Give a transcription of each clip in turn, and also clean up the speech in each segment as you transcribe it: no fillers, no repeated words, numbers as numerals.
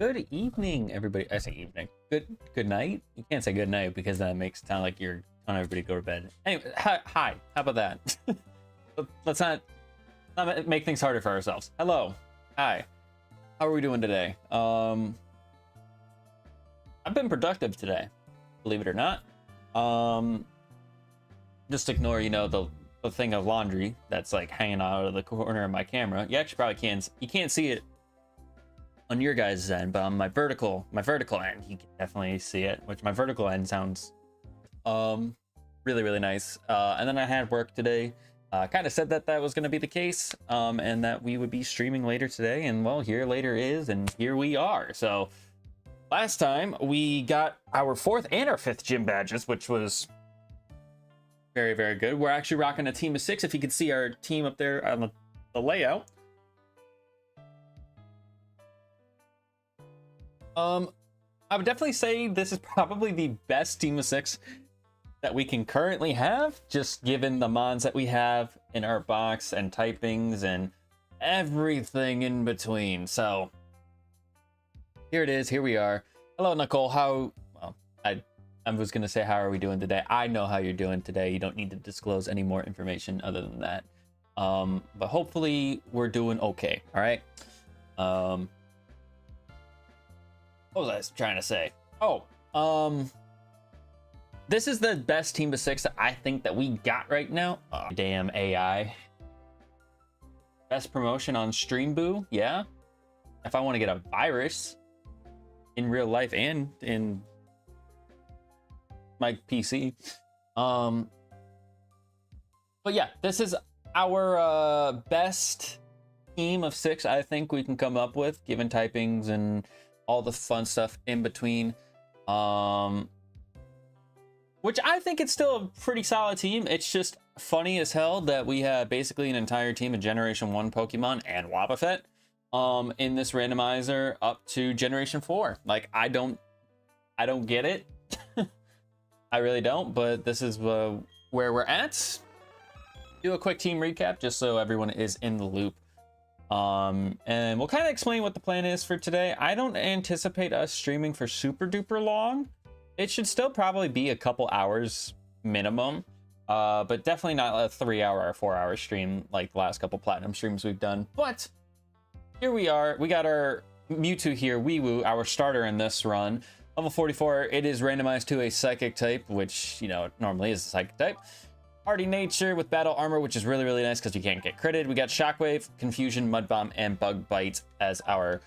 Good evening, everybody. I say evening. Good night. You can't say good night because that makes it sound like you're telling everybody to go to bed. Anyway, hi. How about that? Let's not make things harder for ourselves. Hello. Hi. How are we doing today? I've been productive today, believe it or not. Just ignore, the thing of laundry that's like hanging out of the corner of my camera. You actually probably you can't see it on your guys' end, but on my vertical end, you can definitely see it, which my vertical end sounds really nice. And then I had work today. Kind of said that was going to be the case, and that we would be streaming later today, and well, here later is, and here we are. So last time we got our 4th and our 5th gym badges, which was very good. We're actually rocking a team of 6. If you can see our team up there on the layout. I would definitely say this is probably the best team of 6 that we can currently have, just given the mods that we have in our box and typings and everything in between. So here it is. Here we are. Hello, Nicole. I was gonna say, how are we doing today? I know how you're doing today. You don't need to disclose any more information other than that. But hopefully we're doing okay. All right. What was I trying to say? This is the best team of 6 that I think that we got right now. Damn AI. Best promotion on Stream Boo, yeah. If I want to get a virus in real life and in my PC. But yeah, this is our best team of 6 I think we can come up with, given typings and all the fun stuff in between. Which I think it's still a pretty solid team. It's just funny as hell that we have basically an entire team of Generation 1 Pokemon and Wobbuffet in this randomizer up to Generation 4. Like, I don't get it. I really don't, but this is where we're at. Do a quick team recap just so everyone is in the loop. And we'll kind of explain what the plan is for today. I don't anticipate us streaming for super duper long. It should still probably be a couple hours minimum, but definitely not a 3-hour or 4-hour stream like the last couple Platinum streams we've done. But here we are. We got our Mewtwo here, Weewoo, our starter in this run. Level 44, it is randomized to a Psychic type, which, normally is a Psychic type. Hardy Nature with Battle Armor, which is really nice because you can't get critted. We got Shockwave, Confusion, Mud Bomb, and Bug Bite as our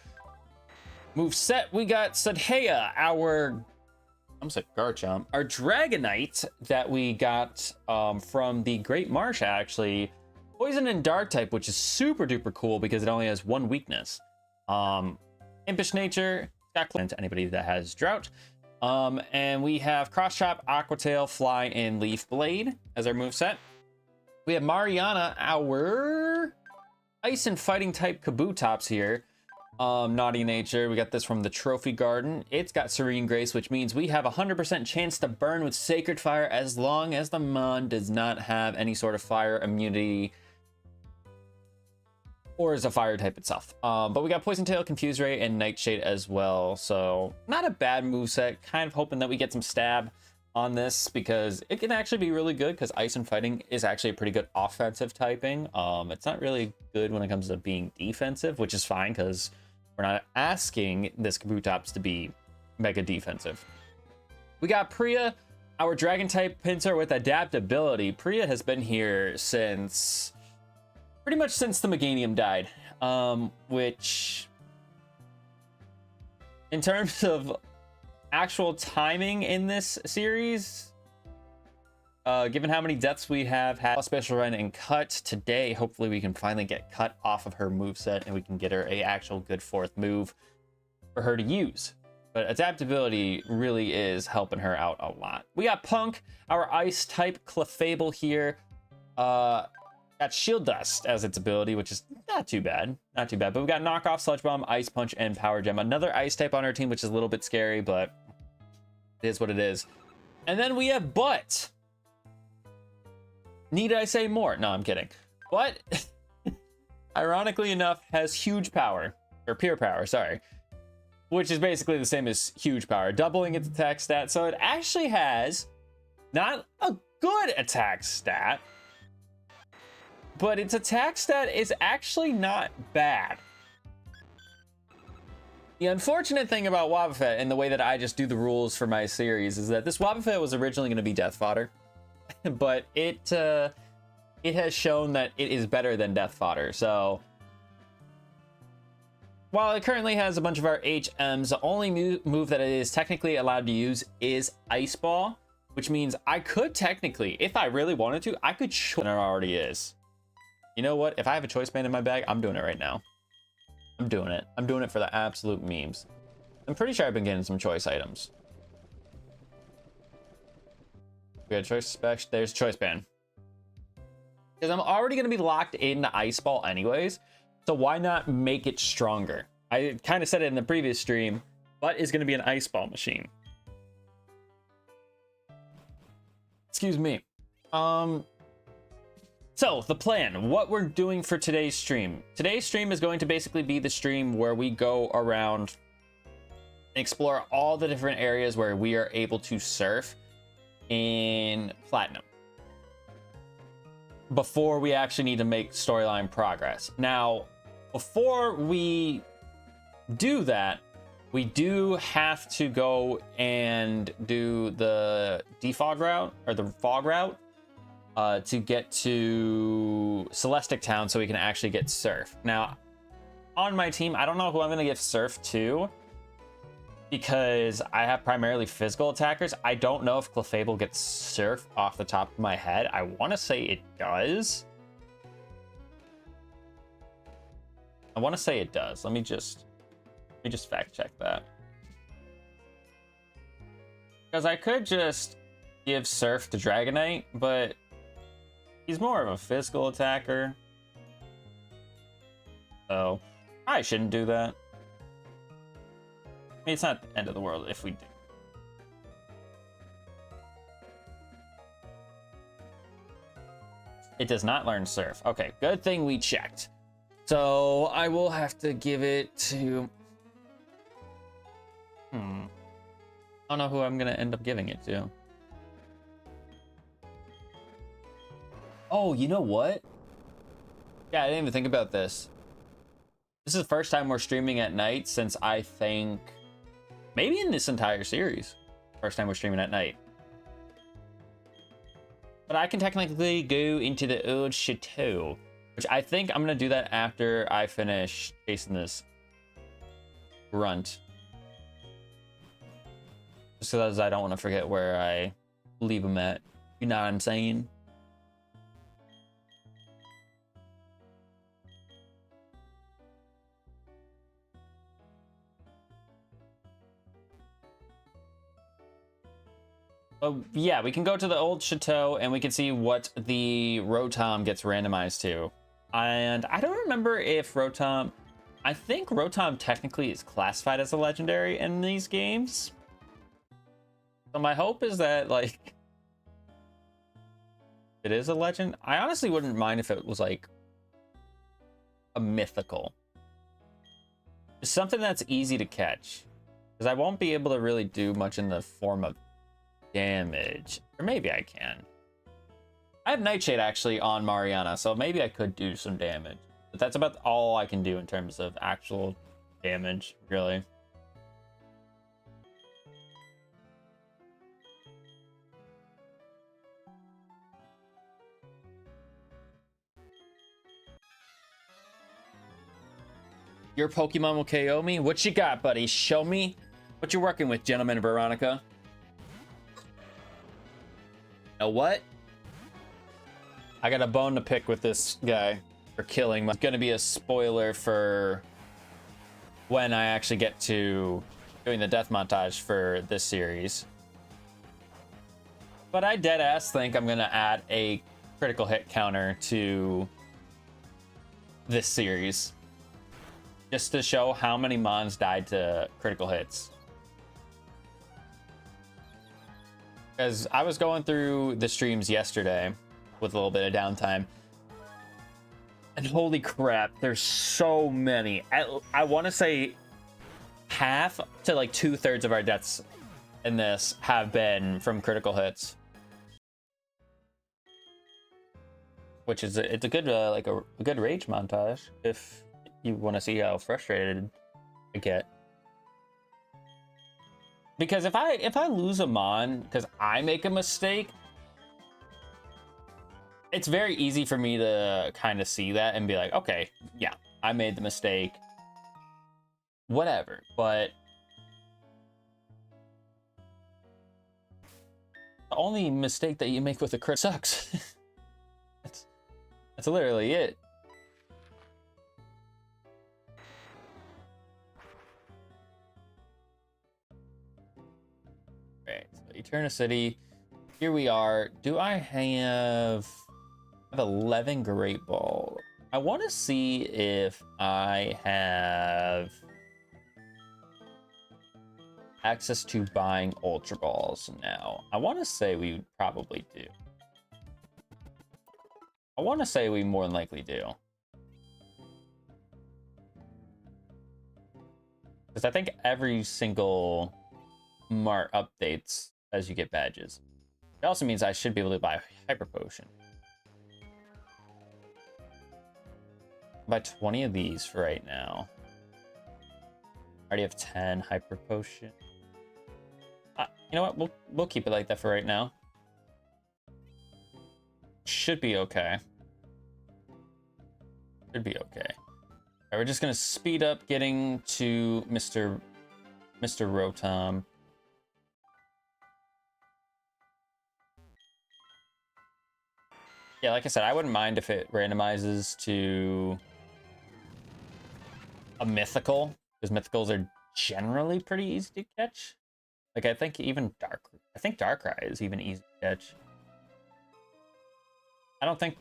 moveset. We got Sudhea, our Garchomp, our Dragonite that we got from the Great Marsh, actually. Poison and Dark type, which is super duper cool because it only has 1 weakness. Impish Nature, got to anybody that has Drought. And we have Cross Chop, Aqua Tail, Fly, and Leaf Blade as our moveset. We have Mariana, our Ice and Fighting type Kabutops here. Naughty Nature, we got this from the Trophy Garden. It's got Serene Grace, which means we have a 100% chance to burn with Sacred Fire as long as the mon does not have any sort of fire immunity or is a fire type itself. But we got Poison Tail, Confuse Ray, and Nightshade as well. So not a bad moveset. Kind of hoping that we get some stab on this because it can actually be really good because Ice and Fighting is actually a pretty good offensive typing. It's not really good when it comes to being defensive, which is fine because we're not asking this Kabutops to be mega defensive. We got Priya, our Dragon type Pinsir with adaptability. Priya has been here pretty much since the Meganium died, which in terms of actual timing in this series, given how many deaths we have had, a special run and cut today, hopefully we can finally get cut off of her moveset and we can get her a actual good 4th move for her to use. But adaptability really is helping her out a lot. We got Punk, our Ice type Clefable here. Got Shield Dust as its ability, which is not too bad. But we got Knockoff, Sludge Bomb, Ice Punch, and Power Gem. Another Ice type on our team, which is a little bit scary, but it is what it is. And then we have Butt. Need I say more? No, I'm kidding. But ironically enough, has huge power, or pure power, sorry. which is basically the same as huge power, doubling its attack stat. So it actually has not a good attack stat, but its attack stat is actually not bad. The unfortunate thing about Wobbuffet and the way that I just do the rules for my series is that this Wobbuffet was originally going to be death fodder, but it has shown that it is better than death fodder. So while it currently has a bunch of our HMs, the only move that it is technically allowed to use is Ice Ball, which means I could technically, if I really wanted to, I could choice it already is. You know what? If I have a choice band in my bag, I'm doing it right now. I'm doing it. I'm doing it for the absolute memes. I'm pretty sure I've been getting some choice items. We got choice spec. There's choice band. Because I'm already going to be locked into Ice Ball anyways. So why not make it stronger? I kind of said it in the previous stream, but is going to be an Ice Ball machine. Excuse me. So the plan, what we're doing for today's stream. Today's stream is going to basically be the stream where we go around and explore all the different areas where we are able to surf in Platinum before we actually need to make storyline progress. Now, before we do that, we do have to go and do the defog route, or the fog route, to get to Celestic Town so we can actually get Surf. Now, on my team, I don't know who I'm going to give Surf to, because I have primarily physical attackers. I don't know if Clefable gets Surf off the top of my head. I want to say it does. Let me just fact check that. Because I could just give Surf to Dragonite, but he's more of a physical attacker. So I shouldn't do that. I mean, it's not the end of the world if we do. It does not learn Surf. Okay, good thing we checked. So I will have to give it to... I don't know who I'm going to end up giving it to. Oh, you know what? Yeah, I didn't even think about this. This is the first time we're streaming at night since I think... maybe in this entire series. First time we're streaming at night. But I can technically go into the old chateau, which I think I'm going to do that after I finish chasing this grunt. Just because I don't want to forget where I leave him at. You know what I'm saying? Yeah, we can go to the old chateau and we can see what the Rotom gets randomized to. And I don't remember if Rotom... I think Rotom technically is classified as a legendary in these games. So my hope is that, like, it is a legend. I honestly wouldn't mind if it was, like, a mythical. It's something that's easy to catch. Because I won't be able to really do much in the form of damage. Or maybe I can. I have Nightshade actually on Mariana, so maybe I could do some damage. But that's about all I can do in terms of actual damage, really. Your Pokemon will KO me? What you got, buddy? Show me what you're working with, gentleman Veronica. Know what? I got a bone to pick with this guy for killing. It's gonna be a spoiler for when I actually get to doing the death montage for this series. But I deadass think I'm gonna add a critical hit counter to this series, just to show how many Mons died to critical hits. Because I was going through the streams yesterday with a little bit of downtime, and holy crap, there's so many. I want to say half to like 2/3 of our deaths in this have been from critical hits, which is it's a good like a good rage montage if you want to see how frustrated I get. Because if I lose a mon because I make a mistake, it's very easy for me to kind of see that and be like, okay, yeah, I made the mistake, whatever. But the only mistake that you make with a crit sucks. That's literally it. Right, so Eterna City. Here we are. Do I have 11 Great Ball? I want to see if I have access to buying Ultra Balls now. I want to say we probably do. I want to say we more than likely do. Because I think every single mart updates as you get badges. It also means I should be able to buy Hyper Potion. Buy 20 of these for right now. I already have 10 Hyper Potion. You know what? We'll keep it like that for right now. Should be okay. Should be okay. All right, we're just gonna speed up getting to Mr. Rotom. Yeah, like I said, I wouldn't mind if it randomizes to a mythical, because mythicals are generally pretty easy to catch. Like I think even Darkrai is even easy to catch. I don't think.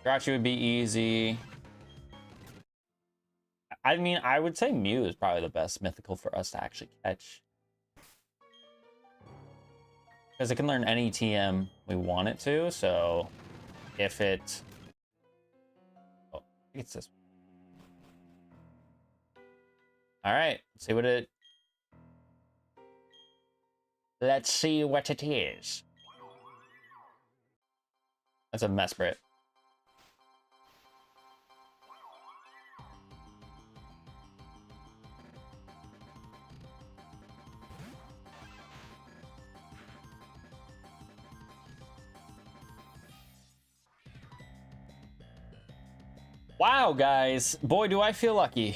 Jirachi would be easy. I mean, I would say Mew is probably the best mythical for us to actually catch. Because it can learn any TM we want it to, so if it... Oh, I think it's this one. Alright, let's see what it... Let's see what it is. That's a Mesprit. Wow, guys. Boy, do I feel lucky.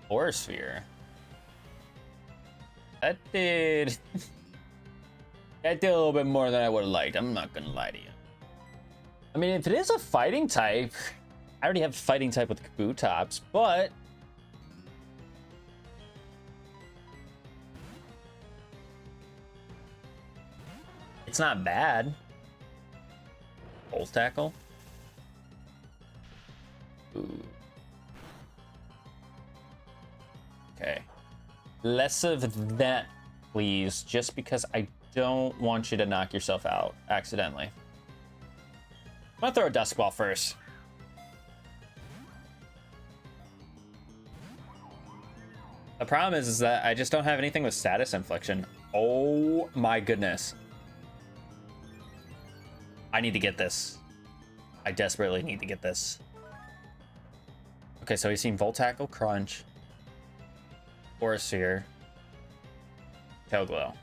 Aura Sphere. That did... that did a little bit more than I would have liked. I'm not gonna lie to you. I mean, if it is a fighting type, I already have fighting type with Kabutops, but... it's not bad. Pulse Tackle. Ooh. Okay. Less of that, please, just because I don't want you to knock yourself out accidentally. I'm gonna throw a Dusk Ball first. The problem is that I just don't have anything with status infliction. Oh my goodness. I need to get this. I desperately need to get this. Okay, so we've seen Volt Tackle, Crunch, Aura Sphere, Tail Glow.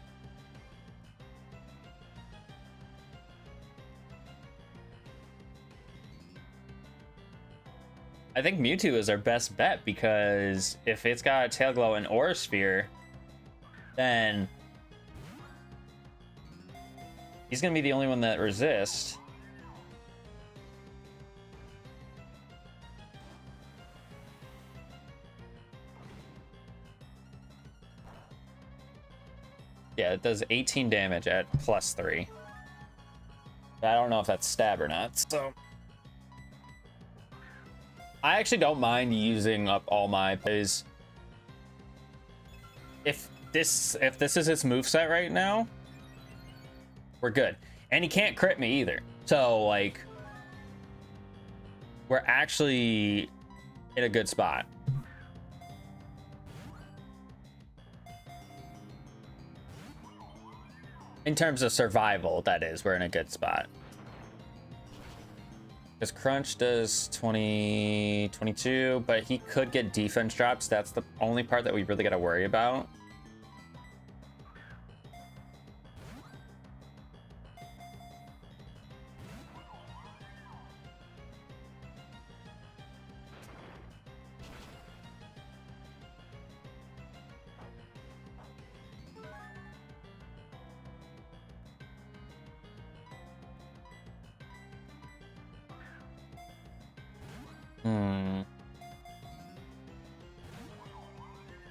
I think Mewtwo is our best bet because if it's got Tail Glow and Aura Sphere, then he's gonna be the only one that resists. Yeah, it does 18 damage at +3. I don't know if that's stab or not, so... I actually don't mind using up all my plays. If if this is his moveset right now, we're good. And he can't crit me either. So like, we're actually in a good spot. In terms of survival, that is, we're in a good spot. Because Crunch does 20, 22, but he could get defense drops. That's the only part that we really got to worry about.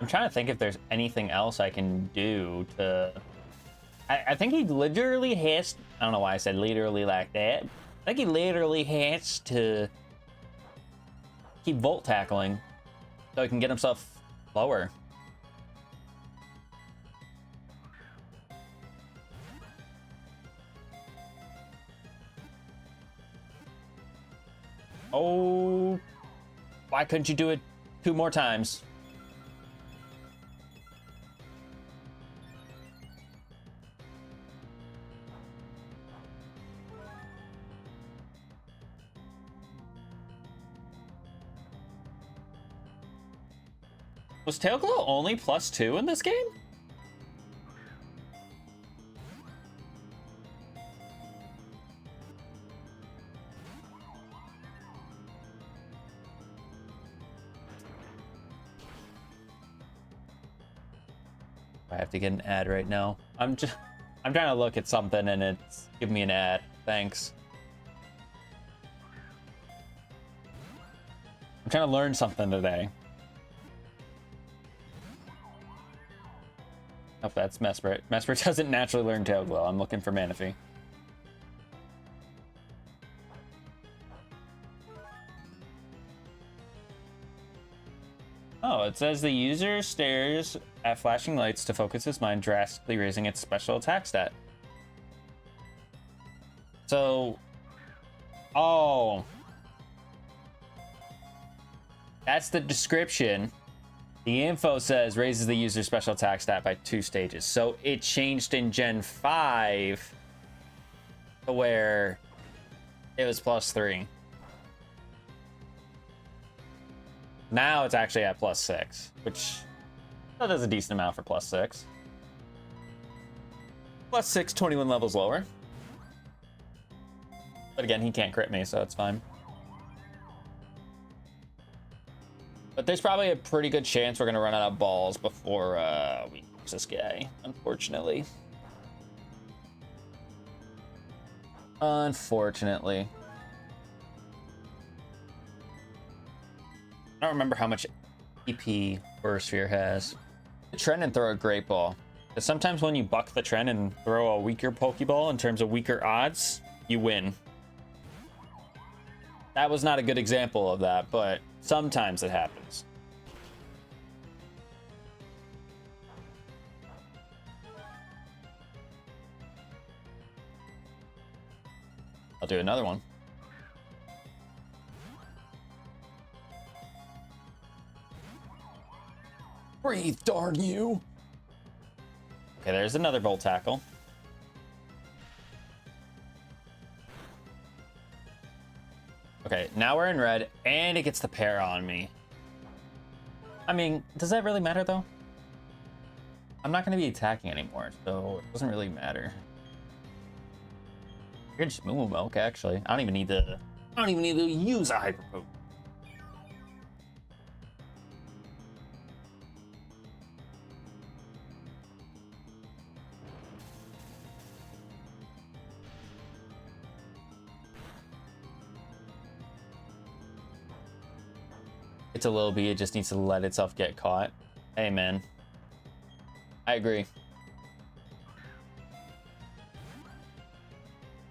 I'm trying to think if there's anything else I can do to... I think he literally has... I don't know why I said literally like that. I think he literally has to keep volt tackling so he can get himself lower. Oh, why couldn't you do it 2 more times? Was Tail Glow only +2 in this game? I have to get an ad right now. I'm trying to look at something and it's giving me an ad. Thanks. I'm trying to learn something today. Oh, that's Mesprit. Mesprit doesn't naturally learn Tail Glow. I'm looking for Manaphy. Oh, it says the user stares at flashing lights to focus his mind, drastically raising its special attack stat. So... Oh. That's the description. The info says raises the user's special attack stat by 2 stages. So it changed in Gen 5 to where it was +3. Now it's actually at +6, which that does a decent amount for +6. +6, 21 levels lower. But again, he can't crit me, so it's fine. But there's probably a pretty good chance we're going to run out of balls before we use this guy, unfortunately. Unfortunately. I don't remember how much EP Bursphere has. Trend and throw a Great Ball. Because sometimes when you buck the trend and throw a weaker Pokeball in terms of weaker odds, you win. That was not a good example of that, but sometimes it happens. I'll do another one. Breathe, darn you! Okay, there's another Volt Tackle. Okay, now we're in red, and it gets the pair on me. I mean, does that really matter, though? I'm not going to be attacking anymore, so it doesn't really matter. You're just Moo Milk, actually. I don't even need to use a Hyper Poke. It's a little bee, it just needs to let itself get caught. Hey, man. I agree.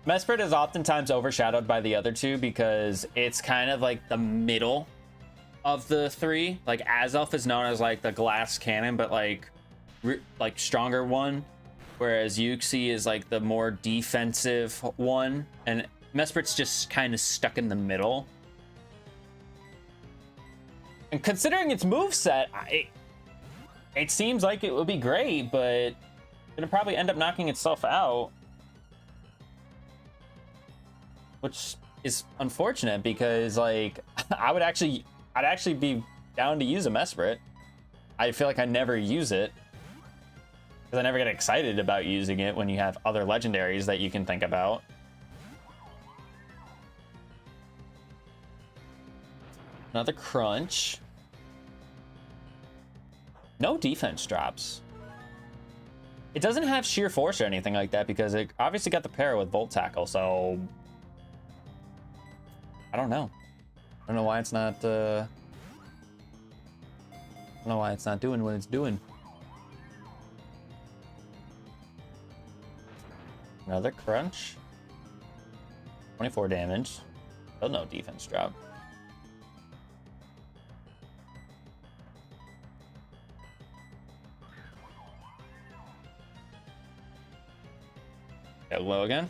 Mesprit is oftentimes overshadowed by the other two because it's kind of like the middle of the 3. Like, Azelf is known as like the glass cannon, but like like stronger one, whereas Yuxi is like the more defensive one, and Mesprit's just kind of stuck in the middle. And considering its moveset, it seems like it would be great, but it'll probably end up knocking itself out, which is unfortunate because like I'd actually be down to use a Mesprit. I feel like I never use it because I never get excited about using it when you have other legendaries that you can think about. Another crunch. No defense drops. It doesn't have sheer force or anything like that because it obviously got the pair with Volt Tackle, so I don't know. I don't know why it's not I don't know why it's not doing what it's doing. Another crunch. 24 damage. Still no defense drop. Get low again.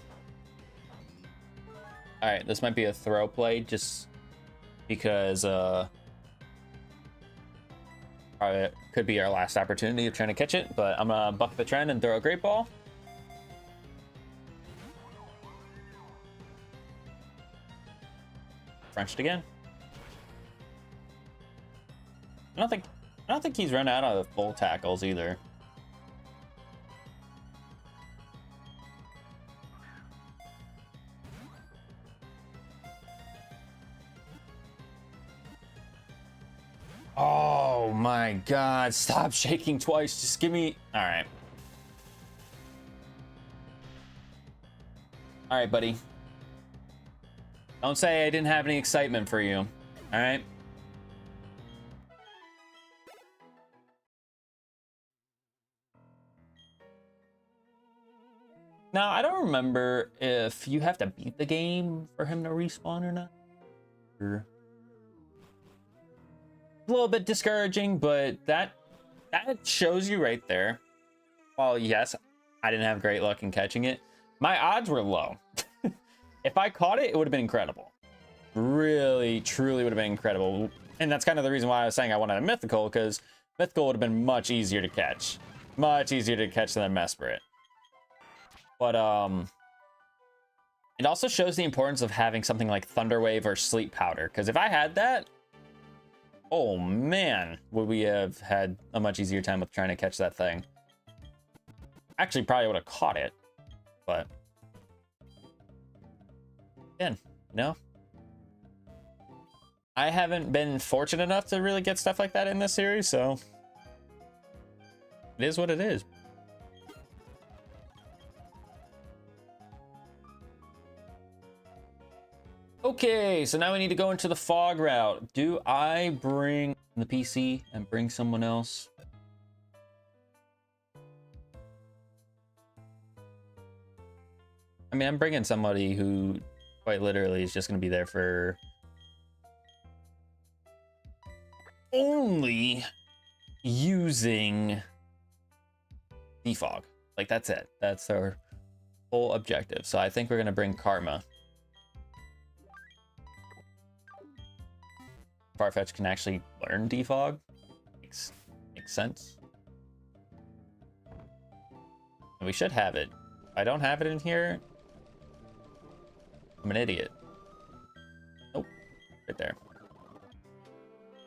All right, this might be a throw play just because probably could be our last opportunity of trying to catch it, but I'm gonna buck the trend and throw a great ball. Crunched again. I don't think he's run out of full tackles either. Oh my god, stop shaking twice. Just give me... All right. All right, buddy. Don't say I didn't have any excitement for you. All right? Now, I don't remember if you have to beat the game for him to respawn or not. Or... a little bit discouraging, but that shows you right there. Well, yes, I didn't have great luck in catching it. My odds were low. If I caught it, it would have been incredible. Really, truly would have been incredible. And that's kind of the reason why I was saying I wanted a mythical, because mythical would have been much easier to catch. Much easier to catch than a Mesprit. But it also shows the importance of having something like Thunderwave or Sleep Powder, because if I had that, oh man, would we have had a much easier time with trying to catch that thing. Actually, probably would have caught it, but again, no. I haven't been fortunate enough to really get stuff like that in this series, so it is what it is. Okay, so now we need to go into the fog route. Do I bring the PC and bring someone else? I mean, I'm bringing somebody who quite literally is just going to be there for only using defog. Like, that's it. That's our whole objective. So I think we're going to bring Karma. Farfetch can actually learn defog. Makes sense. And we should have it. If I don't have it in here, I'm an idiot. Nope. Right there.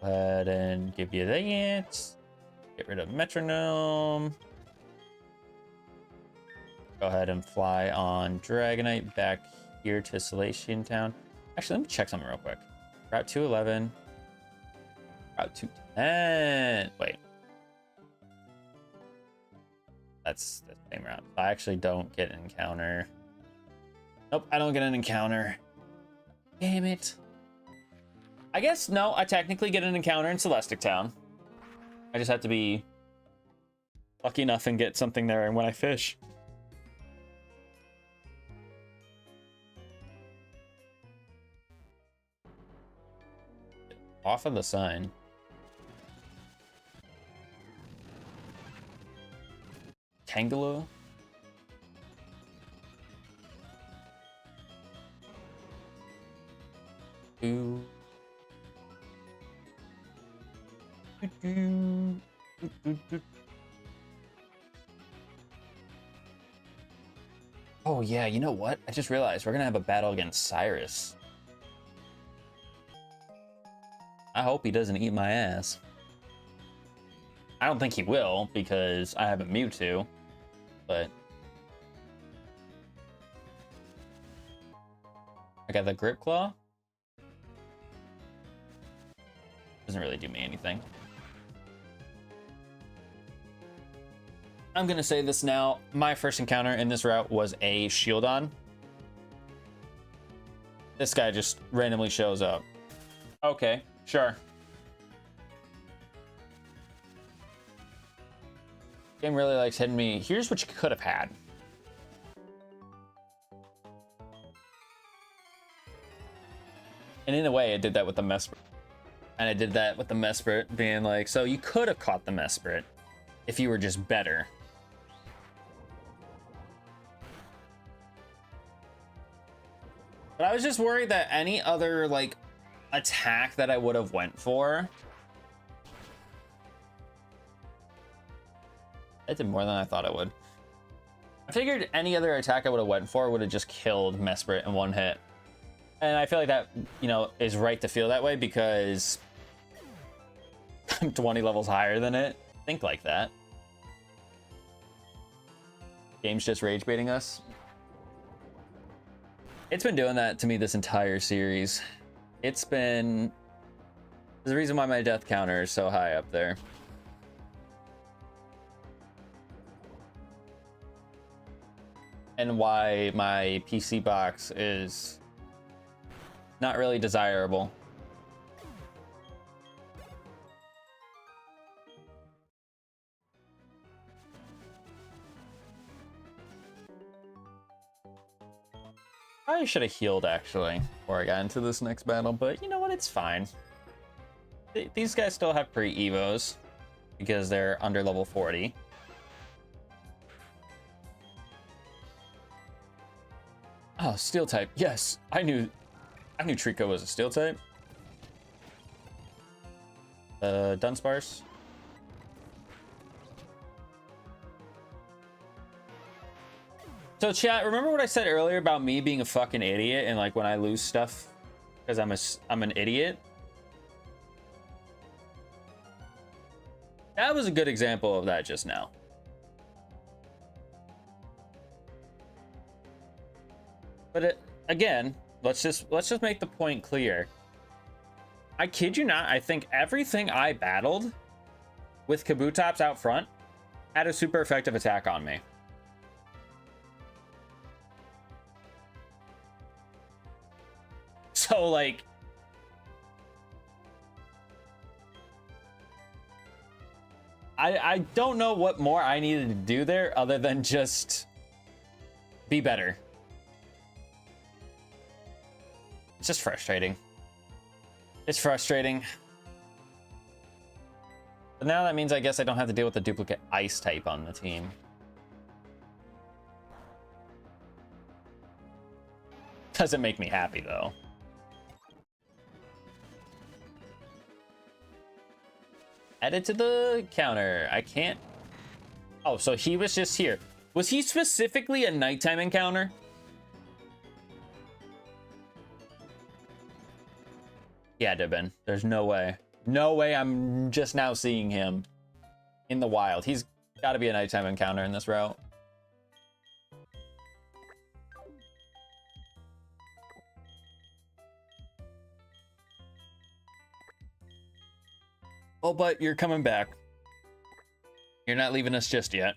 Go ahead and give you that. Get rid of metronome. Go ahead and fly on Dragonite back here to Salation Town. Actually, let me check something real quick. Route 211. Route 210. Wait. That's the same route. I actually don't get an encounter. Nope, I don't get an encounter. Damn it. I guess, no, I technically get an encounter in Celestic Town. I just have to be lucky enough and get something there and when I fish. Off of the sign. Kangaloo. Ooh. Oh yeah, you know what? I just realized we're gonna have a battle against Cyrus. I hope he doesn't eat my ass. I don't think he will because I have a Mewtwo, but I got the Grip Claw. Doesn't really do me anything. I'm gonna say this now. My first encounter in this route was a Shieldon. This guy just randomly shows up. Okay, sure. Game really likes hitting me. Here's what you could have had. And in a way, I did that with the Mesprit. And I did that with the Mesprit being like, so you could have caught the Mesprit if you were just better. But I was just worried that any other, like, attack that I would have went for... I did more than I thought I would. I figured any other attack I would have went for would have just killed Mesprit in one hit. And I feel like that, you know, is right to feel that way because I'm 20 levels higher than it. Think like that. Game's just rage baiting us. It's been doing that to me this entire series. It's been... There's a reason why my death counter is so high up there. And why my PC box is not really desirable. I should have healed actually before I got into this next battle, but you know what? It's fine. These guys still have pre-evos because they're under level 40. Oh, steel type. Yes, I knew Trico was a steel type. Dunsparce. So chat, remember what I said earlier about me being a fucking idiot and like when I lose stuff because I'm an idiot? That was a good example of that just now. But again, let's just make the point clear. I kid you not, I think everything I battled with Kabutops out front had a super effective attack on me. So like I don't know what more I needed to do there other than just be better. It's just frustrating. It's frustrating. But now that means I guess I don't have to deal with the duplicate ice type on the team. Doesn't make me happy though. Add it to the counter. I can't. Oh, so he was just here. Was he specifically a nighttime encounter? He had to have been. There's no way. No way I'm just now seeing him in the wild. He's got to be a nighttime encounter in this route. Oh, but you're coming back. You're not leaving us just yet.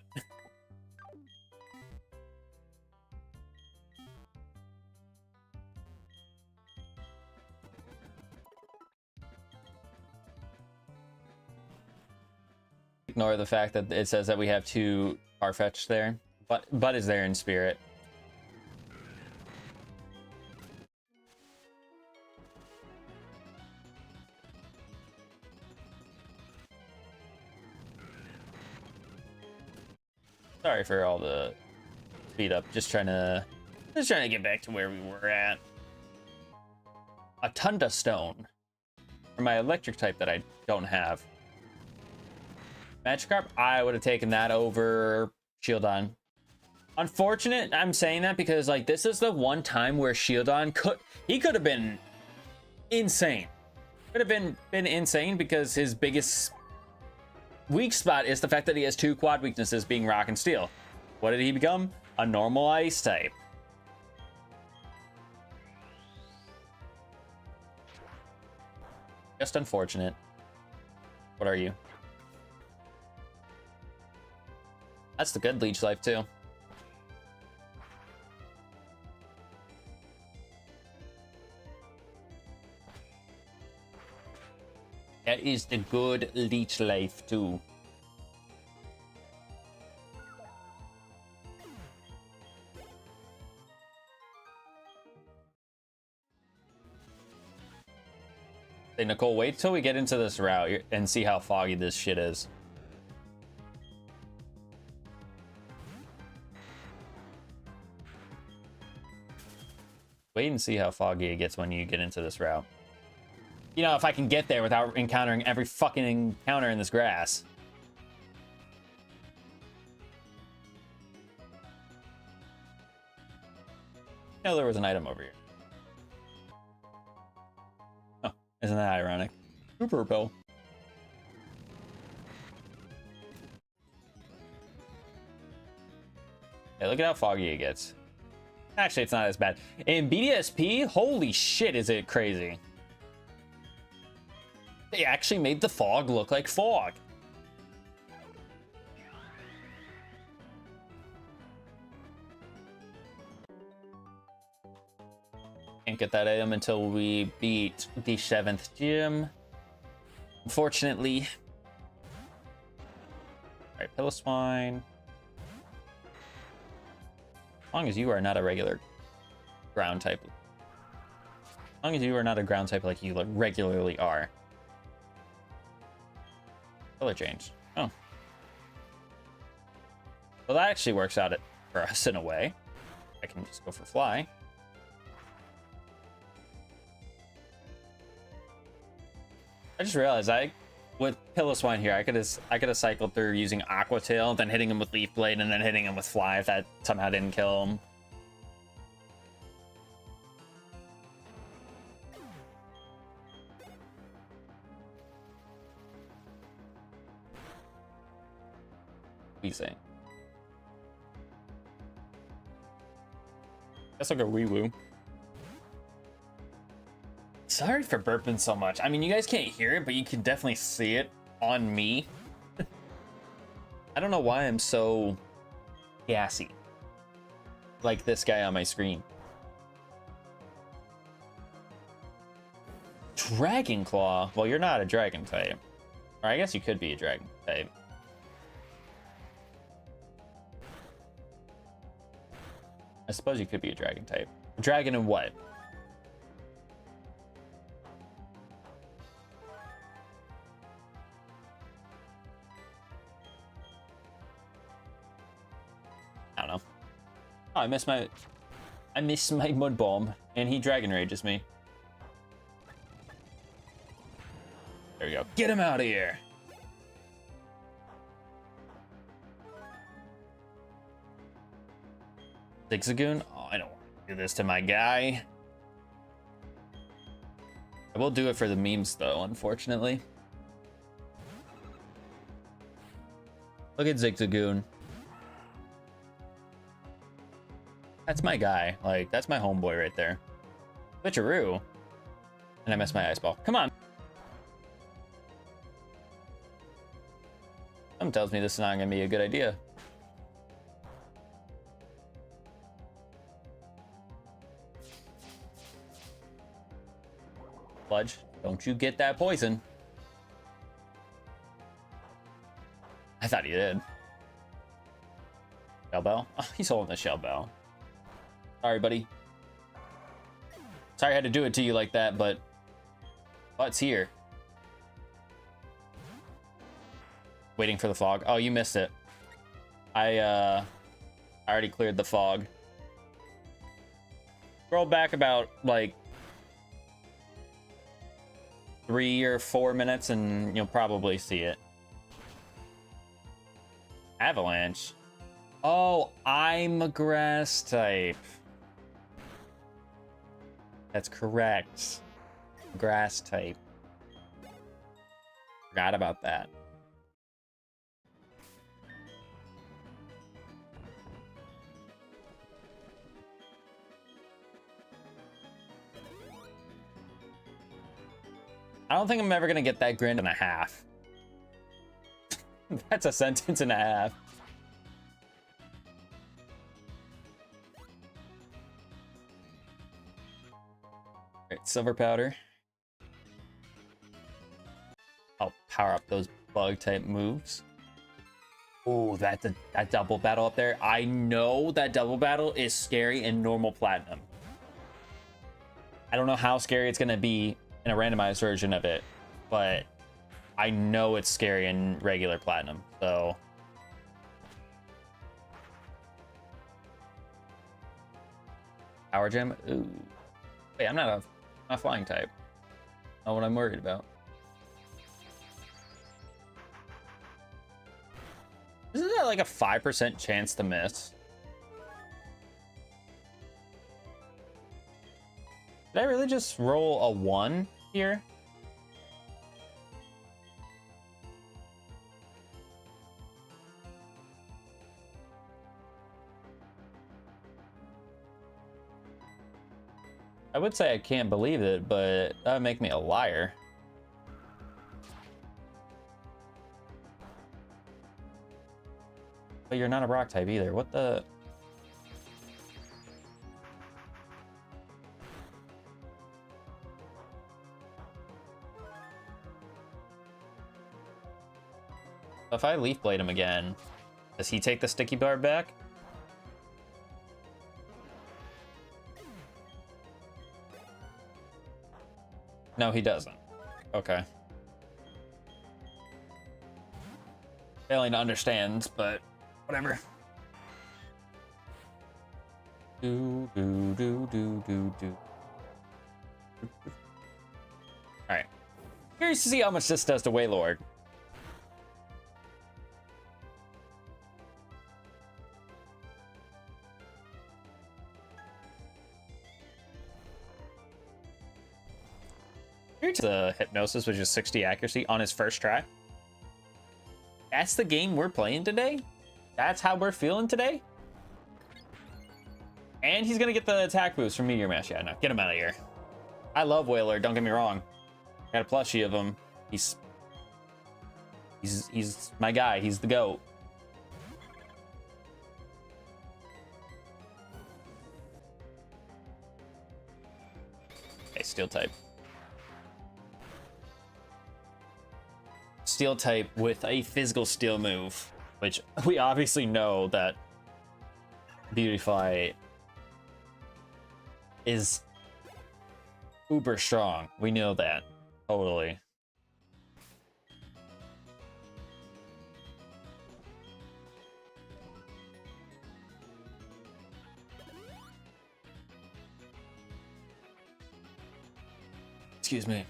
Ignore the fact that it says that we have 2 Farfetch there. But is there in spirit. Sorry for all the speed up. Just trying to get back to where we were at. A Tunda Stone for my electric type that I don't have. Magikarp, I would have taken that over Shieldon. Unfortunate, I'm saying that because like this is the one time where Shieldon could have been insane. Could have been insane because his biggest weak spot is the fact that he has 2 quad weaknesses, being Rock and Steel. What did he become? A normal Ice type. Just unfortunate. What are you? That's the good leech life too. That is the good leech life too. Hey, Nicole, wait till we get into this route and see how foggy this shit is. Wait and see how foggy it gets when you get into this route. You know, if I can get there without encountering every fucking encounter in this grass. No, there was an item over here. Oh, isn't that ironic? Super Pill. Hey, look at how foggy it gets. Actually, it's not as bad. In BDSP, holy shit, is it crazy. They actually made the fog look like fog. Can't get that item until we beat the 7th gym. Unfortunately. Alright, Piloswine. As long as you are not a regular ground type. As long as you are not a ground type like you regularly are. Color change. Oh. Well, that actually works out for us in a way. I can just go for Fly. I just realized with Piloswine here, I could have cycled through using Aqua Tail, then hitting him with Leaf Blade, and then hitting him with Fly if that somehow didn't kill him. Saying. Guess I'll go wee woo. Sorry for burping so much. I mean, you guys can't hear it, but you can definitely see it on me. I don't know why I'm so gassy. Like this guy on my screen. Dragon Claw? Well, you're not a dragon type. Or I guess you could be a dragon type. I suppose you could be a dragon type. Dragon and what? I don't know. Oh, I missed my Mud Bomb, and he Dragon Rages me. There we go. Get him out of here! Zigzagoon? Oh, I don't want to do this to my guy. I will do it for the memes, though, unfortunately. Look at Zigzagoon. That's my guy. Like, that's my homeboy right there. Switcheroo. And I missed my Ice Ball. Come on. Something tells me this is not going to be a good idea. Fudge, don't you get that poison. I thought he did. Shell Bell? Oh, he's holding the Shell Bell. Sorry, buddy. Sorry I had to do it to you like that, but it's here. Waiting for the fog. Oh, you missed it. I already cleared the fog. Scroll back about like 3 or 4 minutes and you'll probably see it. Avalanche. Oh, I'm a grass type. That's correct. Grass type. Forgot about that. I don't think I'm ever gonna get that grand and a half. That's a sentence and a half. Alright, silver powder. I'll power up those bug type moves. Oh, that double battle up there. I know that double battle is scary in normal platinum. I don't know how scary it's gonna be in a randomized version of it, but I know it's scary in regular platinum, so power gem. Ooh, wait, I'm not a flying type. Not what I'm worried about. Isn't that like a 5% chance to miss? Did I really just roll a 1 here? I would say I can't believe it, but that would make me a liar. But you're not a rock type either. What the? If I leaf blade him again, does he take the sticky bar back? No, he doesn't. Okay. Failing to understand, but whatever. Do. Alright. Curious to see how much this does to Waylord. Here's the hypnosis, which is 60 accuracy on his first try. That's the game we're playing today? That's how we're feeling today? And he's gonna get the attack boost from Meteor Mash. Yeah, no, get him out of here. I love Whaler, don't get me wrong. Got a plushie of him. He's my guy, he's the GOAT. Okay, steel type. Steel type with a physical steel move, which we obviously know that Beautify is uber strong. We know that. Totally. Excuse me.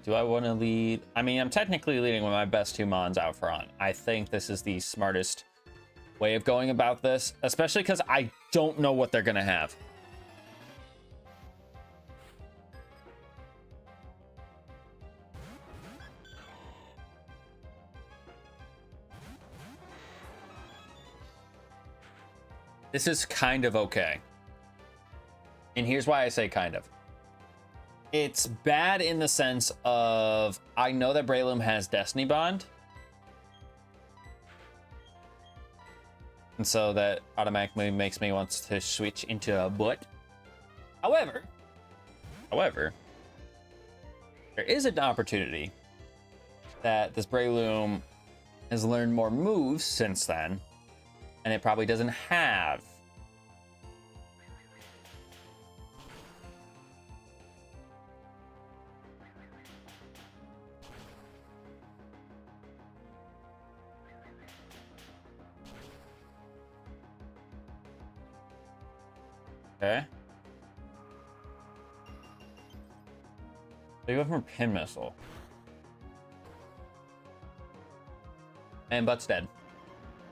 Do I want to lead? I mean, I'm technically leading with my best 2 mons out front. I think this is the smartest way of going about this, especially because I don't know what they're going to have. This is kind of okay. And here's why I say kind of. It's bad in the sense of, I know that Breloom has Destiny Bond. And so that automatically makes me want to switch into a butt. However, there is an opportunity that this Breloom has learned more moves since then, and it probably doesn't have Okay. They go from pin missile. And Butt's dead.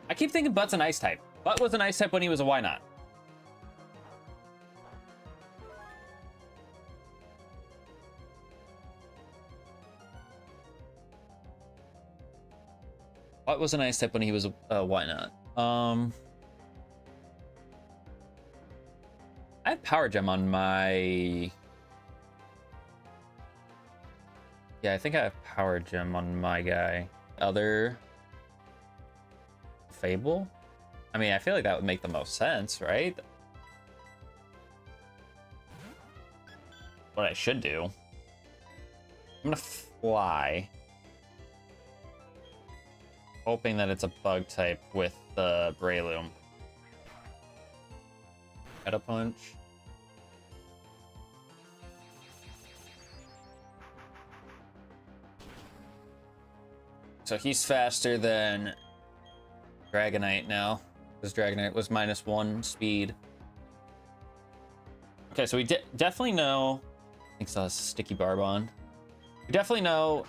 I keep thinking Butt's an ice type. Butt was an ice type when he was a why not. Butt was an ice type when he was a why not. I have power gem on my... Yeah, I think I have power gem on my guy. Other... Fable? I mean, I feel like that would make the most sense, right? What I should do. I'm gonna fly. Hoping that it's a bug type with the Breloom. Meta punch. So he's faster than Dragonite now, because Dragonite was -1 speed. Okay, so we definitely know. I think it's Sticky Barb on. We definitely know.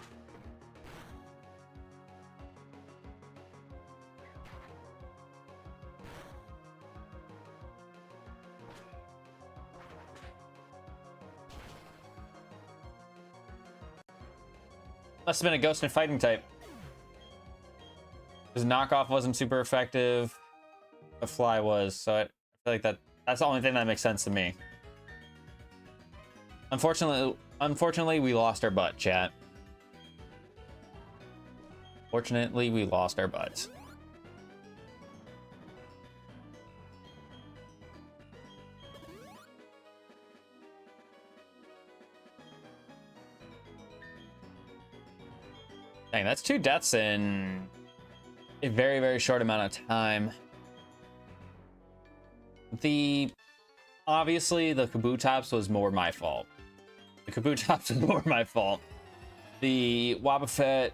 Must have been a Ghost and Fighting type. His knockoff wasn't super effective. The fly was, so I feel like that's the only thing that makes sense to me. Unfortunately, we lost our butt, chat. Fortunately, we lost our butts. Dang, that's 2 deaths in a very, very short amount of time. Obviously, the Kabutops was more my fault. The Kabutops was more my fault. The Wobbuffet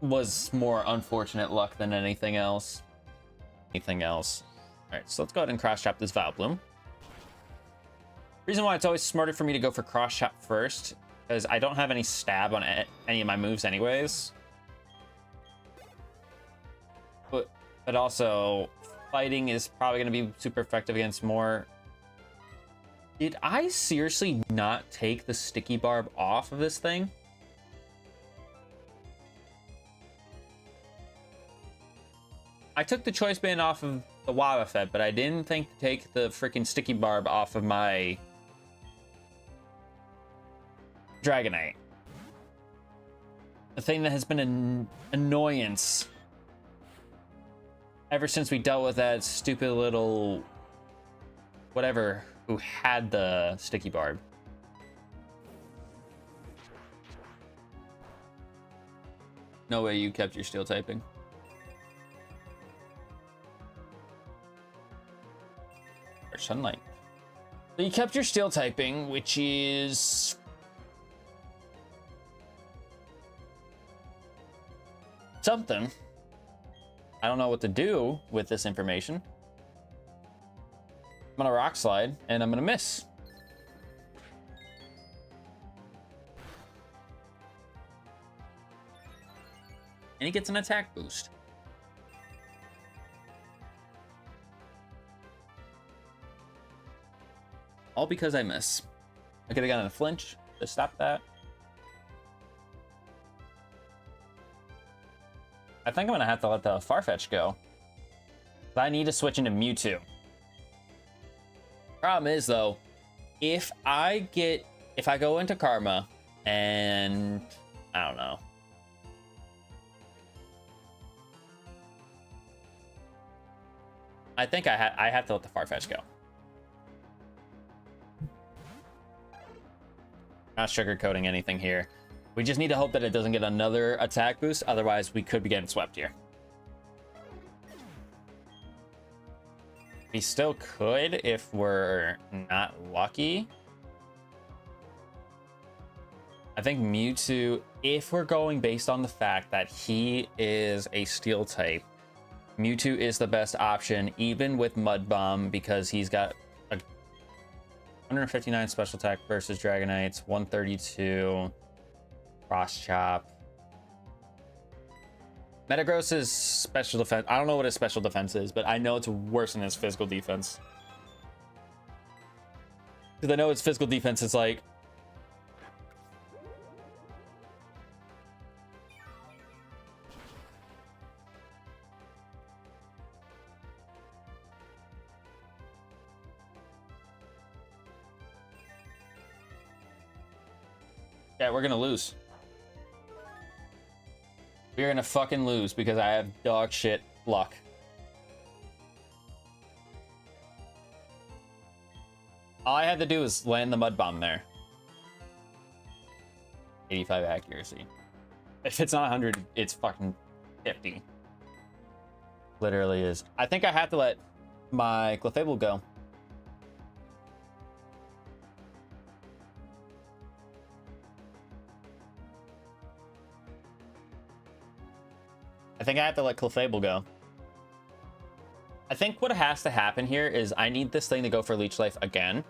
was more unfortunate luck than anything else. All right, so let's go ahead and cross-chop this Vileplume. Reason why it's always smarter for me to go for cross-chop first, because I don't have any stab on any of my moves anyways. But also, fighting is probably going to be super effective against more. Did I seriously not take the Sticky Barb off of this thing? I took the Choice Band off of the Wobbuffet, but I didn't think to take the freaking Sticky Barb off of my Dragonite. The thing that has been an annoyance ever since we dealt with that stupid little whatever who had the Sticky Barb. No way you kept your steel typing. Or sunlight. So you kept your steel typing, which is something. I don't know what to do with this information. I'm gonna Rock Slide, and I'm gonna miss. And he gets an attack boost. All because I miss. I could have gotten a flinch to stop that. I think I'm gonna have to let the Farfetch go. But I need to switch into Mewtwo. Problem is though, if I go into Karma and I don't know. I think I have to let the Farfetch go. Not sugarcoating anything here. We just need to hope that it doesn't get another attack boost. Otherwise, we could be getting swept here. We still could if we're not lucky. I think Mewtwo, if we're going based on the fact that he is a steel type, Mewtwo is the best option, even with Mud Bomb, because he's got a 159 special attack versus Dragonites, 132 Cross Chop. Metagross's special defense, I don't know what his special defense is, but I know it's worse than his physical defense. Because I know its physical defense is like... Yeah, we're gonna lose. We're gonna fucking lose because I have dog shit luck. All I had to do was land the Mud Bomb there. 85 accuracy. If it's not 100, it's fucking 50. Literally is. I think I have to let my Clefable go. I think I have to let Clefable go. I think what has to happen here is I need this thing to go for Leech Life again.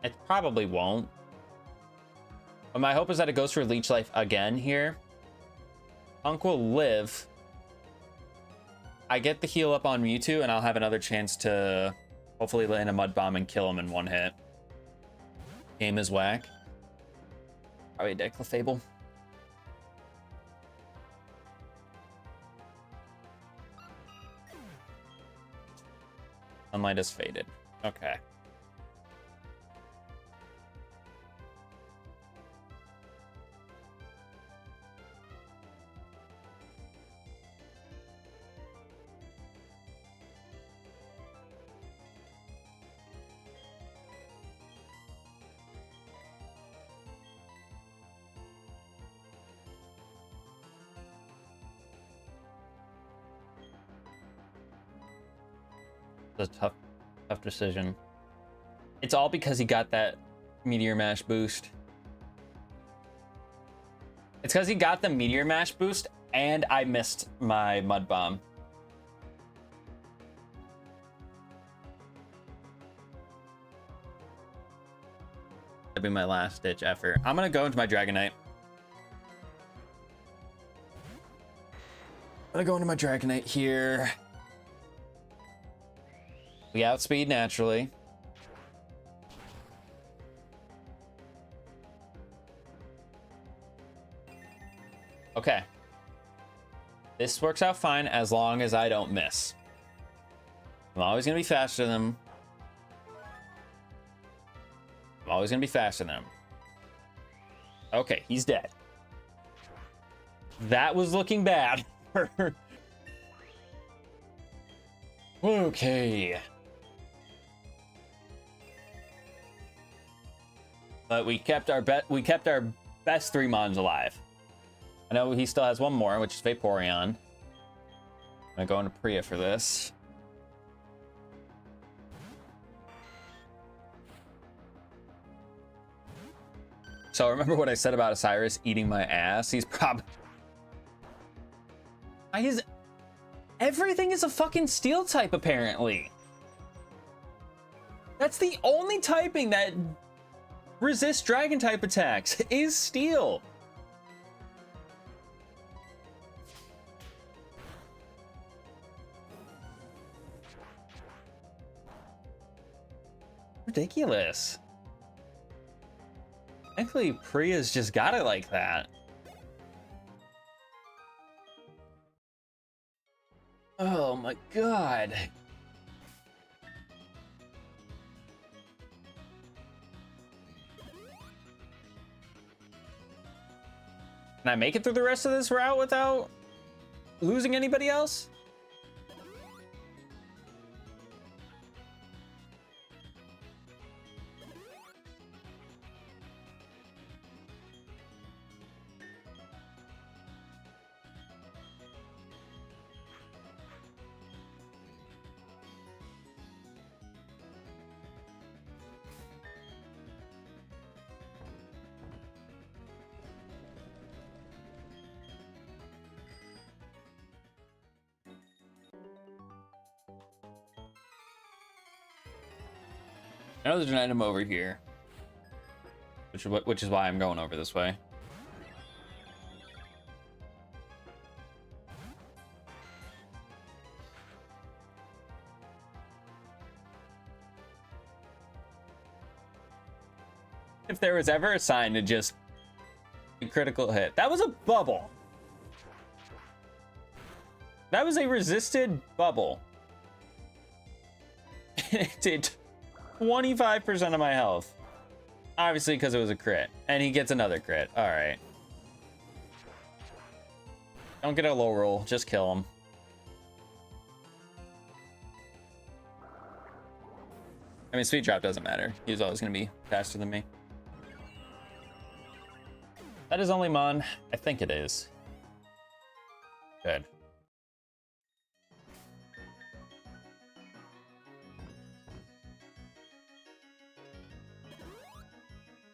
It probably won't. But my hope is that it goes for Leech Life again here. Punk will live. I get the heal up on Mewtwo, and I'll have another chance to hopefully land a Mud Bomb and kill him in one hit. Game is whack. Probably dead Clefable. Sunlight is faded. Okay. A tough decision. It's all because he got that Meteor Mash boost. It's because he got the Meteor Mash boost and I missed my Mud Bomb. That'd be my last ditch effort. I'm gonna go into my Dragonite. Here. We outspeed naturally. Okay. This works out fine as long as I don't miss. I'm always gonna be faster than him. Okay, he's dead. That was looking bad. Okay. But we kept our best 3 Mons alive. I know he still has one more, which is Vaporeon. I'm gonna go into Priya for this. So remember what I said about Osiris eating my ass? He's probably... Everything is a fucking steel type, apparently. That's the only typing that resists dragon type attacks, is steel. Ridiculous. Actually, Priya's just got it like that. Oh my god. Can I make it through the rest of this route without losing anybody else? I know there's an item over here, which is why I'm going over this way. If there was ever a sign to just a critical hit, that was a bubble. That was a resisted bubble. It did 25% of my health. Obviously, because it was a crit. And he gets another crit. All right. Don't get a low roll. Just kill him. I mean, speed drop doesn't matter. He's always going to be faster than me. That is only Mon. I think it is. Good.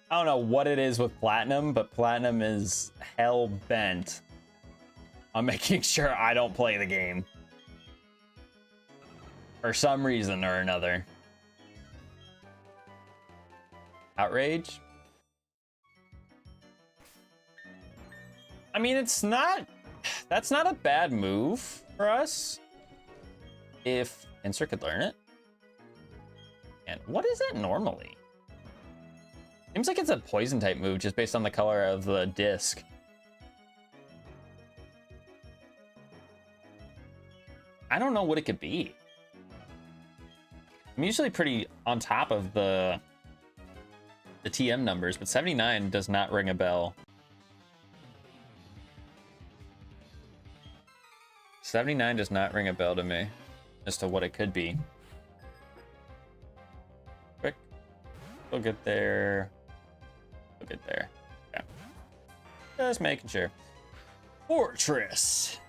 I don't know what it is with Platinum, but Platinum is hell bent on making sure I don't play the game. For some reason or another. Outrage? I mean, it's not... That's not a bad move for us. If Inser could learn it. And what is it normally? Seems like it's a poison type move just based on the color of the disc. I don't know what it could be. I'm usually pretty on top of the TM numbers, but 79 does not ring a bell. 79 does not ring a bell to me as to what it could be. Quick. We'll get there. We'll get there. Yeah. Just making sure. Fortress.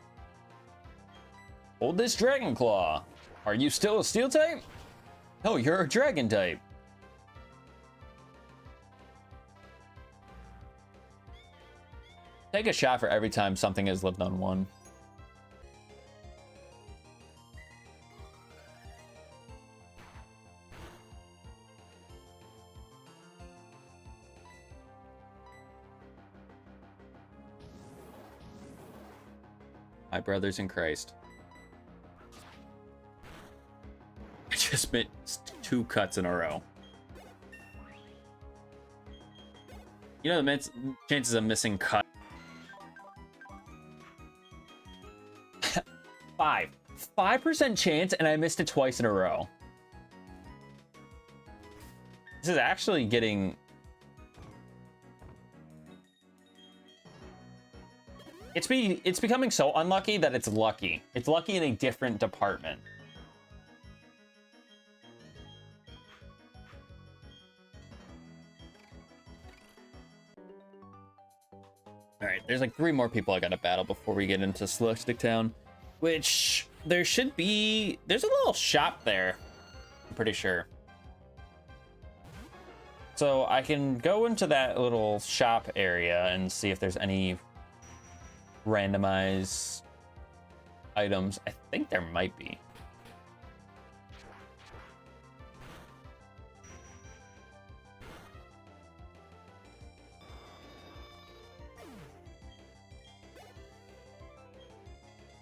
Hold this Dragon Claw. Are you still a Steel type? No, you're a Dragon type. Take a shot for every time something has lived on one. My brothers in Christ. I just missed 2 cuts in a row. You know the chances of missing cut. 5% chance, and I missed it twice in a row. This is actually getting... It's becoming so unlucky that it's lucky. It's lucky in a different department. All right, there's like 3 more people I gotta battle before we get into Celestic Town, which there should be. There's a little shop there, I'm pretty sure. So I can go into that little shop area and see if there's any randomized items. I think there might be.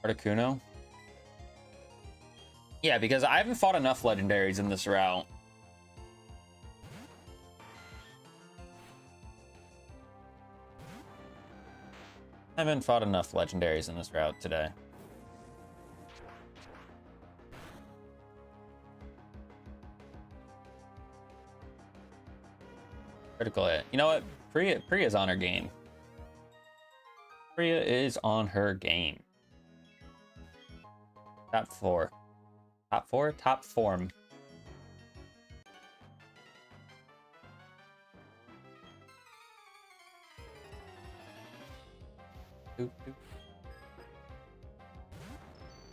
Articuno? Yeah, because I haven't fought enough legendaries in this route. I haven't fought enough legendaries in this route today. Critical hit. You know what? Priya's on her game. Priya is on her game. Top 4. Top 4? Top form.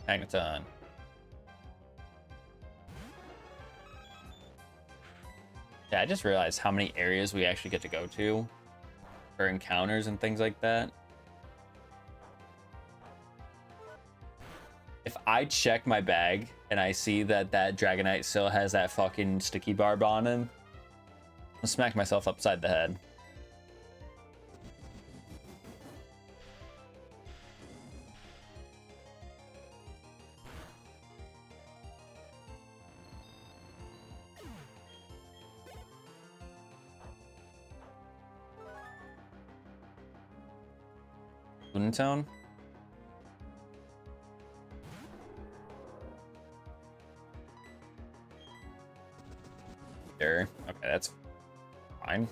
Magneton. Yeah, I just realized how many areas we actually get to go to for encounters and things like that. If I check my bag and I see that that Dragonite still has that fucking sticky barb on him, I smacked myself upside the head. Tone. Sure. Okay, that's fine.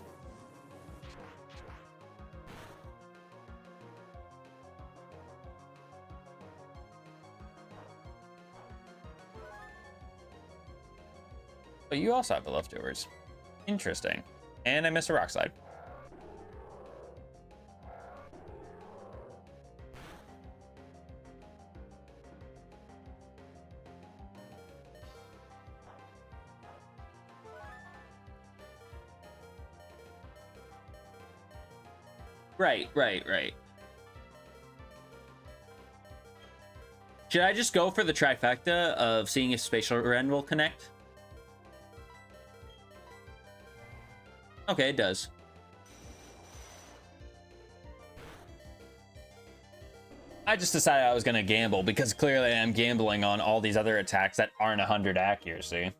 But you also have the leftovers. Interesting. And I missed a rock slide. Right. Should I just go for the trifecta of seeing if Spatial Rend will connect? Okay, it does. I just decided I was going to gamble because clearly I'm gambling on all these other attacks that aren't 100 accuracy.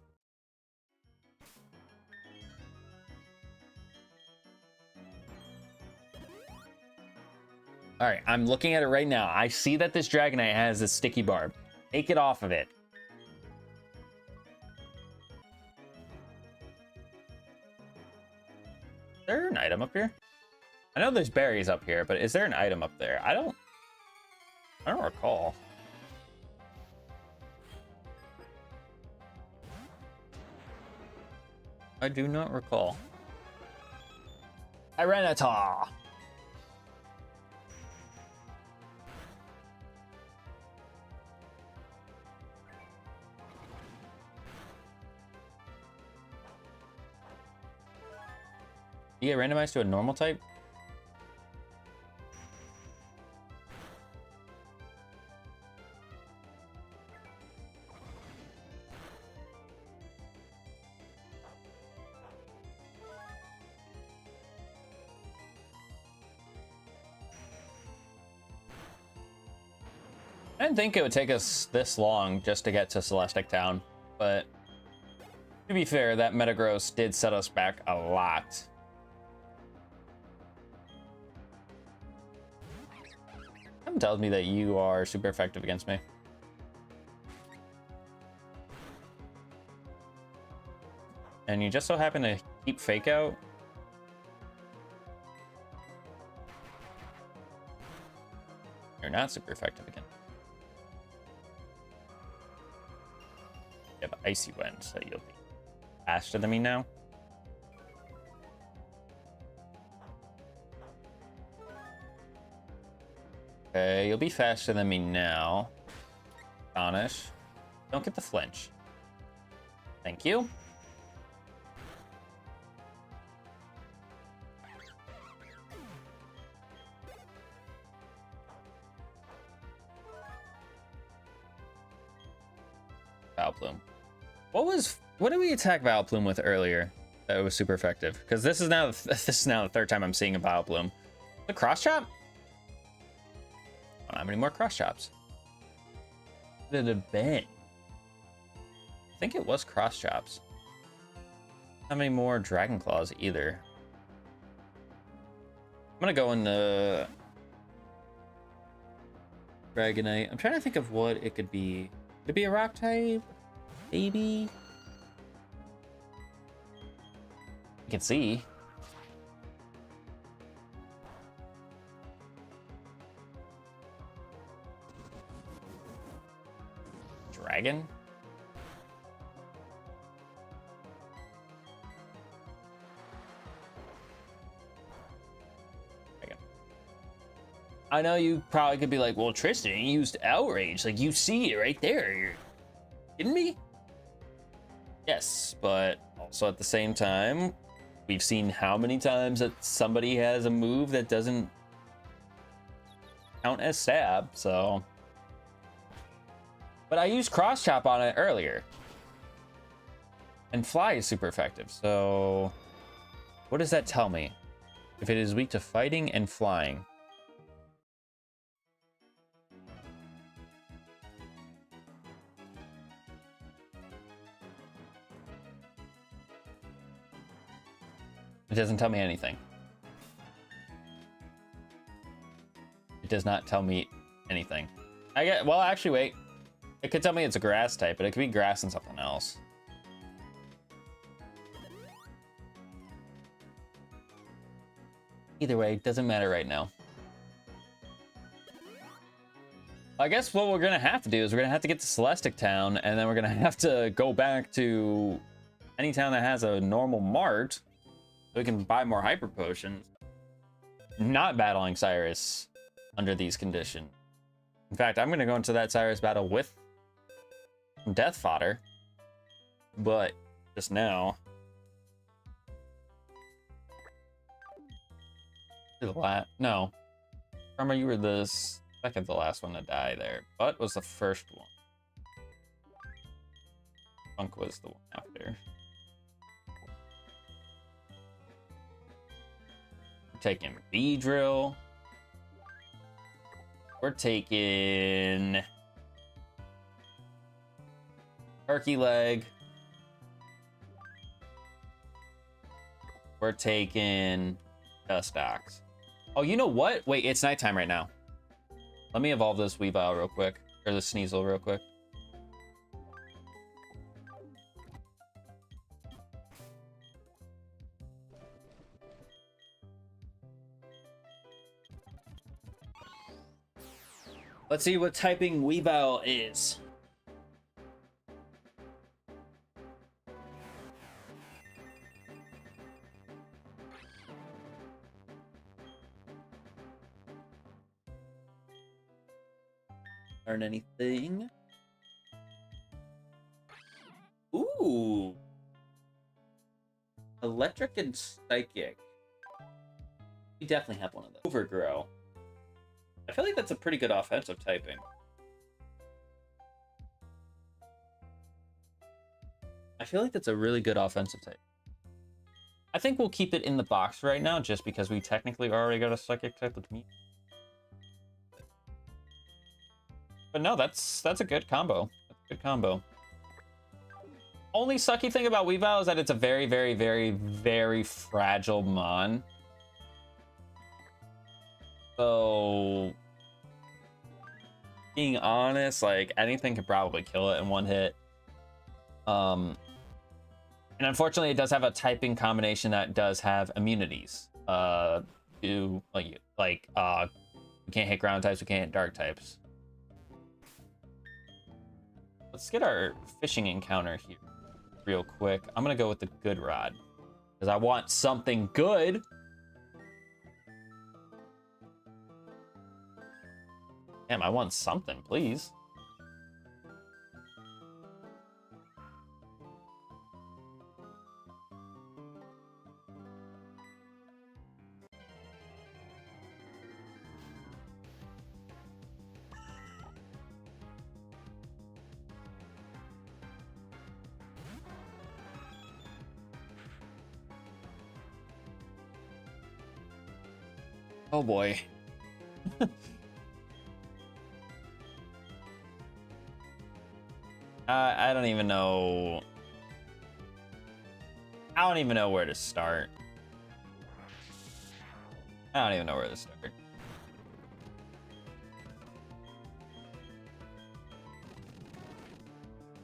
All right, I'm looking at it right now. I see that this Dragonite has a sticky barb. Take it off of it. Is there an item up here? I know there's berries up here, but is there an item up there? I don't recall. I do not recall. Tyranitar. You get randomized to a normal type? I didn't think it would take us this long just to get to Celestic Town, but to be fair, that Metagross did set us back a lot. Something tells me that you are super effective against me. And you just so happen to keep Fake Out. You're not super effective again. You have Icy Wind, so you'll be faster than me now. Okay, you'll be faster than me now. Astonish. Don't get the flinch. Thank you. Vileplume. What did we attack Vileplume with earlier that was super effective? Because this is now the third time I'm seeing a Vileplume. The cross chop? I don't have any more cross chops. What did it have been? I think it was cross chops. Not many more Dragon Claws either. I'm gonna go into Dragonite. I'm trying to think of what it could be. Could it be a rock type? Maybe. You can see. Dragon? Dragon. I know you probably could be like, well, Tristan, you used Outrage. Like, you see it right there. You're kidding me? Yes, but also at the same time, we've seen how many times that somebody has a move that doesn't count as stab, so. But I used cross chop on it earlier. And fly is super effective, so What does that tell me? If it is weak to fighting and flying. It doesn't tell me anything. It does not tell me anything. Well, actually, wait. It could tell me it's a grass type, but it could be grass and something else. Either way, it doesn't matter right now. I guess what we're gonna have to do is we're gonna have to get to Celestic Town, and then we're gonna have to go back to any town that has a normal mart so we can buy more hyper potions. Not battling Cyrus under these conditions. In fact, I'm gonna go into that Cyrus battle with death fodder, but just now. No, Karma, you were the second to last one to die there. Butt was the first one. Funk was the one after. We're taking B-Drill. We're taking Turkey Leg. We're taking Dust Ox. Oh, you know what? Wait, it's nighttime right now. Let me evolve this Weavile real quick. Or the Sneasel real quick. Let's see what typing Weavile is. Learn anything? Ooh. Electric and Psychic. We definitely have one of those. Overgrow. I feel like that's a pretty good offensive typing. I feel like that's a really good offensive type. I think we'll keep it in the box right now just because we technically already got a Psychic type with me. But no, that's a good combo. That's a good combo. Only sucky thing about Weavile is that it's a very, very, very, very fragile mon. So, being honest, like anything could probably kill it in one hit. And unfortunately, it does have a typing combination that does have immunities. To we can't hit ground types, we can't hit dark types. Let's get our fishing encounter here real quick. I'm gonna go with the good rod because I want something good. Damn, I want something, please. Oh boy. I don't even know. I don't even know where to start. I don't even know where to start.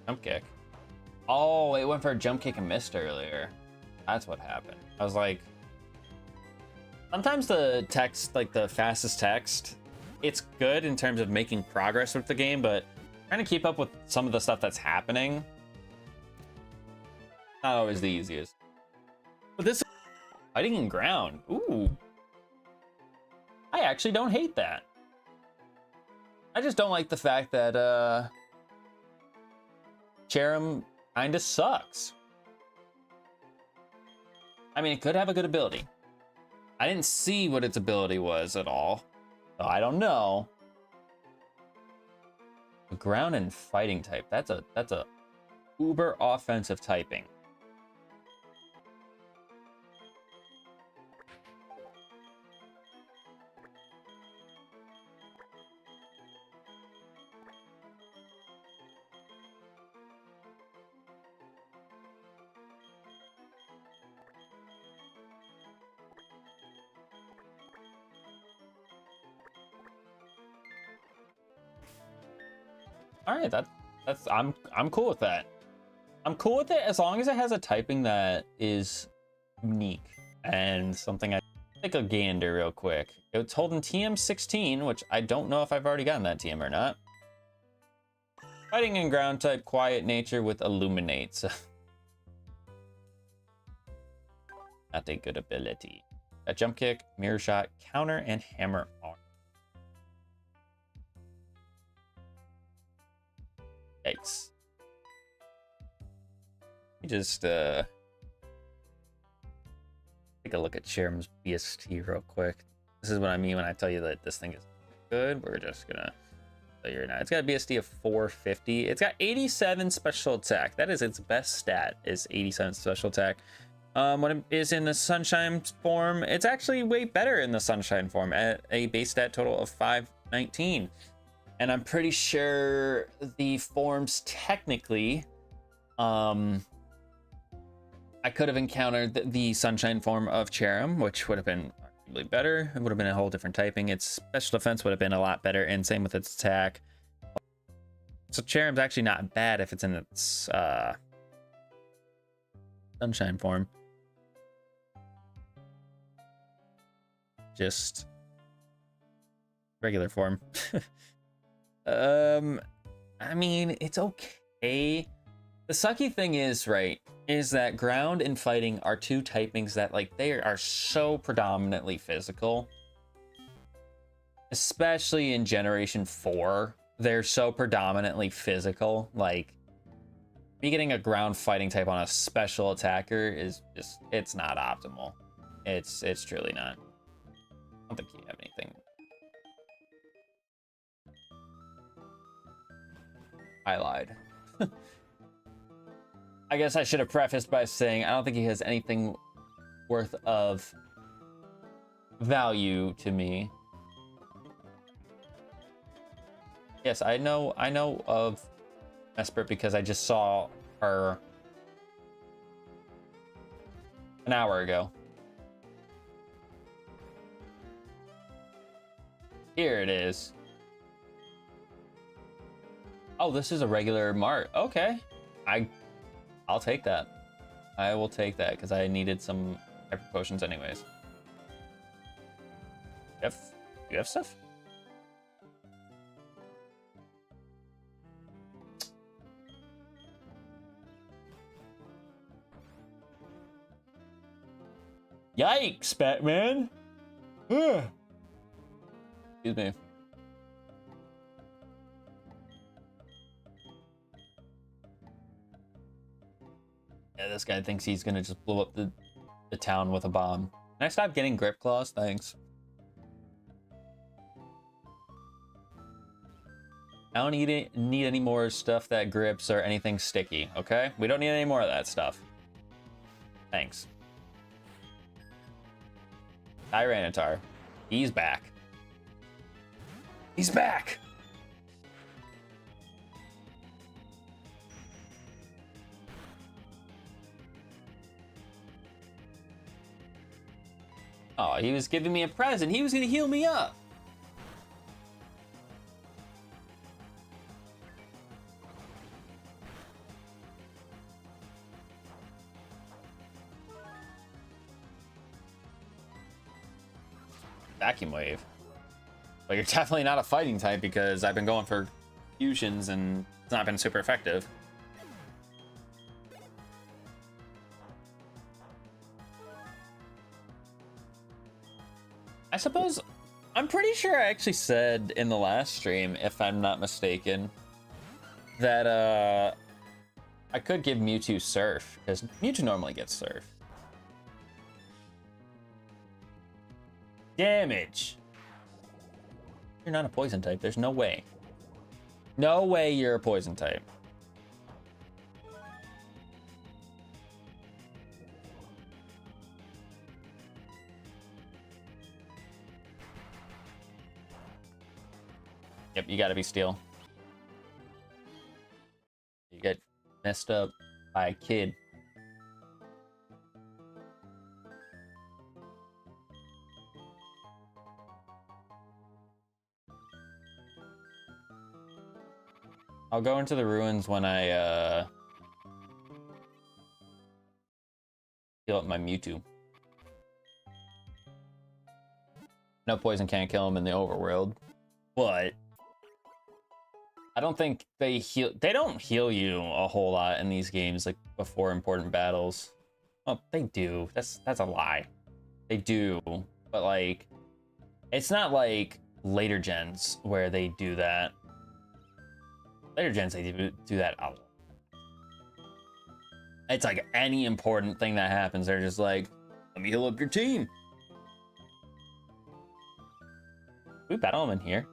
Jump kick. Oh, it went for a jump kick and missed earlier. That's what happened. I was like, sometimes the text, like the fastest text, it's good in terms of making progress with the game, but trying to keep up with some of the stuff that's happening, not always the easiest. But this fighting in ground. Ooh. I actually don't hate that. I just don't like the fact that Cherim kinda sucks. I mean, it could have a good ability. I didn't see what its ability was at all, so I don't know. Ground and fighting type. That's a uber offensive typing. All right, that's I'm cool with that. I'm cool with it as long as it has a typing that is unique and something. I take a gander real quick. It's holding TM16, which I don't know if I've already gotten that TM or not. Fighting in ground type, quiet nature with illuminates. Not a good ability. A jump kick, mirror shot, counter, and hammer arm. Yikes. Let me just take a look at Cherum's BST real quick. This is what I mean when I tell you that this thing is good. We're just gonna tell you right now. It's got a BST of 450. It's got 87 special attack. That is its best stat, is 87 special attack. When it is in the Sunshine form, it's actually way better in the Sunshine form at a base stat total of 519. And I'm pretty sure the forms technically, I could have encountered the Sunshine form of Cherum, which would have been arguably better. It would have been a whole different typing. Its special defense would have been a lot better, and same with its attack. So Cherum's actually not bad if it's in its Sunshine form. Just regular form. I mean, it's okay. The sucky thing is, right, is that ground and fighting are two typings that, like, they are so predominantly physical. Especially in Generation 4, they're so predominantly physical. Like, me getting a ground fighting type on a special attacker is just, it's not optimal. It's truly not. I don't think you have anything. I lied. I guess I should have prefaced by saying I don't think he has anything worth of value to me. Yes, I know of Esper because I just saw her an hour ago. Here it is. Oh, this is a regular mart. Okay. I'll take that. I will take that because I needed some hyper potions anyways. You have stuff? Yikes, Batman. Ugh. Excuse me. Yeah, this guy thinks he's gonna just blow up the town with a bomb. Can I stop getting grip claws? Thanks. I don't need any more stuff that grips or anything sticky, okay? We don't need any more of that stuff. Thanks. Tyranitar. He's back. He's back! Oh, he was giving me a present. He was gonna heal me up. Vacuum wave. But you're definitely not a fighting type because I've been going for fusions and it's not been super effective. I suppose, I'm pretty sure I actually said in the last stream, if I'm not mistaken, that I could give Mewtwo Surf, because Mewtwo normally gets Surf. Damage! You're not a poison type, there's no way. No way you're a poison type. Yep, you gotta be steel. You get messed up by a kid. I'll go into the ruins when I heal up my Mewtwo. No poison can't kill him in the overworld, but I don't think they heal. They don't heal you a whole lot in these games, like before important battles. Oh, they do. That's a lie. They do, but like, it's not like later gens where they do that. Later gens, they do that a lot. It's like any important thing that happens, they're just like, let me heal up your team. We battle them in here.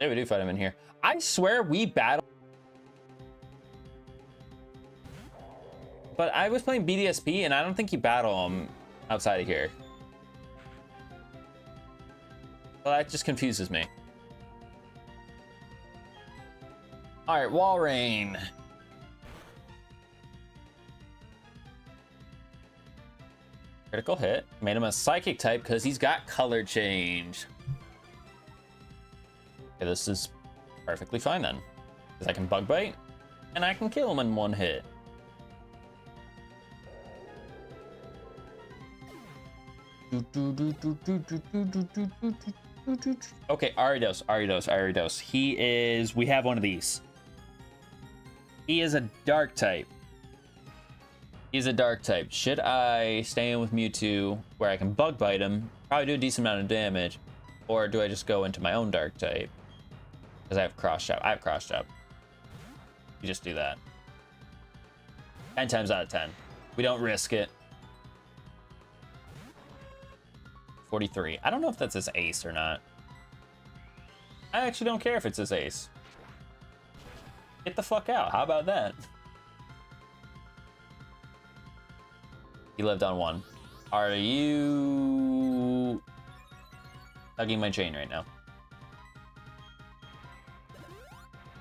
Yeah, we do fight him in here. I swear we battle. But I was playing BDSP and I don't think you battle him outside of here. Well, that just confuses me. All right, wall rain. Critical hit. Made him a psychic type because he's got color change. Okay, this is perfectly fine then. Because I can bug bite and I can kill him in one hit. Okay, Aridos. He is, we have one of these. He is a dark type. He's a dark type. Should I stay in with Mewtwo where I can bug bite him, probably do a decent amount of damage, or do I just go into my own dark type? Because I have cross chop. You just do that. 10 times out of 10. We don't risk it. 43. I don't know if that's his ace or not. I actually don't care if it's his ace. Get the fuck out. How about that? He lived on 1. Are you tugging my chain right now?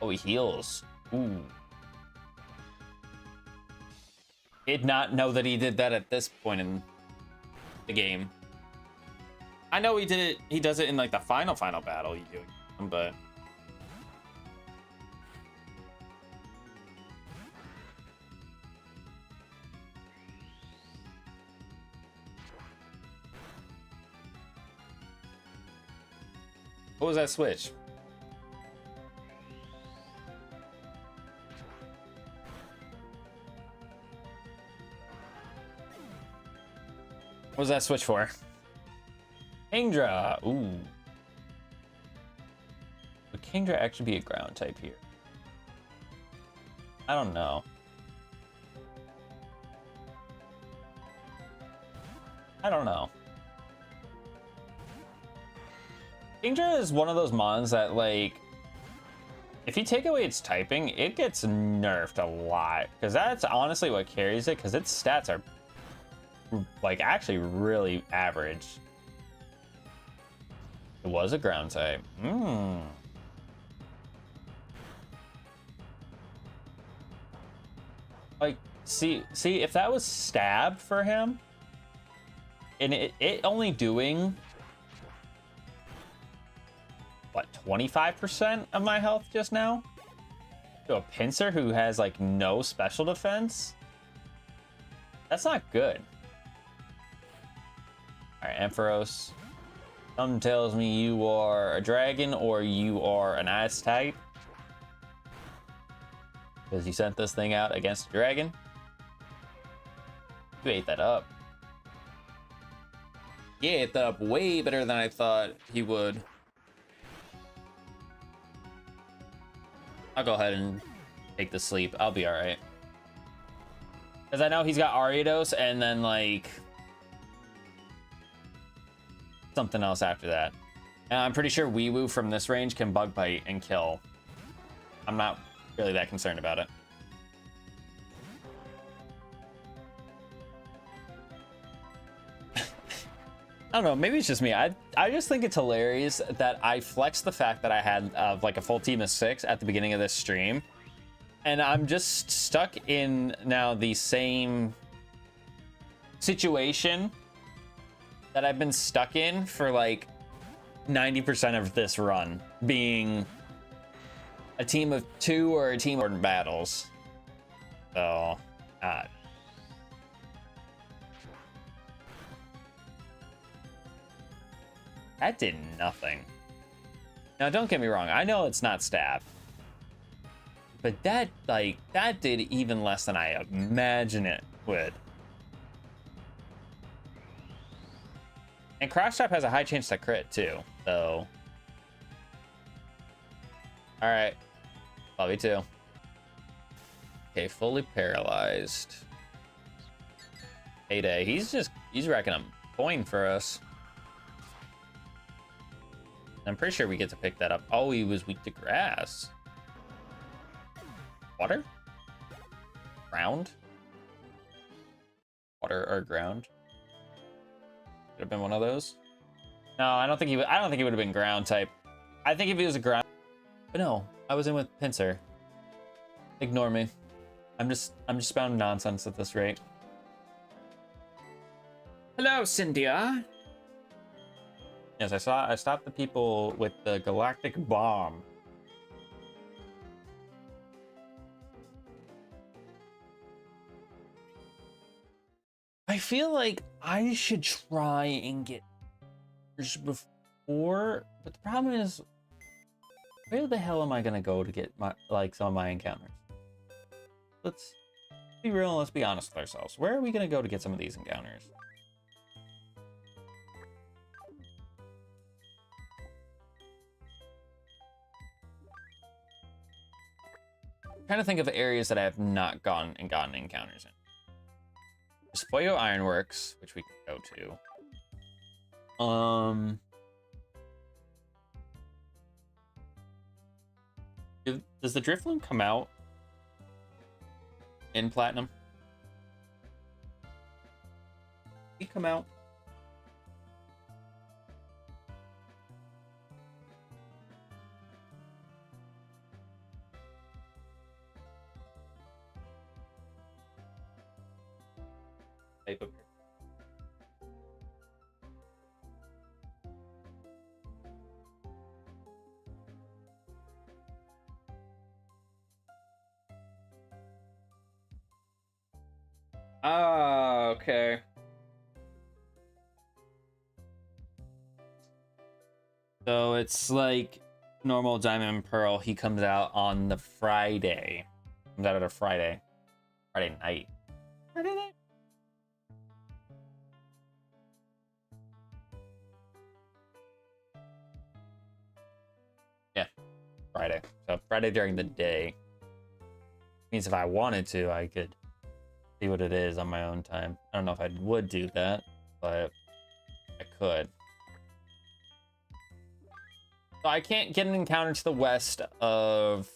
Oh, he heals. Ooh. Did not know that he did that at this point in the game. I know he did it. He does it in like the final battle you do, but what was that switch? What was that switch for? Kingdra. Ooh. Would Kingdra actually be a ground type here? I don't know. Kingdra is one of those mons that, like, if you take away its typing, it gets nerfed a lot. Because that's honestly what carries it, because its stats are, like, actually really average. It was a ground type. Like, see, if that was stab for him, and it only doing, what, 25% of my health just now? To a pincer who has, like, no special defense? That's not good. Alright, Ampharos. Something tells me you are a dragon or you are an ice type. Because you sent this thing out against a dragon. You ate that up. You ate that up way better than I thought he would. I'll go ahead and take the sleep. I'll be alright. Because I know he's got Ariados and then, like, something else after that. And I'm pretty sure Weewoo from this range can bug bite and kill. I'm not really that concerned about it. I don't know, maybe it's just me. I just think it's hilarious that I flexed the fact that I had like a full team of 6 at the beginning of this stream. And I'm just stuck in now the same situation that I've been stuck in for like 90% of this run, being a team of 2 or a team of important battles. So, that did nothing. Now, don't get me wrong. I know it's not stab. But that did even less than I imagine it would. And cross trap has a high chance to crit too, so. All right, love you too. Okay, fully paralyzed. Heyday, he's racking a coin for us. I'm pretty sure we get to pick that up. Oh, he was weak to grass. Water? Ground? Water or ground? Could have been one of those. No, I don't think he would have been ground type. I think if he was a ground, but no, I was in with Pincer. Ignore me. I'm just spouting nonsense at this rate. Hello, Cynthia. Yes, I stopped the people with the galactic bomb. I feel like I should try and get before, but the problem is, where the hell am I gonna go to get some of my encounters? Let's be real and let's be honest with ourselves. Where are we gonna go to get some of these encounters? I'm trying to think of areas that I have not gotten encounters in. There's Fuego Ironworks, which we can go to. Does the Drifloon come out in Platinum? He come out? Type of. Ah, okay. So it's like normal Diamond and Pearl. He comes out on the Friday. Comes out on a Friday. Friday night. Friday night? Yeah. Friday. So Friday during the day. Means if I wanted to, I could see what it is on my own time. I don't know if I would do that, but I could. So I can't get an encounter to the west of...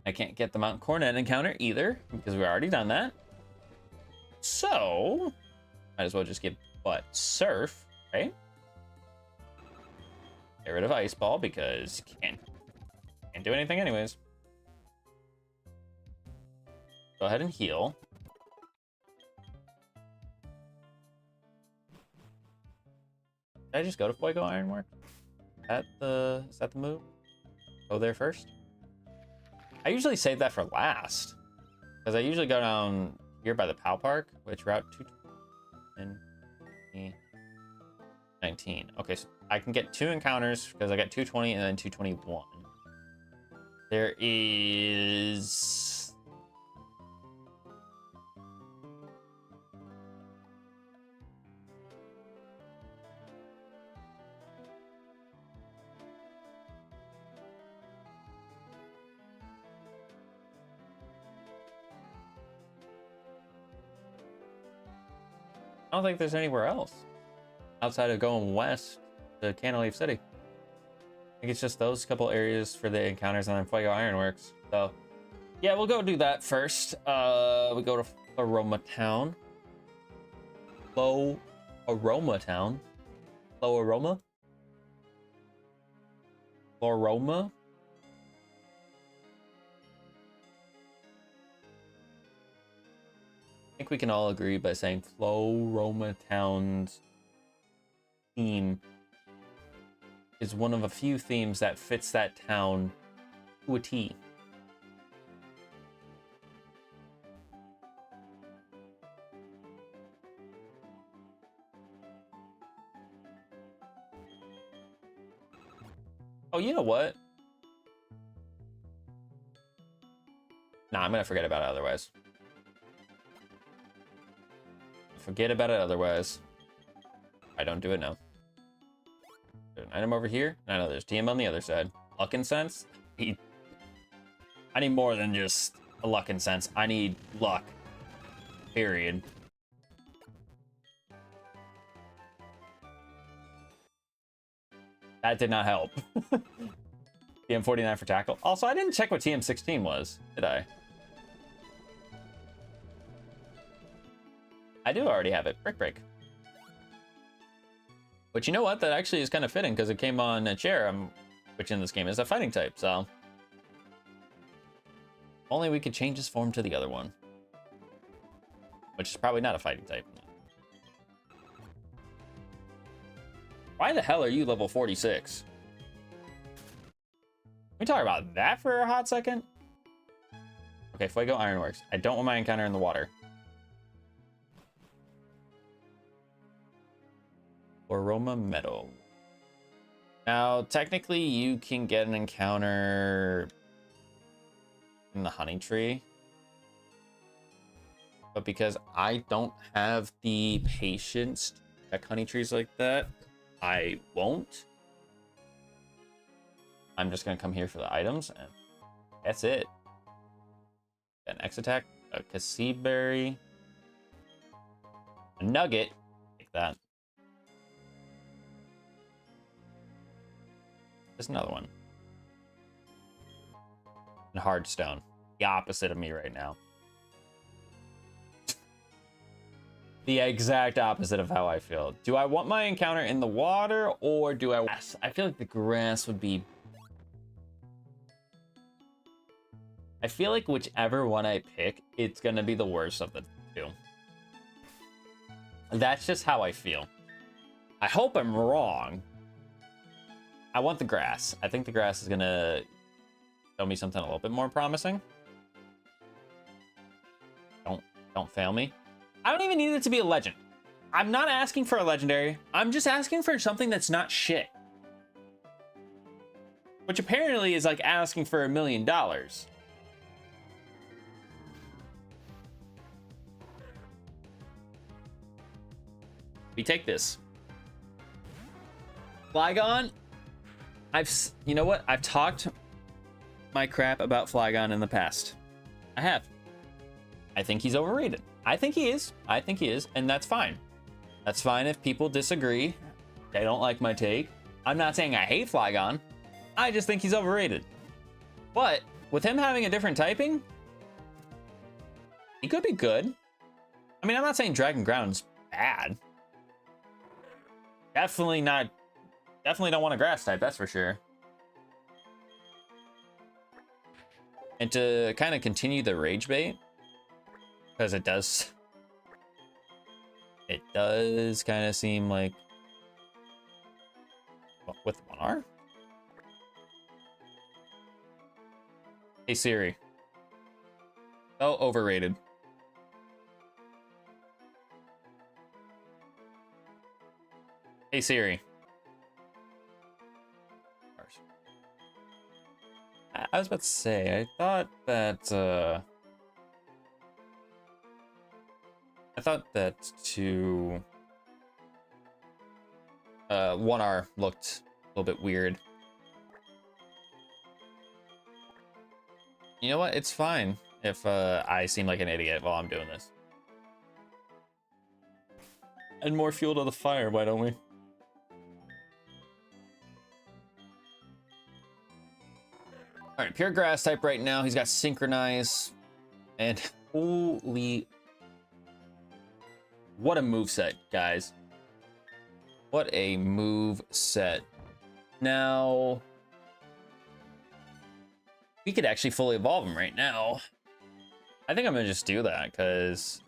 I can't get the Mount Coronet encounter either, because we've already done that. So, might as well just get Surf, right? Get rid of Ice Ball, because can't do anything anyways. Go ahead and heal. Did I just go to Fuego Ironwork? Is that the move? Go there first? I usually save that for last. Because I usually go down here by the POW Park, which route 219. Okay, so I can get 2 encounters because I got 220 and then 221. There is... I don't think there's anywhere else outside of going west to Cantilever City. I think it's just those couple areas for the encounters and then Fuego Ironworks. So, yeah, we'll go do that first. We go to Aroma Town. Low Aroma Town. Low Aroma? Low Aroma? think we can all agree by saying Floroma Town's theme is one of a few themes that fits that town to a T. Oh, you know what? Nah, I'm gonna forget about it otherwise. Forget about it otherwise. I don't do it now. There's an item over here. I know there's TM on the other side. Luck and sense. I need more than just a luck and sense. I need luck. Period. That did not help. TM49 for tackle. Also, I didn't check what TM16 was, did I? I do already have it. Break. But you know what? That actually is kind of fitting because it came on a chair, which in this game is a fighting type, so. Only we could change his form to the other one. Which is probably not a fighting type. Why the hell are you level 46? Can we talk about that for a hot second? Okay, Fuego Ironworks. I don't want my encounter in the water. Aroma Meadow. Now, technically, you can get an encounter in the honey tree. But because I don't have the patience to check honey trees like that, I won't. I'm just gonna come here for the items, and that's it. An X attack, a Cassie berry, a nugget, take that. There's another one. And hardstone, the opposite of me right now. The exact opposite of how I feel. Do I want my encounter in the water, or do I... I feel like the grass would be... I feel like whichever one I pick, it's gonna be the worst of the two. That's just how I feel. I hope I'm wrong. I want the grass. I think the grass is gonna show me something a little bit more promising. Don't fail me. I don't even need it to be a legend. I'm not asking for a legendary. I'm just asking for something that's not shit. Which apparently is like asking for $1 million. We take this. Flygon. You know what? I've talked my crap about Flygon in the past. I have. I think he's overrated. I think he is. I think he is, and that's fine. That's fine if people disagree. They don't like my take. I'm not saying I hate Flygon. I just think he's overrated. But with him having a different typing, he could be good. I mean, I'm not saying Dragon Ground's bad. Definitely not. Definitely don't want a grass type, that's for sure. And to kind of continue the rage bait, because it does kind of seem like, well, with 1R? Hey Siri. Oh, overrated. Hey Siri. I was about to say, I thought that to 1R looked a little bit weird. You know what? It's fine if I seem like an idiot while I'm doing this. Add more fuel to the fire, why don't we? All right, pure grass type right now. He's got synchronize, and holy, what a move set, guys! What a move set. Now, we could actually fully evolve him right now. I think I'm gonna just do that because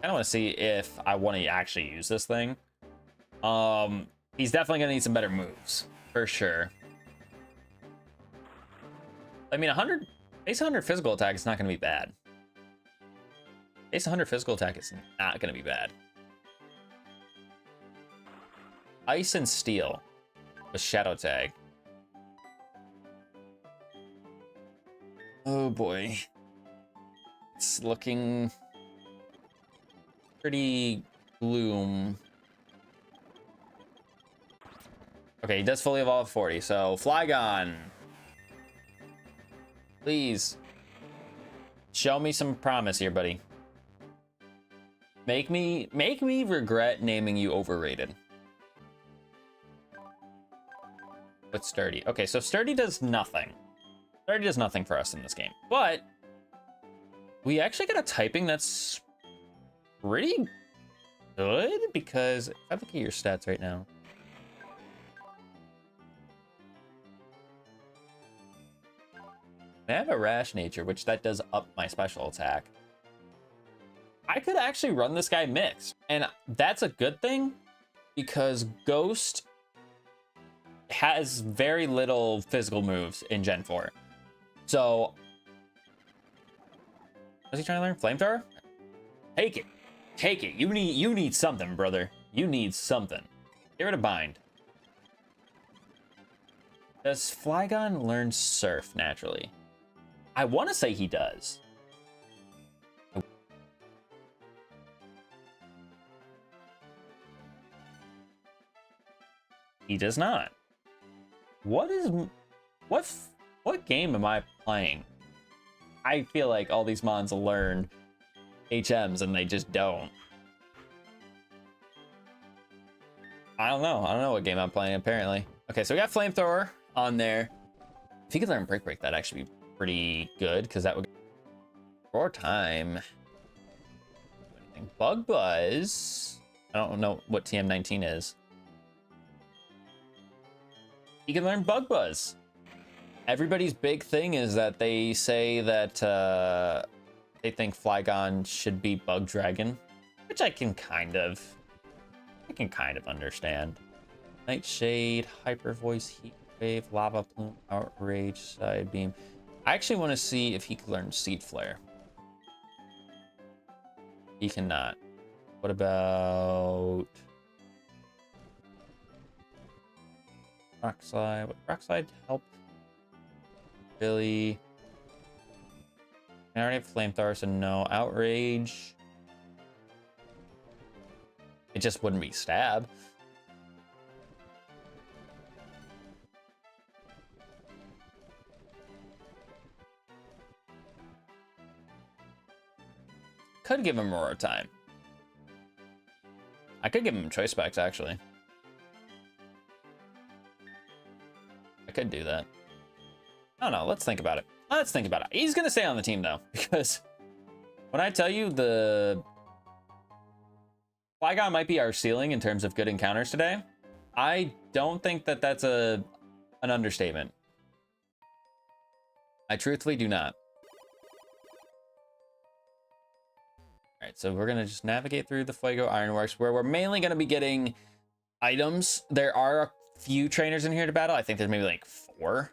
I want to see if I want to actually use this thing. He's definitely gonna need some better moves for sure. I mean, 100 base 100 physical attack is not gonna be bad. Base 100 physical attack is not gonna be bad. Ice and steel with shadow tag. Oh boy, it's looking pretty gloom. Okay, he does fully evolve 40, so Flygon. Please. Show me some promise here, buddy. Make me regret naming you overrated. But Sturdy. Okay, so Sturdy does nothing. Sturdy does nothing for us in this game. But we actually got a typing that's pretty good, because if I look at your stats right now. I have a rash nature, which that does up my special attack. I could actually run this guy mixed, and that's a good thing because Ghost has very little physical moves in Gen 4. So, what's he trying to learn? Flamethrower? Take it. Take it. You need something, brother. You need something. Get rid of Bind. Does Flygon learn Surf naturally? I want to say he does. He does not. What game am I playing? I feel like all these mons learn HMs and they just don't. I don't know. I don't know what game I'm playing, apparently. Okay, so we got Flamethrower on there. If he could learn Break, that'd actually be pretty good, because that would for time. Bug Buzz. I don't know what TM19 is. He can learn Bug Buzz. Everybody's big thing is that they say that they think Flygon should be Bug Dragon, which I can kind of understand. Nightshade, Hyper Voice, Heat Wave, Lava Plume, Outrage, Side Beam. I actually want to see if he can learn Seed Flare. He cannot. What about Rock Slide? Would Rock Slide help? Really? I already have Flamethrower, so no. Outrage. It just wouldn't be Stab. Could give him Aurora Time. I could give him Choice Specs, actually. I could do that. I don't know. Let's think about it. Let's think about it. He's going to stay on the team, though, because when I tell you the Flygon might be our ceiling in terms of good encounters today, I don't think that that's an understatement. I truthfully do not. All right, so we're going to just navigate through the Fuego Ironworks, where we're mainly going to be getting items. There are a few trainers in here to battle. I think there's maybe like 4.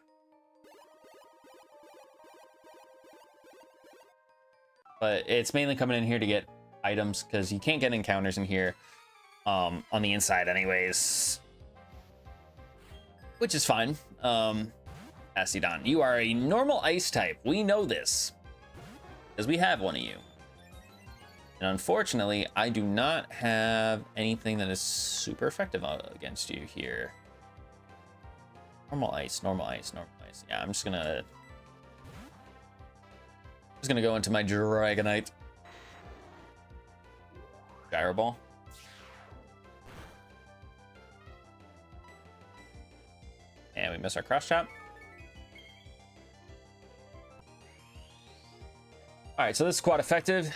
But it's mainly coming in here to get items, because you can't get encounters in here on the inside anyways. Which is fine. Acidon, you are a normal ice type. We know this, because we have one of you. And unfortunately, I do not have anything that is super effective against you here. Normal ice, normal ice, normal ice. Yeah, I'm just gonna go into my Dragonite. Gyro Ball. And we miss our cross chop. All right, so this is quite effective.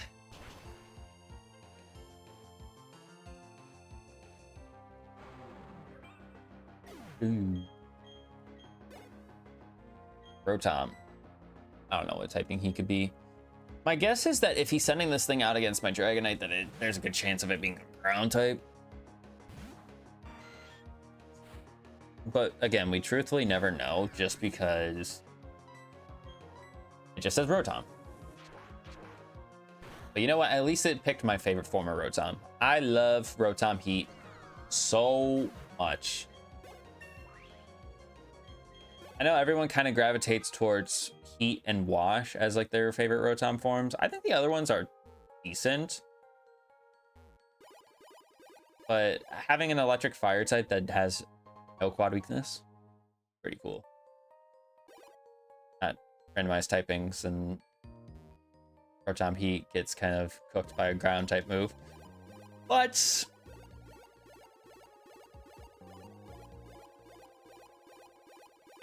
Ooh. Rotom. I don't know what typing he could be. My guess is that if he's sending this thing out against my Dragonite, that there's a good chance of it being a ground type. But again, we truthfully never know just because it just says Rotom. But you know what? At least it picked my favorite form of Rotom. I love Rotom Heat so much. I know everyone kind of gravitates towards Heat and Wash as like their favorite Rotom forms. I think the other ones are decent. But having an electric fire type that has no quad weakness, pretty cool. At randomized typings, and Rotom Heat gets kind of cooked by a ground type move. But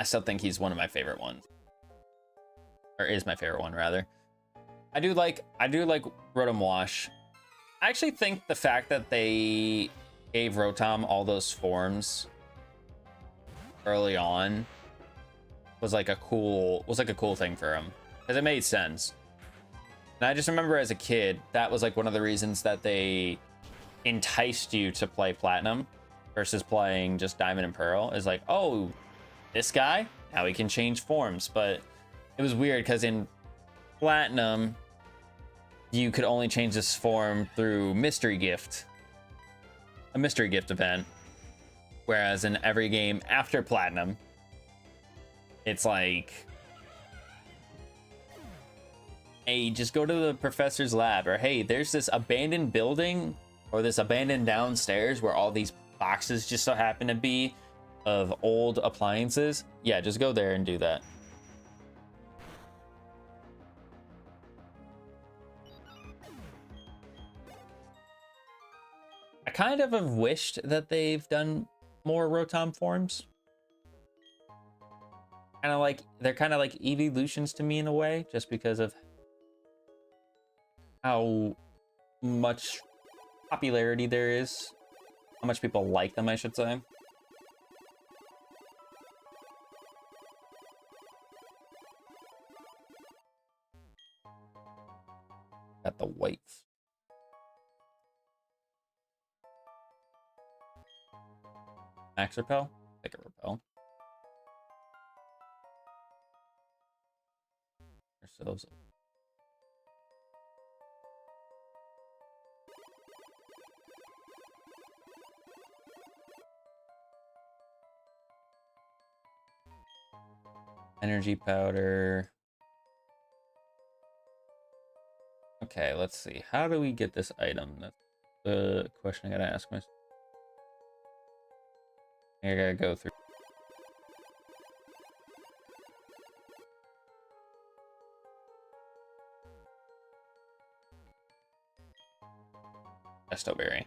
I still think he's one of my favorite ones. Or is my favorite one, rather. I do like Rotom Wash. I actually think the fact that they gave Rotom all those forms early on was like a cool thing for him, because it made sense. And I just remember as a kid, that was like one of the reasons that they enticed you to play Platinum versus playing just Diamond and Pearl, is like, oh, this guy, now he can change forms. But it was weird because in Platinum, you could only change this form through Mystery Gift, a Mystery Gift event. Whereas in every game after Platinum, it's like, hey, just go to the professor's lab, or hey, there's this abandoned building or this abandoned downstairs where all these boxes just so happen to be of old appliances. Yeah, just go there and do that. I kind of have wished that they've done more Rotom forms. They're kind of like evolutions to me in a way, just because of how much popularity there is, how much people like them, I should say. Got the whites. Max Repel? Take a Repel. Ourselves. Energy powder. Okay, let's see. How do we get this item? That's the question I gotta ask myself. I gotta go through. Estowberry.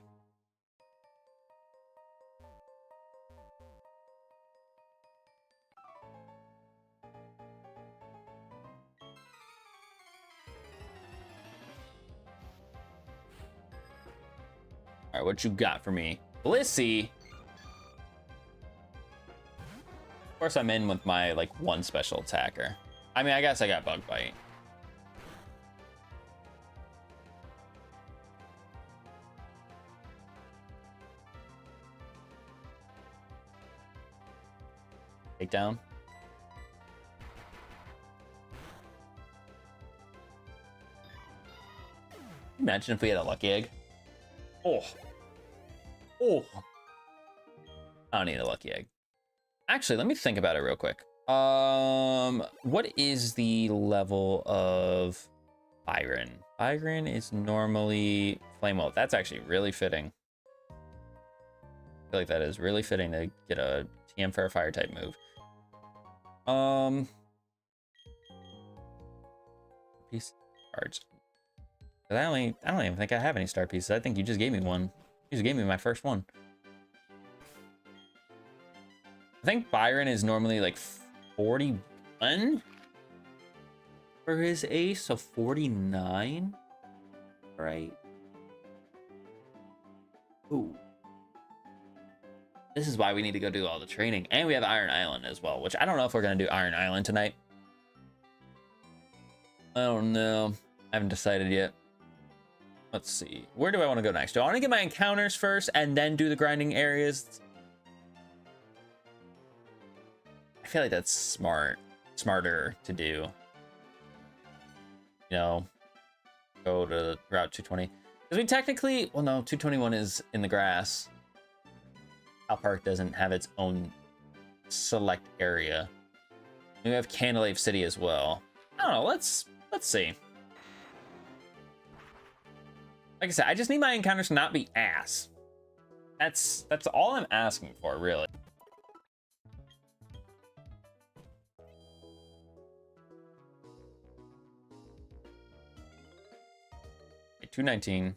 All right, what you got for me? Blissey. Of course, I'm in with my like one special attacker. I mean, I guess I got Bug Bite. Takedown. Imagine if we had a lucky egg. Oh. I don't need a lucky egg. Actually, let me think about it real quick. What is the level of Byron? Byron is normally Flame Welt. That's actually really fitting. I feel like that is really fitting to get a TM for a fire type move. Piece cards. I don't even think I have any star pieces. I think you just gave me one. You just gave me my first one. I think Byron is normally like 41 for his ace, so 49, right? Ooh. This is why we need to go do all the training. And we have Iron Island as well, which I don't know if we're going to do Iron Island tonight. I don't know. I haven't decided yet. Let's see. Where do I want to go next? Do I want to get my encounters first and then do the grinding areas? I feel like that's smarter to do. You know, go to Route 220. Because we technically, well, no, 221 is in the grass. Al Park doesn't have its own select area. We have Candlelight City as well. I don't know. Let's see. Like I said, I just need my encounters to not be ass. That's all I'm asking for, really. Okay, 219.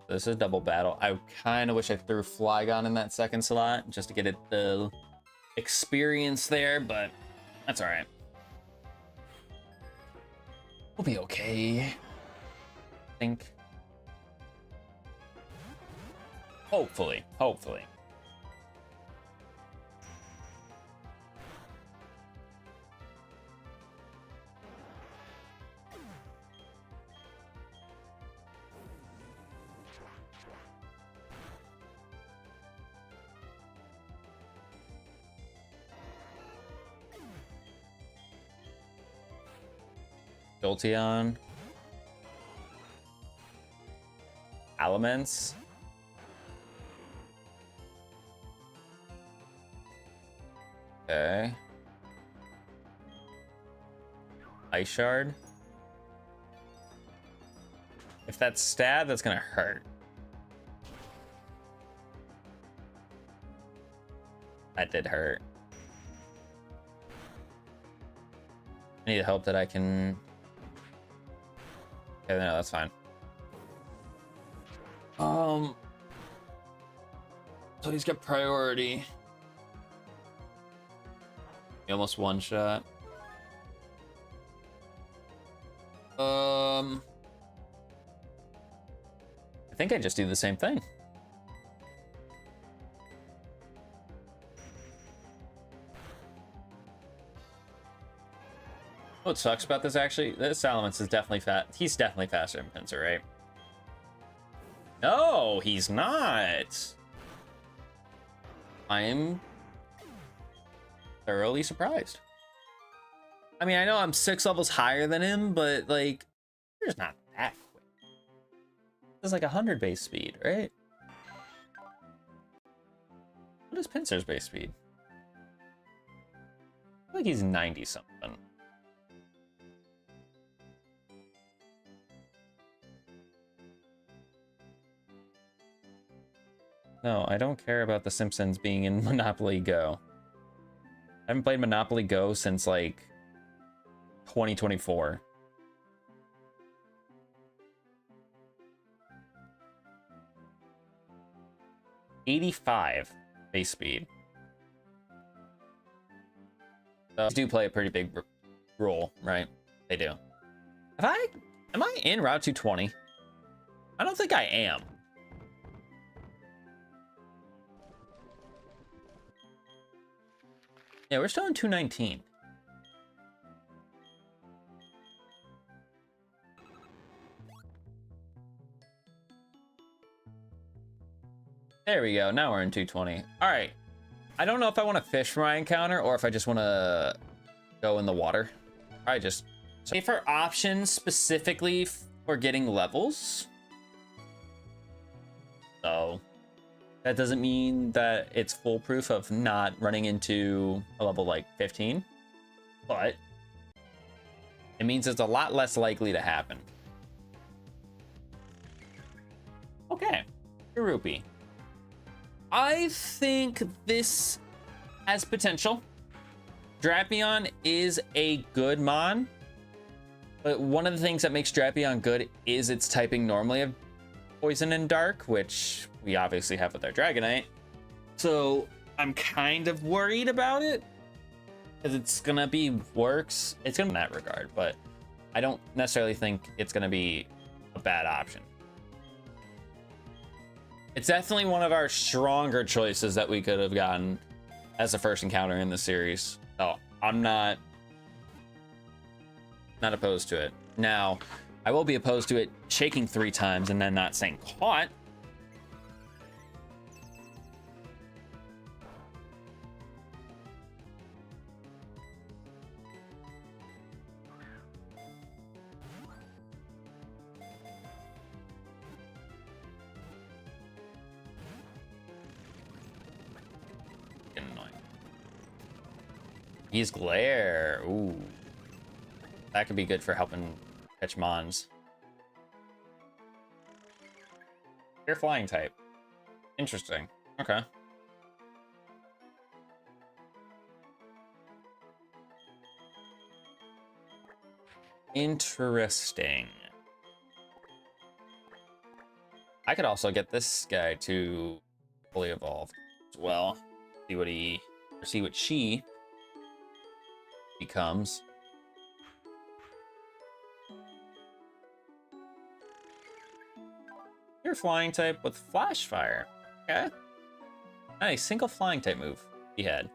This is double battle. I kind of wish I threw Flygon in that second slot just to get it the experience there, but that's all right. We'll be okay. I think. Hopefully. Jolteon. Elements. Okay. Ice Shard. If that's stab, that's gonna hurt. That did hurt. I need help that I can... Okay, no, that's fine. So he's got priority. He almost one shot. I think I just do the same thing. What sucks about this, actually, this Salamence is definitely fat. He's definitely faster than Pinsir, right? No, he's not. I am thoroughly surprised. I mean, I know I'm 6 levels higher than him, but like, there's not that quick. It's like 100 base speed, right? What is Pinsir's base speed? I feel like he's 90 something. No, I don't care about The Simpsons being in Monopoly Go. I haven't played Monopoly Go since like 2024. $85 base speed. Those do play a pretty big role, right? They do. Am I in Route 220? I don't think I am. Yeah, we're still in 219. There we go. Now we're in 220. All right. I don't know if I want to fish for my encounter or if I just want to go in the water. I just pay for options specifically for getting levels. So that doesn't mean that it's foolproof of not running into a level like 15, but it means it's a lot less likely to happen. Okay, Rupee. I think this has potential. Drapion is a good mon, but one of the things that makes Drapion good is its typing normally of Poison and Dark, which we obviously have with our Dragonite. So I'm kind of worried about it because it's gonna be works. It's gonna be in that regard, but I don't necessarily think it's gonna be a bad option. It's definitely one of our stronger choices that we could have gotten as a first encounter in the series. So I'm not opposed to it. Now, I will be opposed to it shaking 3 times and then not saying caught. He's glare. Ooh. That could be good for helping catch mons. You're flying type. Interesting. Okay. Interesting. I could also get this guy to fully evolve as well. See what she becomes. You're flying type with flash fire. Okay. Nice, single flying type move he had.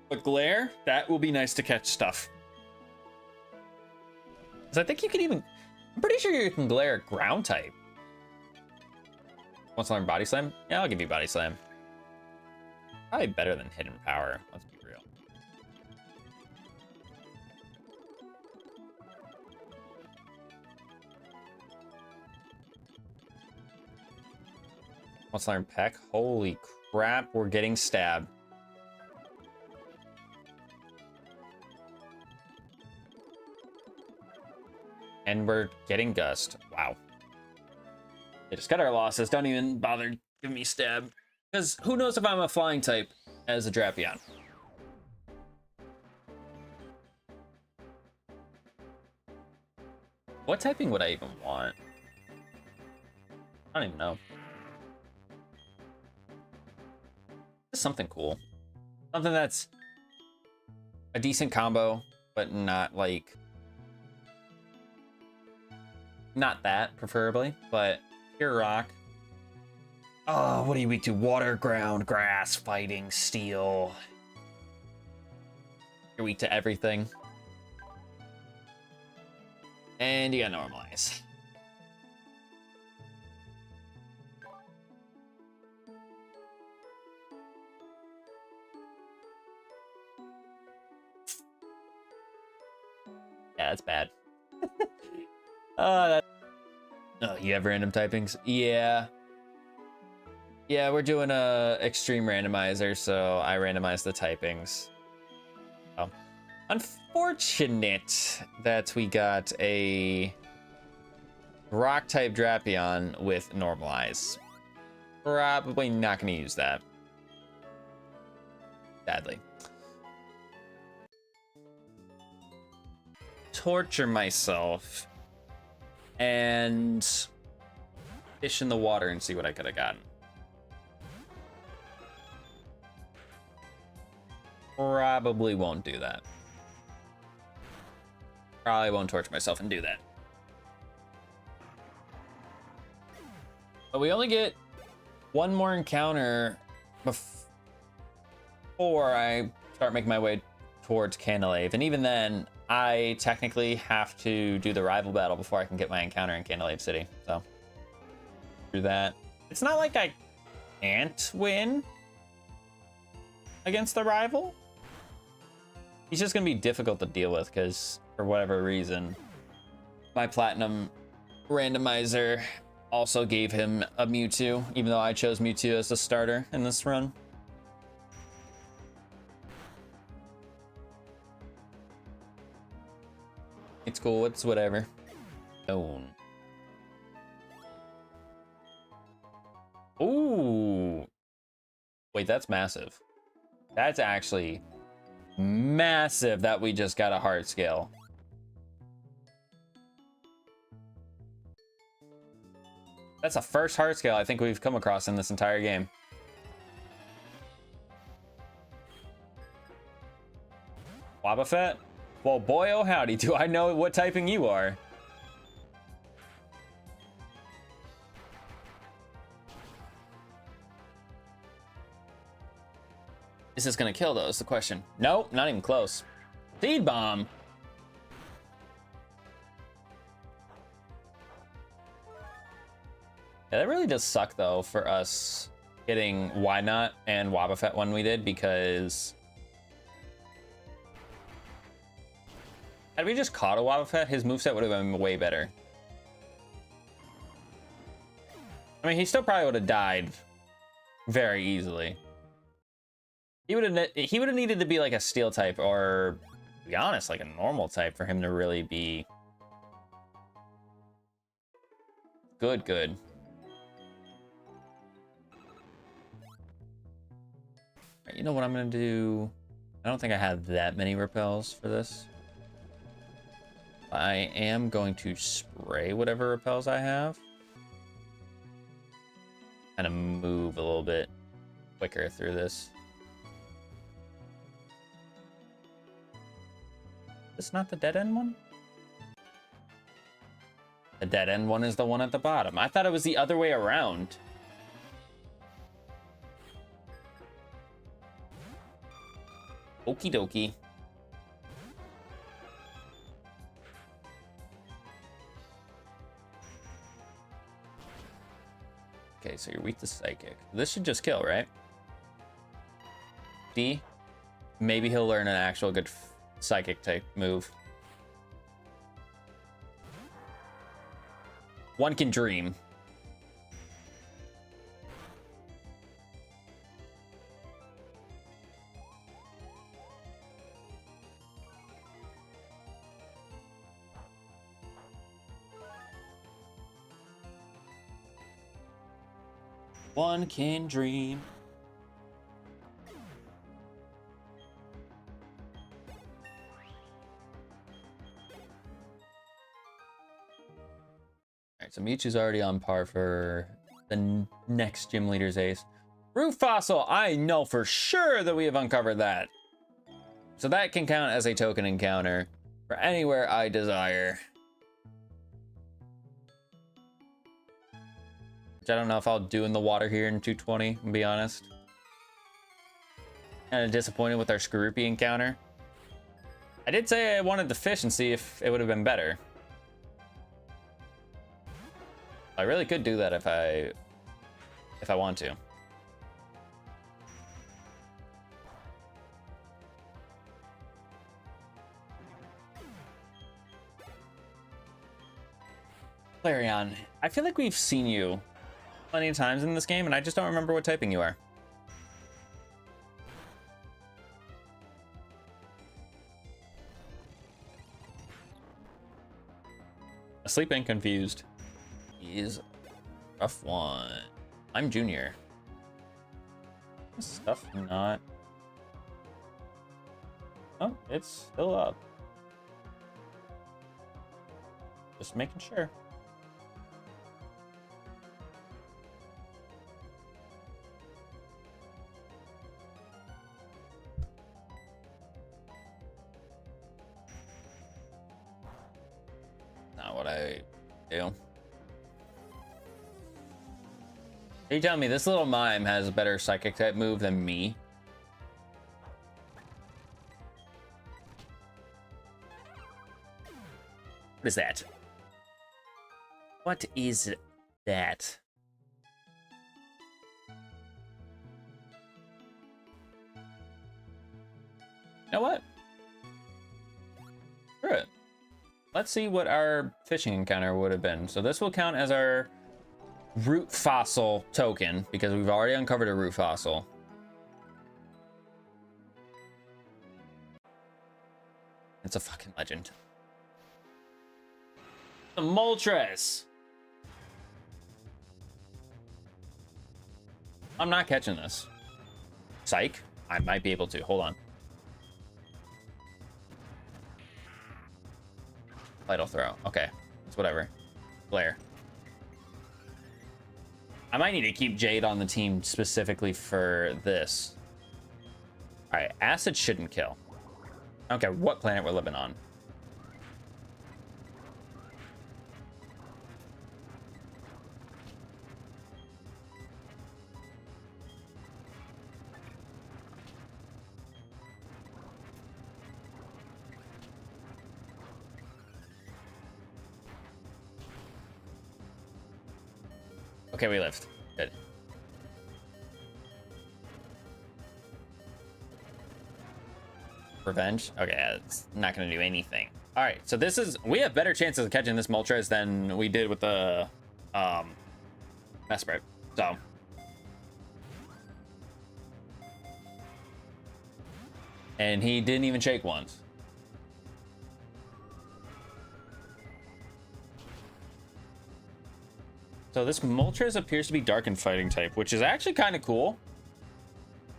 But glare, that will be nice to catch stuff. Because I think you can even, I'm pretty sure you can glare ground type. Want to learn body slam? Yeah, I'll give you body slam. Probably better than hidden power, let's be real. Let's learn peck. Holy crap, we're getting stabbed. And we're getting gust. Wow. They just cut our losses. Don't even bother giving me stab. Because who knows if I'm a flying type as a Drapion. What typing would I even want? I don't even know. Just something cool. Something that's a decent combo, but not like... Not that, preferably, but pure rock. Oh, what are you weak to? Water, ground, grass, fighting, steel. You're weak to everything. And you got normalize. Yeah, that's bad. Oh, you have random typings? Yeah. Yeah, we're doing a extreme randomizer, so I randomize the typings. Oh. Unfortunate that we got a rock type Drapion with normalize. Probably not going to use that. Sadly. Torture myself and fish in the water and see what I could have gotten. Probably won't do that. Probably won't torture myself and do that. But we only get one more encounter before I start making my way towards Canalave. And even then, I technically have to do the rival battle before I can get my encounter in Canalave City. So, through that. It's not like I can't win against the rival. He's just going to be difficult to deal with because, for whatever reason, my Platinum randomizer also gave him a Mewtwo, even though I chose Mewtwo as the starter in this run. It's cool, it's whatever. Stone. Ooh. Wait, that's massive. That's actually massive that we just got a heart scale. That's the first heart scale I think we've come across in this entire game. Wobbuffet? Well, boy, oh howdy, do I know what typing you are. Is this gonna kill though, is the question. Nope, not even close. Seed bomb. Yeah, that really does suck though for us getting Why Not and Wobbuffet when we did, because had we just caught a Wobbuffet, his moveset would have been way better. I mean, he still probably would have died very easily. He would have needed to be like a steel type, or to be honest, like a normal type for him to really be good. You know what I'm gonna do? I don't think I have that many repels for this. I am going to spray whatever repels I have. Kind of move a little bit quicker through this. Is this not the dead end one? The dead end one is the one at the bottom. I thought it was the other way around. Okie dokie. Okay, so you're weak to psychic. This should just kill, right? D? Maybe he'll learn an actual good psychic type move. One can dream. One can dream. Alright, so Mewtwo's already on par for the next gym leader's ace. Root Fossil, I know for sure that we have uncovered that. So that can count as a token encounter for anywhere I desire. Which I don't know if I'll do in the water here in 220, to be honest. Kind of disappointed with our Skorupi encounter. I did say I wanted the fish and see if it would have been better. I really could do that if I want to. Flareon, I feel like we've seen you plenty of times in this game, and I just don't remember what typing you are. Asleep and confused is a rough one. I'm junior. This stuff not. Oh, it's still up. Just making sure. Not what I do. Are you telling me this little mime has a better psychic type move than me? What is that? What is that? You know what? Screw it. Let's see what our fishing encounter would have been. So this will count as our root fossil token because we've already uncovered a root fossil. It's a fucking legend. The Moltres. I'm not catching this. Psych. I might be able to. Hold on. Vital throw. Okay. It's whatever. Flare. I might need to keep Jade on the team specifically for this. Alright, acid shouldn't kill. I don't care what planet we're living on. Okay, we lived. Good. Revenge? Okay, it's not going to do anything. All right, so this is... We have better chances of catching this Moltres than we did with the Mesprit. So... And he didn't even shake once. So this Moltres appears to be Dark and Fighting type, which is actually kind of cool.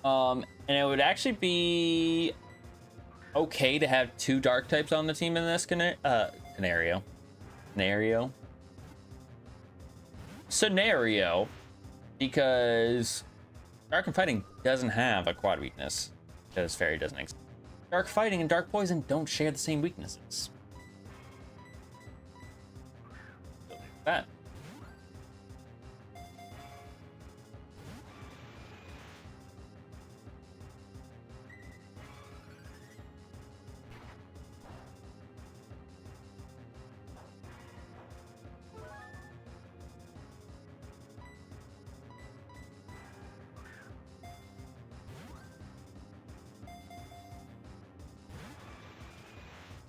And it would actually be okay to have 2 Dark types on the team in this scenario, because Dark and Fighting doesn't have a quad weakness, because Fairy doesn't exist. Dark Fighting and Dark Poison don't share the same weaknesses. So there's that.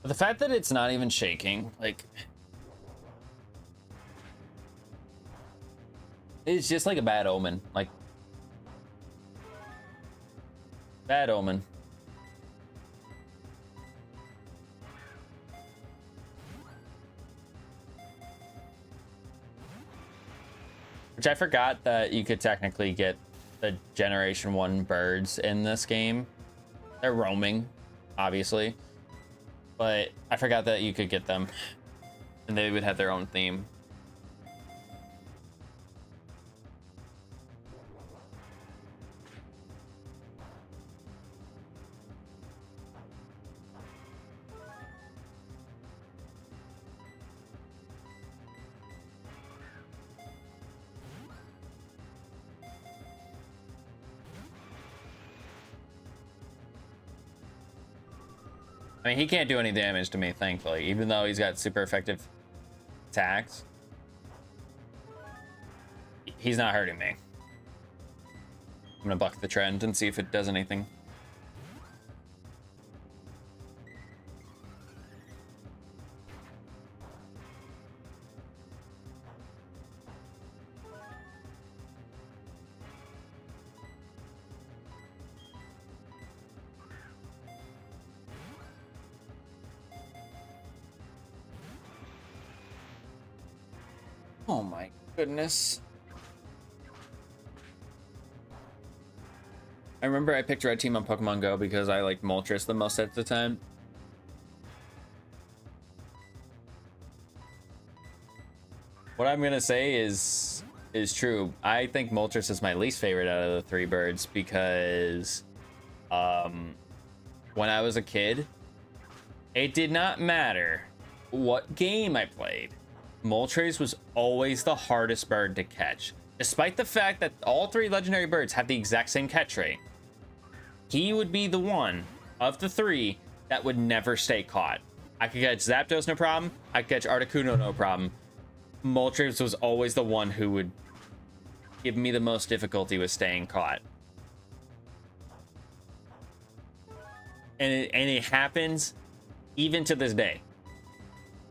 But the fact that it's not even shaking, like, it's just like a bad omen. Like, bad omen. Which I forgot that you could technically get the Generation 1 birds in this game. They're roaming, obviously. But I forgot that you could get them. And they would have their own theme. I mean, he can't do any damage to me, thankfully, even though he's got super effective attacks. He's not hurting me. I'm gonna buck the trend and see if it does anything. Oh my goodness. I remember I picked Red Team on Pokemon Go because I liked Moltres the most at the time. What I'm gonna say is true. I think Moltres is my least favorite out of the 3 birds because when I was a kid, it did not matter what game I played. Moltres was always the hardest bird to catch. Despite the fact that all 3 legendary birds have the exact same catch rate, he would be the one of the 3 that would never stay caught. I could catch Zapdos, no problem. I could catch Articuno, no problem. Moltres was always the one who would give me the most difficulty with staying caught. And it happens even to this day.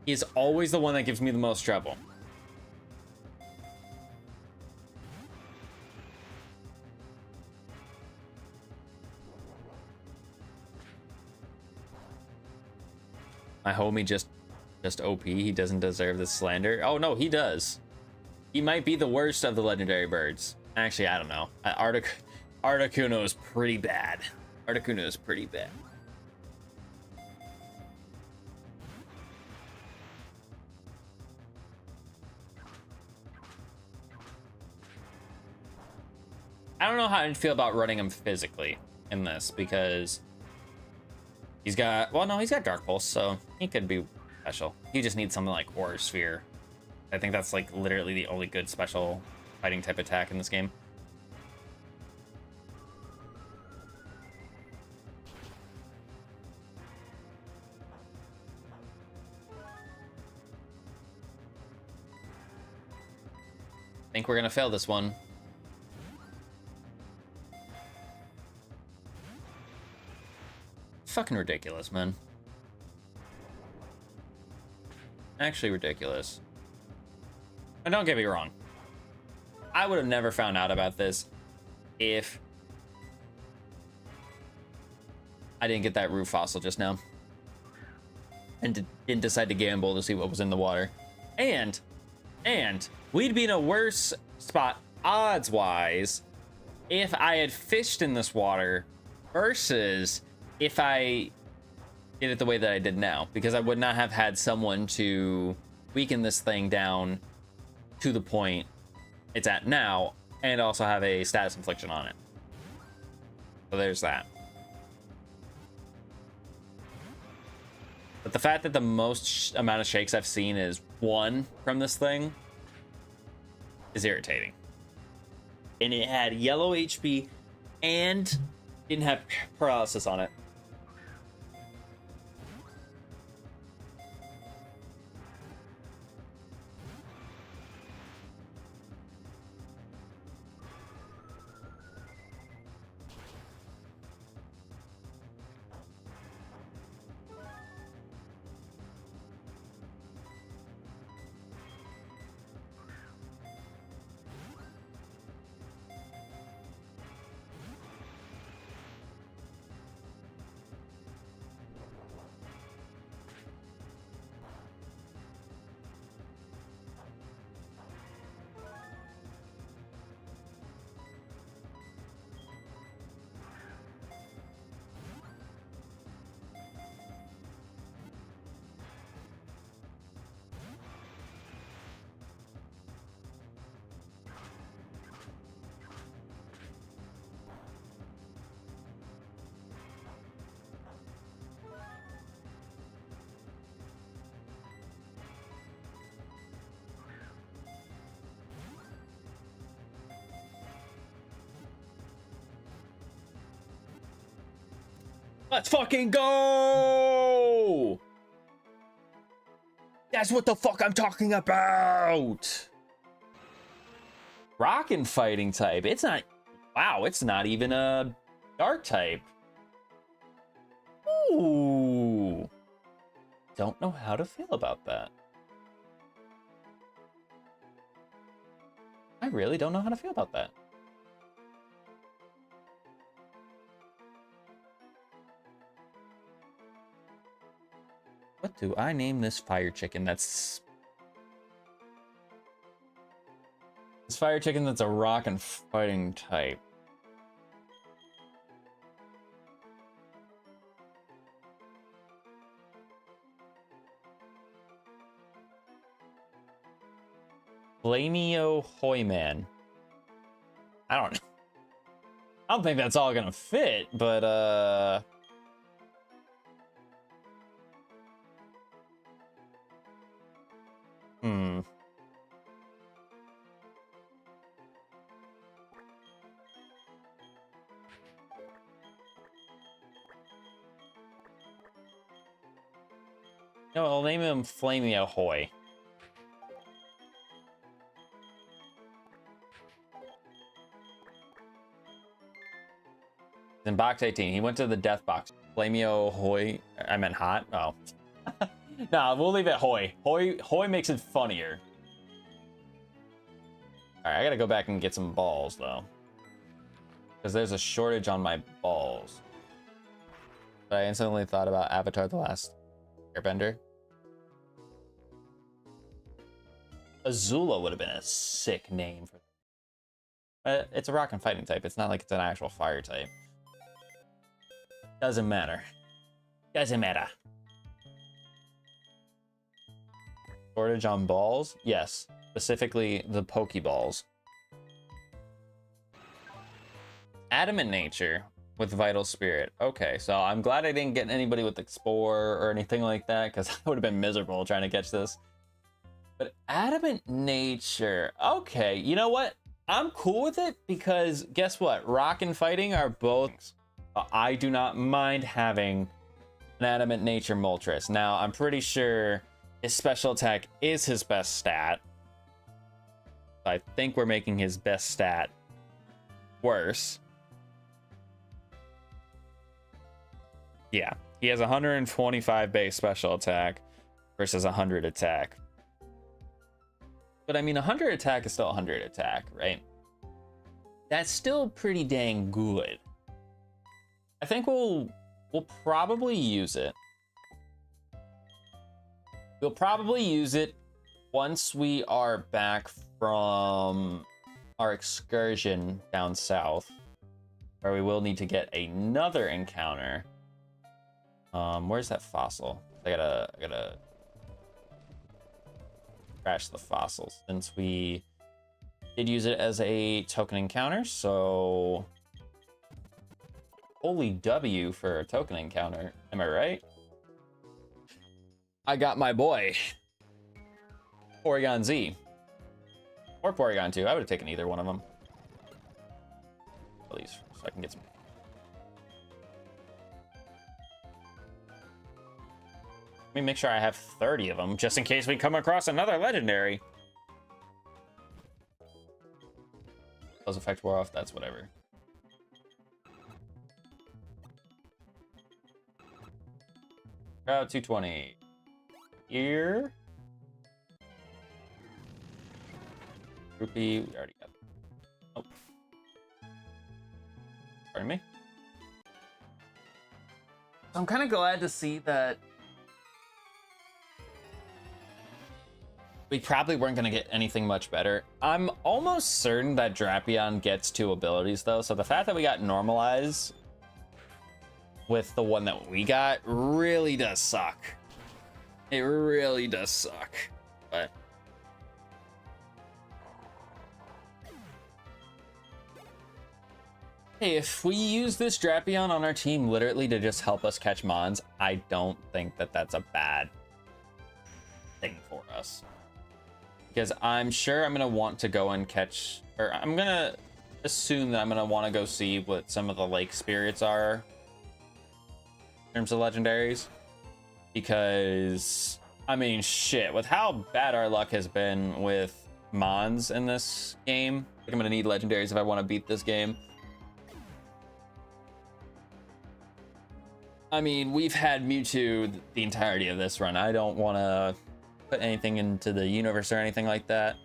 He's always the one that gives me the most trouble. My homie just OP. He doesn't deserve this slander. Oh no, he does. He might be the worst of the legendary birds. Actually, I don't know. Articuno is pretty bad. Articuno is pretty bad. I don't know how I feel about running him physically in this because he's got, well, no, he's got Dark Pulse, so he could be special. He just needs something like Aura Sphere. I think that's like literally the only good special fighting type attack in this game. think we're gonna fail this one. Fucking ridiculous, man. Actually ridiculous. And don't get me wrong, I would have never found out about this if I didn't get that root fossil just now and didn't decide to gamble to see what was in the water. And we'd be in a worse spot odds-wise if I had fished in this water versus if I did it the way that I did now, because I would not have had someone to weaken this thing down to the point it's at now and also have a status infliction on it. So there's that. But the fact that the most amount of shakes I've seen is 1 from this thing is irritating. And it had yellow HP and didn't have paralysis on it. Let's fucking go! That's what the fuck I'm talking about! Rock and fighting type. It's not... Wow, it's not even a dark type. Ooh. Don't know how to feel about that. I really don't know how to feel about that. What do I name this fire chicken that's... This fire chicken that's a rock and fighting type. Flamio Hoyman. I don't know. I don't think that's all gonna fit, but No, I'll name him Flamio Hoy. In box 18, he went to the death box. Flamio Hoy. I meant hot. Oh. Nah, we'll leave it Hoy. Hoy makes it funnier. Alright, I gotta go back and get some balls, though. Because there's a shortage on my balls. But I instantly thought about Avatar: The Last Airbender. Azula would have been a sick name for. It's a rock and fighting type. It's not like it's an actual fire type. Doesn't matter. Doesn't matter. Shortage on balls? Yes. Specifically the Pokeballs. Adamant nature with vital spirit. Okay, so I'm glad I didn't get anybody with the spore or anything like that, because I would have been miserable trying to catch this. But adamant nature. Okay, you know what? I'm cool with it because guess what? Rock and fighting are both... I do not mind having an adamant nature Moltres. Now, I'm pretty sure his special attack is his best stat. I think we're making his best stat worse. Yeah, he has 125 base special attack versus 100 attack. But I mean, 100 attack is still 100 attack, right? That's still pretty dang good. I think we'll probably use it. We'll probably use it once we are back from our excursion down south, where we will need to get another encounter. Where's that fossil? I gotta crash the fossils since we did use it as a token encounter. So holy W for a token encounter, am I right? I got my boy Porygon Z or Porygon 2. I would have taken either one of them, at least, so I can get some. Let me make sure I have 30 of them just in case we come across another legendary. Those effects wore off. That's whatever. Crowd 220 here. Groupie, we already got. Oh, pardon me. I'm kind of glad to see that we probably weren't going to get anything much better. I'm almost certain that Drapion gets 2 abilities though, so the fact that we got Normalize with the one that we got really does suck. It really does suck, but hey, if we use this Drapion on our team literally to just help us catch Mons, I don't think that that's a bad thing for us. Because I'm sure I'm going to want to go and catch, or I'm going to assume that I'm going to want to go see what some of the lake spirits are in terms of legendaries. Because, I mean, shit, with how bad our luck has been with Mons in this game, I think I'm going to need legendaries if I want to beat this game. I mean, we've had Mewtwo the entirety of this run. I don't want to put anything into the universe or anything like that.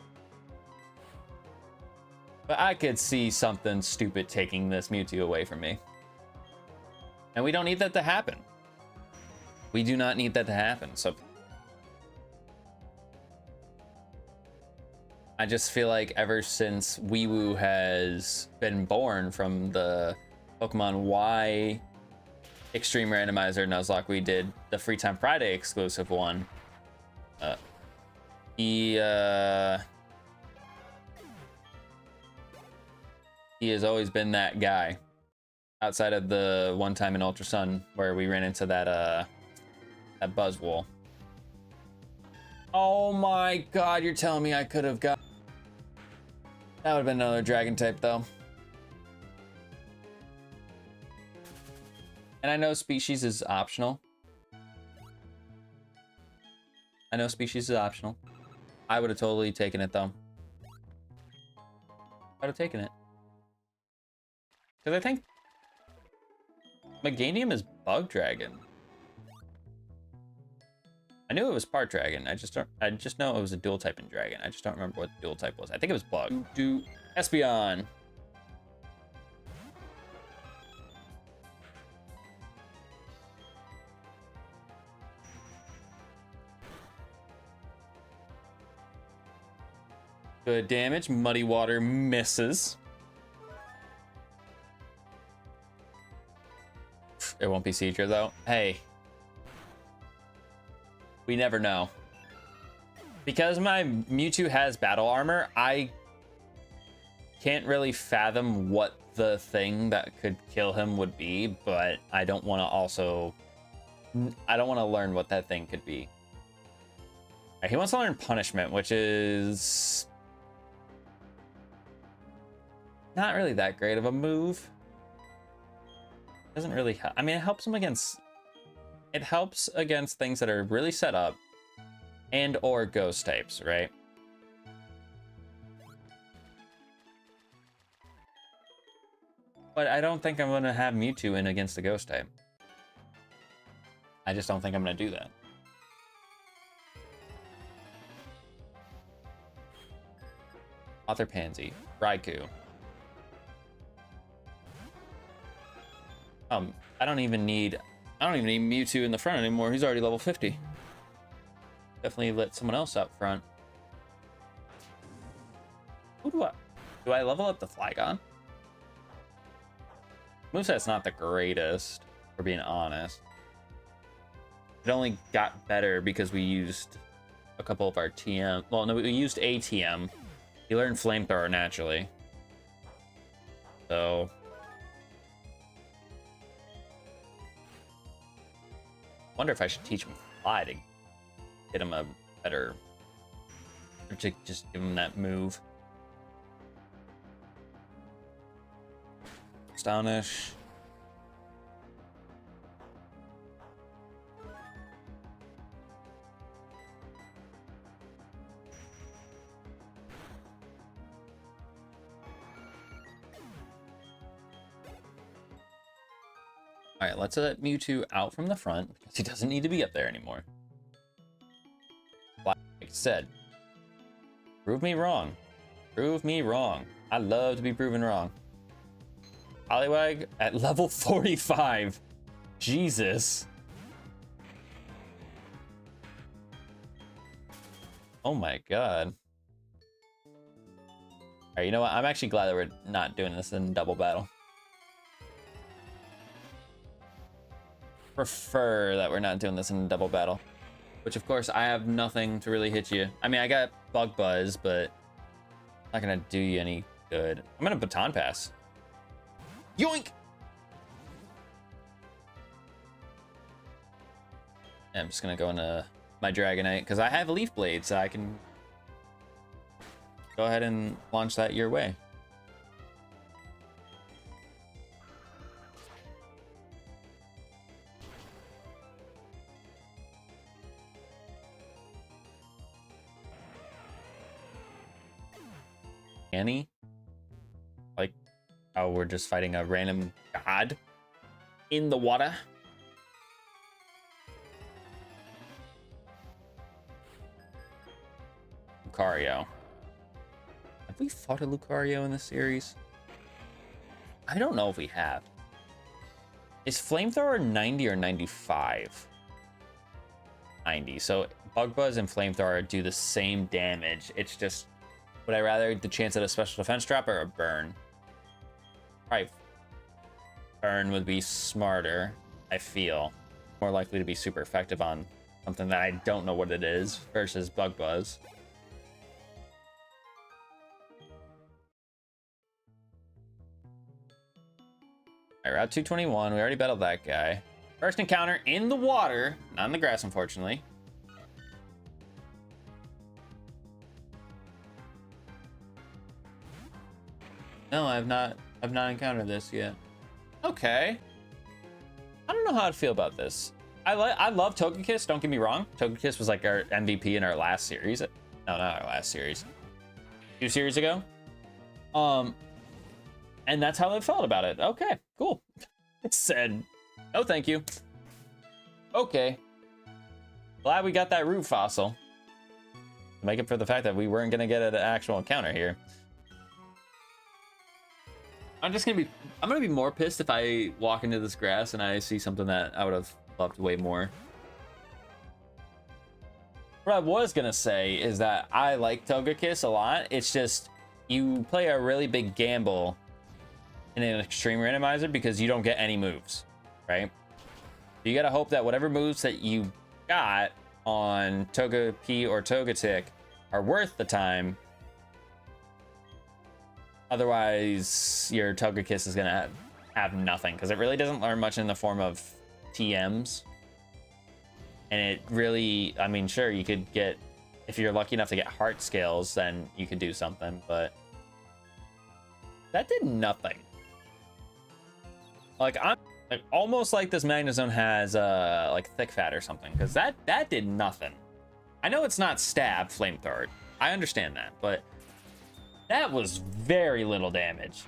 But I could see something stupid taking this Mewtwo away from me. And we don't need that to happen. We do not need that to happen. So I just feel like ever since Weewoo has been born from the Pokemon Y Extreme Randomizer Nuzlocke, we did the Free Time Friday exclusive one. He has always been that guy. Outside of the one time in Ultra Sun where we ran into that Buzzwole. Oh my god, you're telling me I could have got... That would have been another dragon type though. And I know species is optional. I know species is optional. I would have totally taken it though. I'd have taken it. Because I think Meganium is bug dragon. I knew it was part dragon. I just know it was a dual type in dragon. I just don't remember what the dual type was. I think it was bug. Espeon. Good damage. Muddy Water misses. It won't be Seadra though. Hey. We never know. Because my Mewtwo has battle armor, I can't really fathom what the thing that could kill him would be, but I don't want to also... I don't want to learn what that thing could be. He wants to learn Punishment, which is... not really that great of a move. Doesn't really help. I mean, it helps him against... It helps against things that are really set up and or ghost types, right? But I don't think I'm gonna have Mewtwo in against the Ghost type. I just don't think I'm gonna do that. Author Pansy, Raikou. I don't even need Mewtwo in the front anymore. He's already level 50. Definitely let someone else out front. Who do I level up the Flygon? Moveset's not the greatest, for being honest. It only got better because we used a couple of our TM. Well, no, we used ATM. He learned Flamethrower naturally. So wonder if I should teach him Fly to get him a better, or to just give him that move. Astonish. All right, let's let Mewtwo out from the front because he doesn't need to be up there anymore. Like I said, prove me wrong. Prove me wrong. I love to be proven wrong. Poliwag at level 45. Jesus. Oh my god. All right, you know what? I'm actually glad that we're not doing this in double battle. Prefer that we're not doing this in double battle. Which, of course, I have nothing to really hit you. I mean, I got Bug Buzz, but not gonna do you any good. I'm gonna Baton Pass. Yoink! I'm just gonna go into my Dragonite because I have Leaf Blade, so I can go ahead and launch that your way. Annie? Like, oh, we're just fighting a random god in the water. Lucario. Have we fought a Lucario in this series? I don't know if we have. Is Flamethrower 90 or 95? 90. So Bug Buzz and Flamethrower do the same damage. It's just, would I rather the chance at a special defense drop or a burn? Probably burn would be smarter, I feel. More likely to be super effective on something that I don't know what it is versus Bug Buzz. All right, Route 221. We already battled that guy. First encounter in the water, not in the grass, unfortunately. No, I've not encountered this yet. Okay. I don't know how to feel about this. I love Togekiss, don't get me wrong. Togekiss was like our MVP in our last series. No, not our last series. 2 series ago. And that's how I felt about it. Okay, cool. It said, no thank you. Okay. Glad we got that root fossil. Make it for the fact that we weren't gonna get an actual encounter here. I'm gonna be more pissed if I walk into this grass and I see something that I would have loved way more. What I was gonna say is that I like Togekiss a lot. It's just, you play a really big gamble in an extreme randomizer because you don't get any moves, right? You gotta hope that whatever moves that you got on Togepi or Togetic are worth the time. Otherwise, your Togekiss is gonna have nothing because it really doesn't learn much in the form of TMs. And it really, I mean, sure, you could get, if you're lucky enough to get heart scales, then you could do something, but that did nothing. Like, I'm like, almost like this Magnezone has like Thick Fat or something, because that did nothing. I know it's not stab Flamethrower. I understand that, but that was very little damage.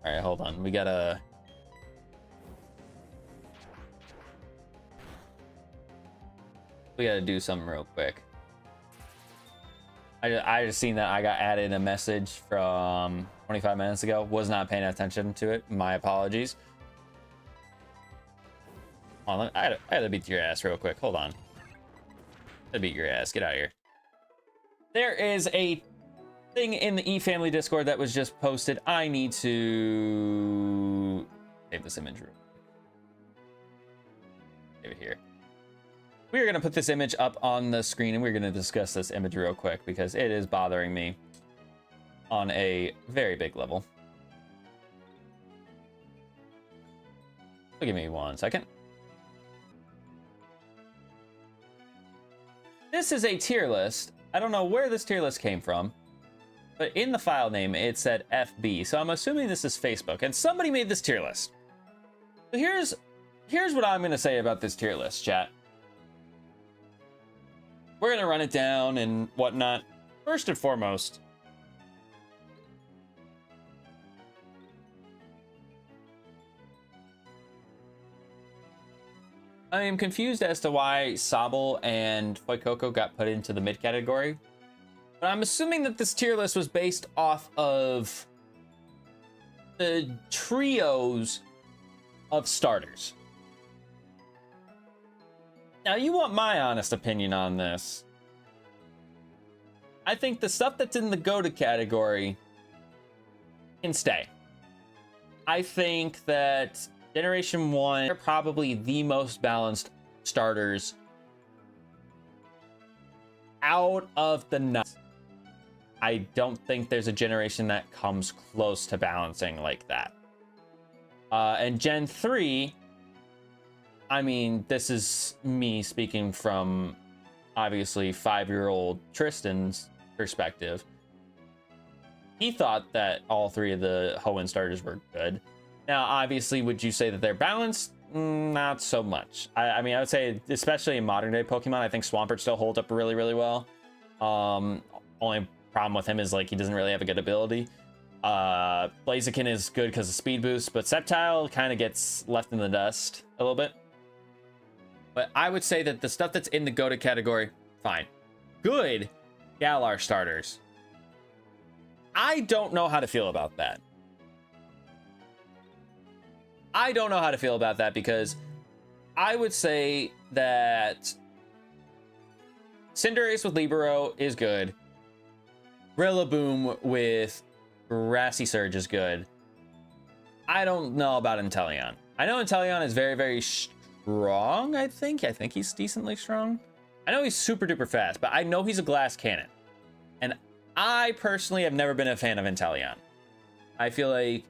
All right, hold on. We gotta. We gotta do something real quick. I just seen that I got added a message from 25 minutes ago. Was not paying attention to it. My apologies. Hold on, I had to beat your ass real quick. Hold on. I had to beat your ass. Get out of here. There is a thing in the eFamily Discord that was just posted. I need to save this image real quick. Save it here. We are going to put this image up on the screen and we're going to discuss this image real quick because it is bothering me on a very big level. So give me 1 second. This is a tier list. I don't know where this tier list came from, but in the file name it said FB. So I'm assuming this is Facebook and somebody made this tier list. So here's what I'm going to say about this tier list, chat. We're going to run it down and whatnot. First and foremost, I am confused as to why Sobble and Fuecoco got put into the mid category. But I'm assuming that this tier list was based off of the trios of starters. Now, you want my honest opinion on this. I think the stuff that's in the GOATA category can stay. I think that Generation 1 are probably the most balanced starters out of the nuts. I don't think there's a generation that comes close to balancing like that. And Gen 3... I mean, this is me speaking from obviously 5-year-old Tristan's perspective. He thought that all 3 of the Hoenn starters were good. Now, obviously, would you say that they're balanced? Not so much. I mean, I would say, especially in modern day Pokemon, I think Swampert still holds up really, really well. Only problem with him is like he doesn't really have a good ability. Blaziken is good because of speed boost, but Sceptile kind of gets left in the dust a little bit. But I would say that the stuff that's in the GOATA category, fine. Good Galar starters. I don't know how to feel about that. I don't know how to feel about that because I would say that Cinderace with Libero is good. Rillaboom with Grassy Surge is good. I don't know about Inteleon. I know Inteleon is very, very strong, I think. I think he's decently strong. I know he's super duper fast, but I know he's a glass cannon. And I personally have never been a fan of Inteleon. I feel like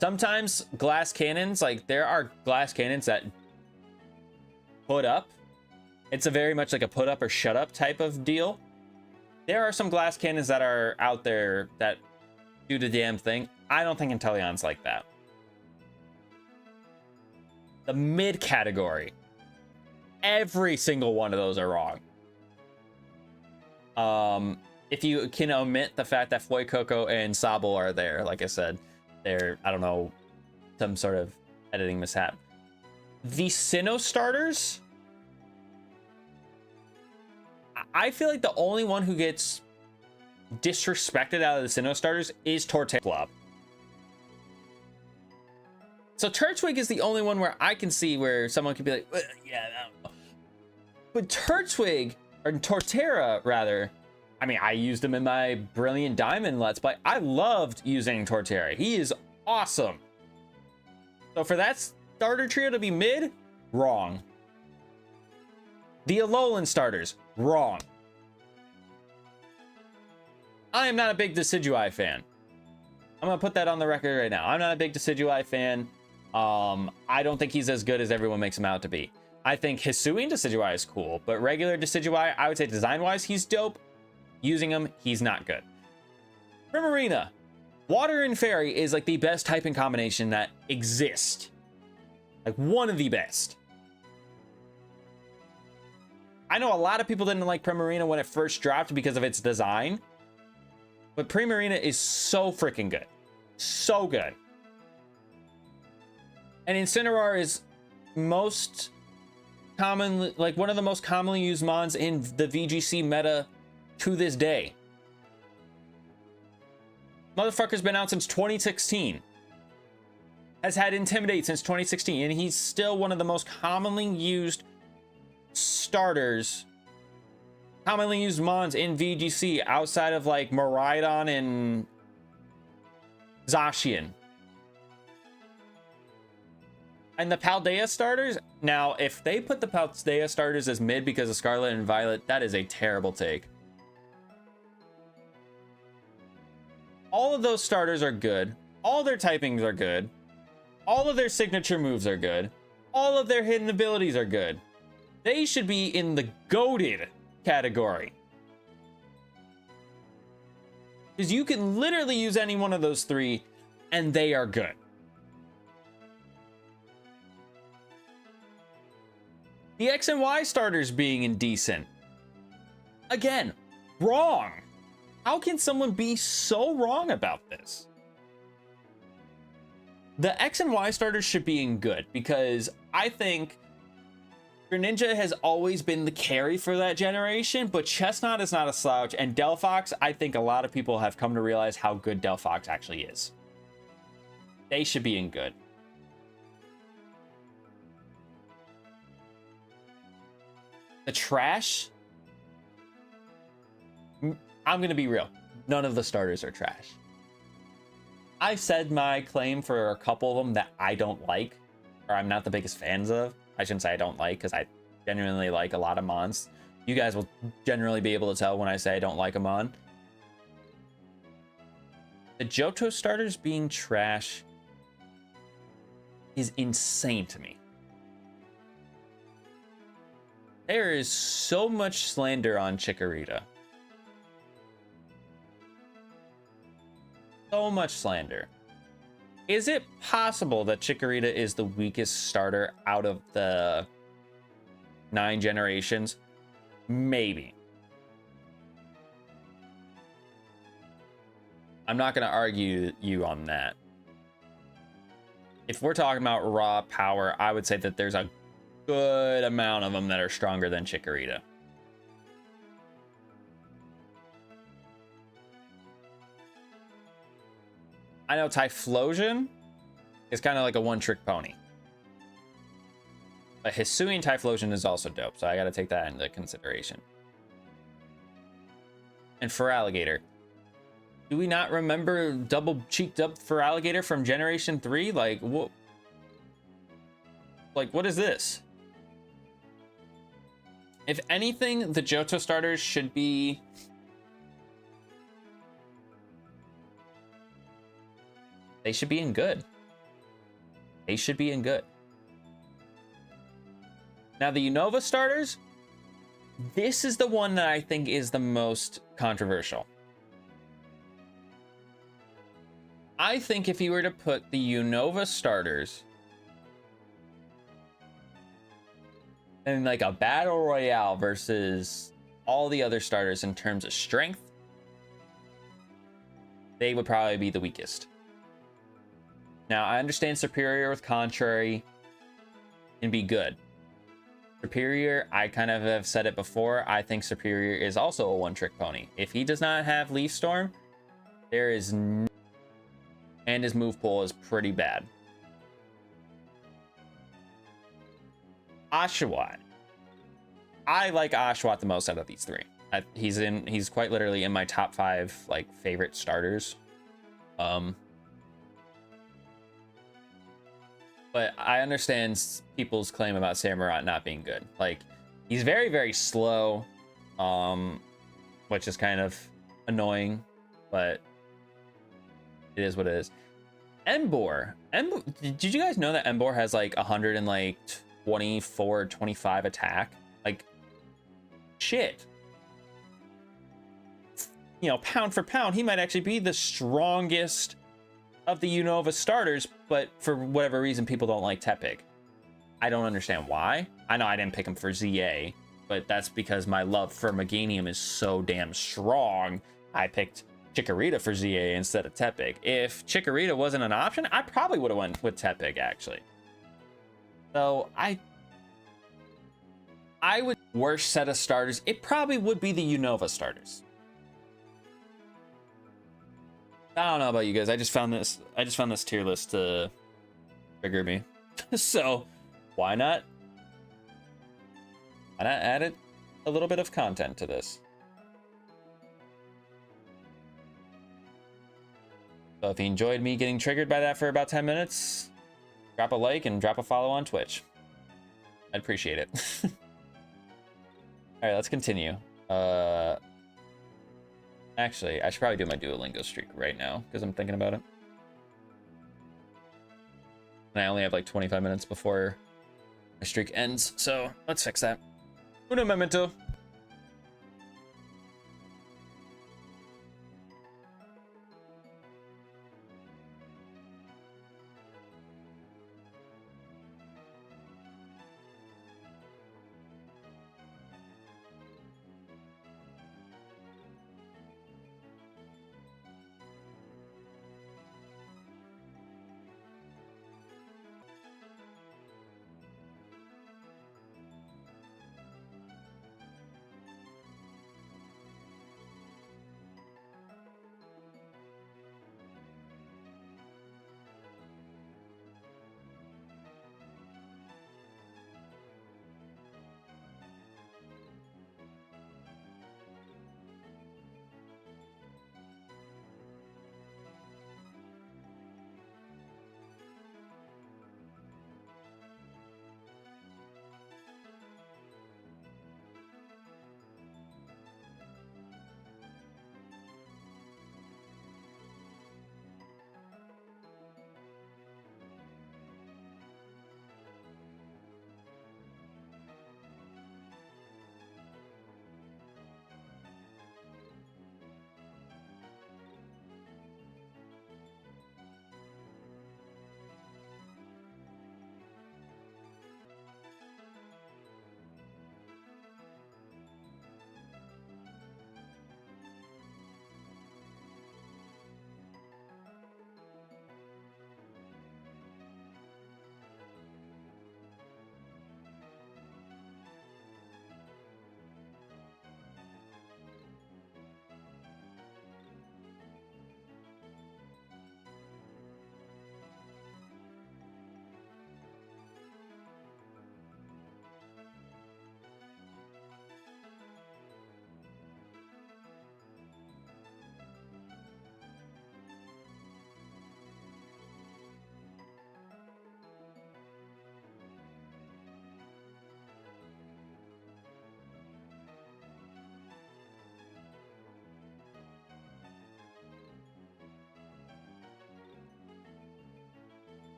sometimes glass cannons, like there are glass cannons that put up. It's a very much like a put up or shut up type of deal. There are some glass cannons that are out there that do the damn thing. I don't think Inteleon's like that. The mid category, every single one of those are wrong. If you can omit the fact that Fuecoco and Sobble are there, like I said, they're, I don't know, some sort of editing mishap. The Sinnoh starters, I feel like the only one who gets disrespected out of the Sinnoh starters is Torterra. So Turtwig is the only one where I can see where someone could be like, well, yeah, I don't know. But Turtwig, or Torterra rather, I mean, I used him in my Brilliant Diamond Let's Play. I loved using Torterra. He is awesome. So for that starter trio to be mid, wrong. The Alolan starters, wrong. I am not a big Decidueye fan. I'm gonna put that on the record right now. I'm not a big Decidueye fan. I don't think he's as good as everyone makes him out to be. I think Hisuian Decidueye is cool, but regular Decidueye, I would say design-wise, he's dope. Using him, he's not good. Primarina. Water and Fairy is like the best typing combination that exists. Like one of the best. I know a lot of people didn't like Primarina when it first dropped because of its design. But Primarina is so freaking good. So good. And Incineroar is most commonly, like one of the most commonly used mons in the VGC meta to this day. Motherfucker's been out since 2016. Has had Intimidate since 2016, and he's still one of the most commonly used starters, commonly used mons in VGC outside of like Miraidon and Zacian. And the Paldea starters, now if they put the Paldea starters as mid because of Scarlet and Violet, that is a terrible take. All of those starters are good. All their typings are good. All of their signature moves are good. All of their hidden abilities are good. They should be in the goated category. Because you can literally use any one of those three and they are good. The X and Y starters being indecent. Again, wrong. How can someone be so wrong about this? The X and Y starters should be in good because I think Greninja has always been the carry for that generation, but Chestnut is not a slouch, and Delphox, I think a lot of people have come to realize how good Delphox actually is. They should be in good. The trash, I'm gonna be real, none of the starters are trash. I've said my claim for a couple of them that I don't like, or I'm not the biggest fans of. I shouldn't say I don't like, because I genuinely like a lot of mons. You guys will generally be able to tell when I say I don't like a mon. The Johto starters being trash is insane to me. There is so much slander on Chikorita. So much slander. Is it possible that Chikorita is the weakest starter out of the 9 generations? Maybe. I'm not going to argue you on that. If we're talking about raw power, I would say that there's a good amount of them that are stronger than Chikorita. I know Typhlosion is kind of like a one-trick pony. But Hisuian Typhlosion is also dope, so I got to take that into consideration. And Feraligatr. Do we not remember double-cheeked up Feraligatr from Generation 3? Like, what? Like, what is this? If anything, the Johto starters should be... They should be in good. They should be in good. Now, the Unova starters, this is the one that I think is the most controversial. I think if you were to put the Unova starters in like a battle royale versus all the other starters in terms of strength, they would probably be the weakest. Now, I understand Superior with Contrary can be good. Superior, I kind of have said it before, I think Superior is also a one-trick pony. If he does not have Leaf Storm, there is no... And his move pool is pretty bad. Oshawott. I like Oshawott the most out of these three. He's quite literally in my top 5 like favorite starters. But I understand people's claim about Samurott not being good. Like, he's very, very slow, which is kind of annoying, but it is what it is. Emboar. Did you guys know that Emboar has like 124, 25 attack? Like, shit. You know, pound for pound, he might actually be the strongest of the Unova starters, but for whatever reason, people don't like Tepig. I don't understand why. I know I didn't pick him for ZA, but that's because my love for Meganium is so damn strong. I picked Chikorita for ZA instead of Tepig. If Chikorita wasn't an option, I probably would have went with Tepig, actually. So I would worst set of starters. It probably would be the Unova starters. I don't know about you guys. I just found this tier list to trigger me. So why not add it a little bit of content to this? So if you enjoyed me getting triggered by that for about 10 minutes, drop a like and drop a follow on Twitch. I'd appreciate it. All right, let's continue. Actually, I should probably do my Duolingo streak right now because I'm thinking about it. And I only have like 25 minutes before my streak ends, so let's fix that. Uno momento.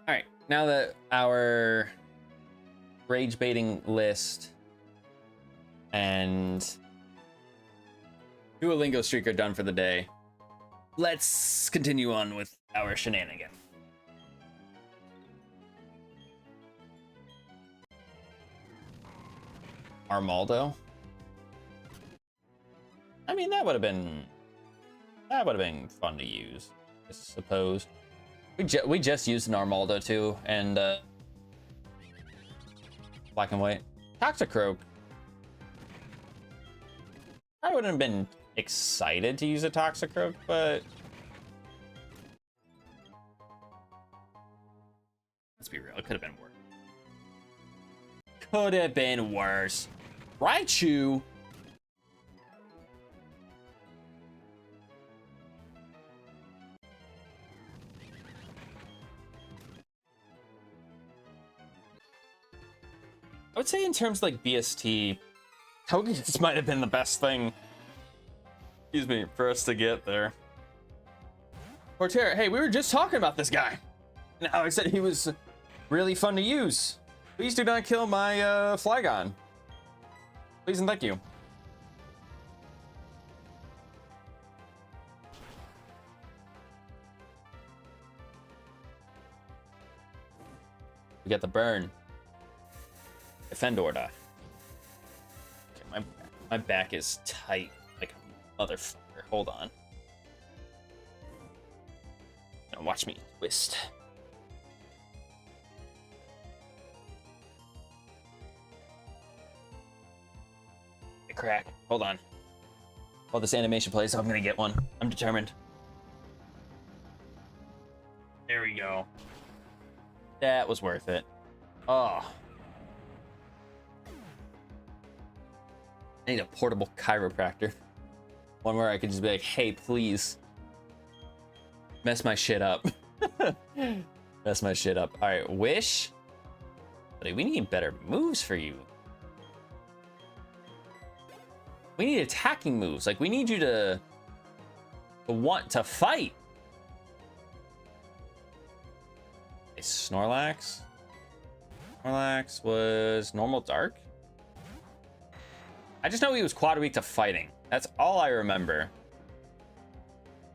All right, now that our rage baiting list and Duolingo streak are done for the day, let's continue on with our shenanigan. Armaldo? I mean, that would have been fun to use, I suppose. We just used Narmaldo too, and black and white. Toxicroak. I wouldn't have been excited to use a Toxicroak, but let's be real, it could have been worse. Could have been worse. Raichu. I would say in terms of like BST, Togekiss might have been the best thing, excuse me, for us to get there. Portera, hey, we were just talking about this guy. Now I said he was really fun to use. Please do not kill my Flygon. Please and thank you. We got the burn. Defend order. Okay, my back is tight like a motherfucker. Hold on. Now watch me twist. A crack. Hold on. While this animation plays, I'm gonna get one. I'm determined. There we go. That was worth it. Oh. I need a portable chiropractor. One where I could just be like, hey, please. Mess my shit up. Mess my shit up. Alright, Wish. Buddy, we need better moves for you. We need attacking moves. Like, we need you to want to fight. Okay, Snorlax. Snorlax was normal dark? I just know he was quad weak to fighting. That's all I remember.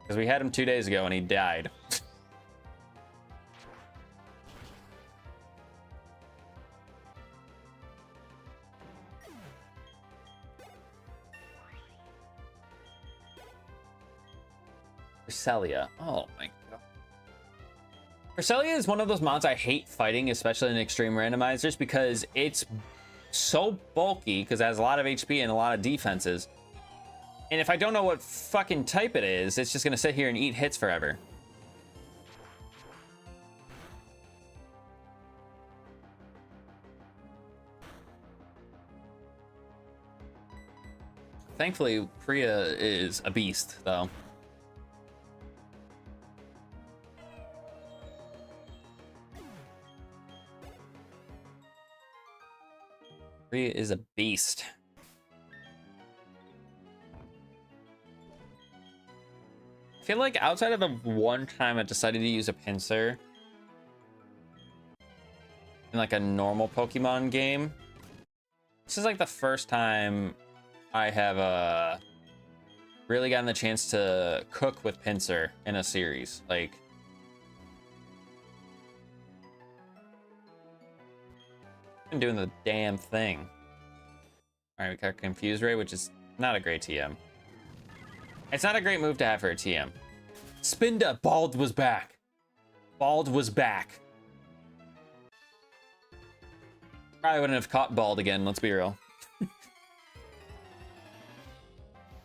Because we had him 2 days ago and he died. Cresselia. Oh my god. Cresselia is one of those mons I hate fighting, especially in extreme randomizers, because it's so bulky because it has a lot of HP and a lot of defenses. And if I don't know what fucking type it is, it's just gonna sit here and eat hits forever. Thankfully, Priya is a beast, though. Priya is a beast. I feel like outside of the one time I decided to use a pincer in like a normal Pokemon game, this is like the first time I have really gotten the chance to cook with pincer in a series. Like, been doing the damn thing. All right, we got Confuse Ray, which is not a great TM. It's not a great move to have for a TM. Spinda, Bald was back. Bald was back. Probably wouldn't have caught Bald again, let's be real.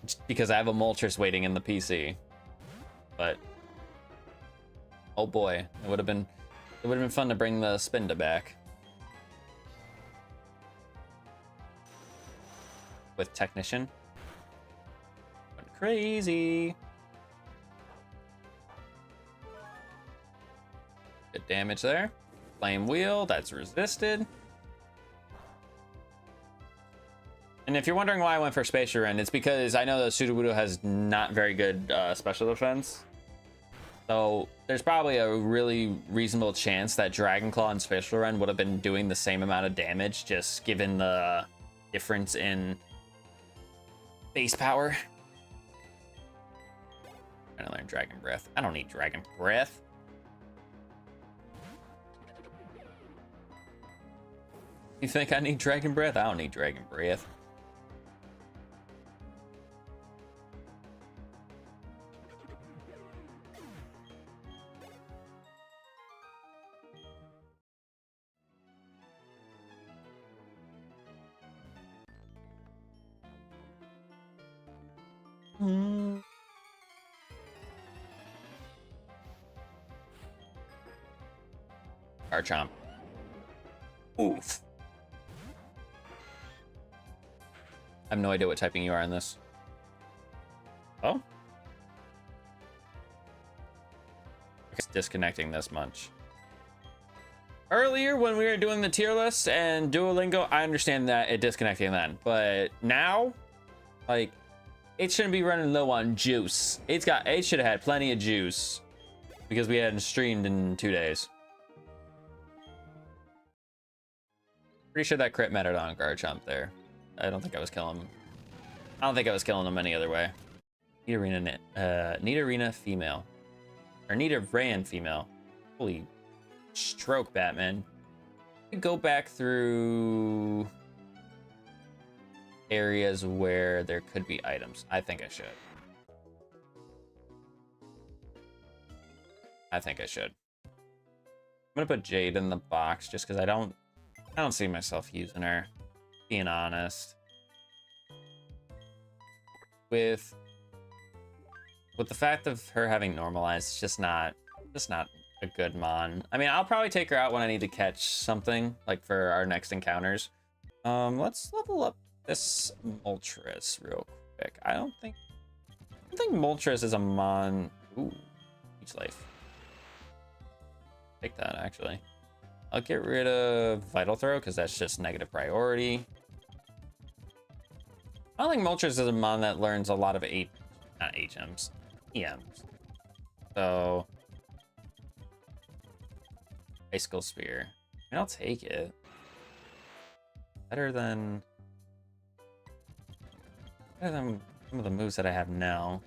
Just because I have a Moltres waiting in the PC. But oh boy, it would have been fun to bring the Spinda back. With Technician. Went crazy. Good damage there. Flame Wheel, that's resisted. And if you're wondering why I went for Spatial Rend, it's because I know that Sudowoodo has not very good special defense. So there's probably a really reasonable chance that Dragon Claw and Spatial Rend would have been doing the same amount of damage, just given the difference in base power. I'm trying to learn Dragon Breath. I don't need Dragon Breath. You think I need Dragon Breath? I don't need Dragon Breath. Garchomp. Oof. I have no idea what typing you are in this. Oh? It's disconnecting this much. Earlier, when we were doing the tier list and Duolingo, I understand that it disconnecting then. But now, like, it shouldn't be running low on juice. It should have had plenty of juice because we hadn't streamed in 2 days. Pretty sure that crit mattered on Garchomp there. I don't think I was killing him. I don't think I was killing him any other way. Nidorina female. Or Nidoran female. Holy stroke, Batman. Go back through areas where there could be items. I think I should. I'm gonna put Jade in the box just because I don't see myself using her, being honest. With the fact of her having normalized, it's just not a good mon. I mean, I'll probably take her out when I need to catch something, like for our next encounters. Let's level up this Moltres real quick. I don't think Moltres is a mon. Ooh, each life. Take that, actually. I'll get rid of Vital Throw because that's just negative priority. I don't think Moltres is a mon that learns a lot of not HMs, EMs. So, Icicle Spear. I mean, I'll take it. Better than some of the moves that I have now.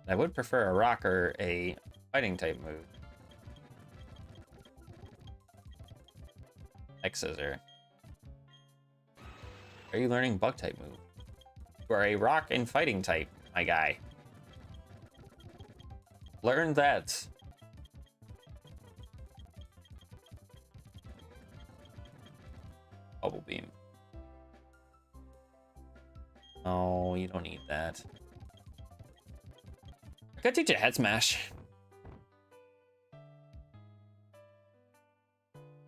I would prefer a rock or a fighting type move. X-Scissor. Are you learning bug type move? You are a rock and fighting type, my guy. Learn that. Bubble Beam. Oh, you don't need that. I could teach you Head Smash.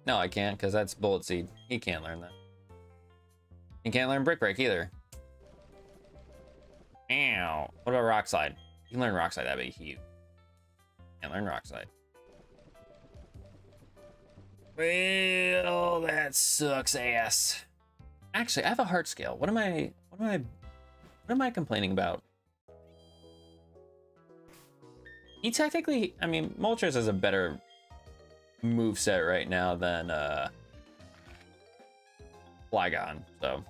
No, I can't, because that's Bullet Seed. He can't learn that. You can't learn Brick Break either. Ow. What about Rock Slide? You can learn Rock Slide, that'd be huge. Can't learn Rock Slide. Well, that sucks ass. Actually, I have a heart scale. What am I complaining about? He technically, I mean, Moltres is a better moveset right now than Flygon, so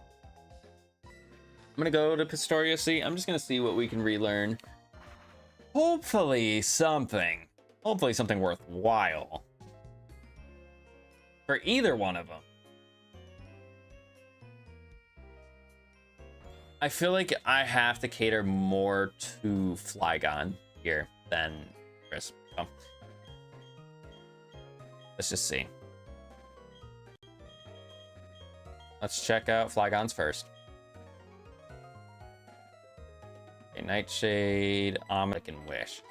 I'm gonna go to Pastoria Sea. I'm just gonna see what we can relearn. Hopefully something worthwhile for either one of them. I feel like I have to cater more to Flygon here than Chris. So, let's just see. Let's check out Flygons first. Okay, Nightshade, Omnic, and Wish.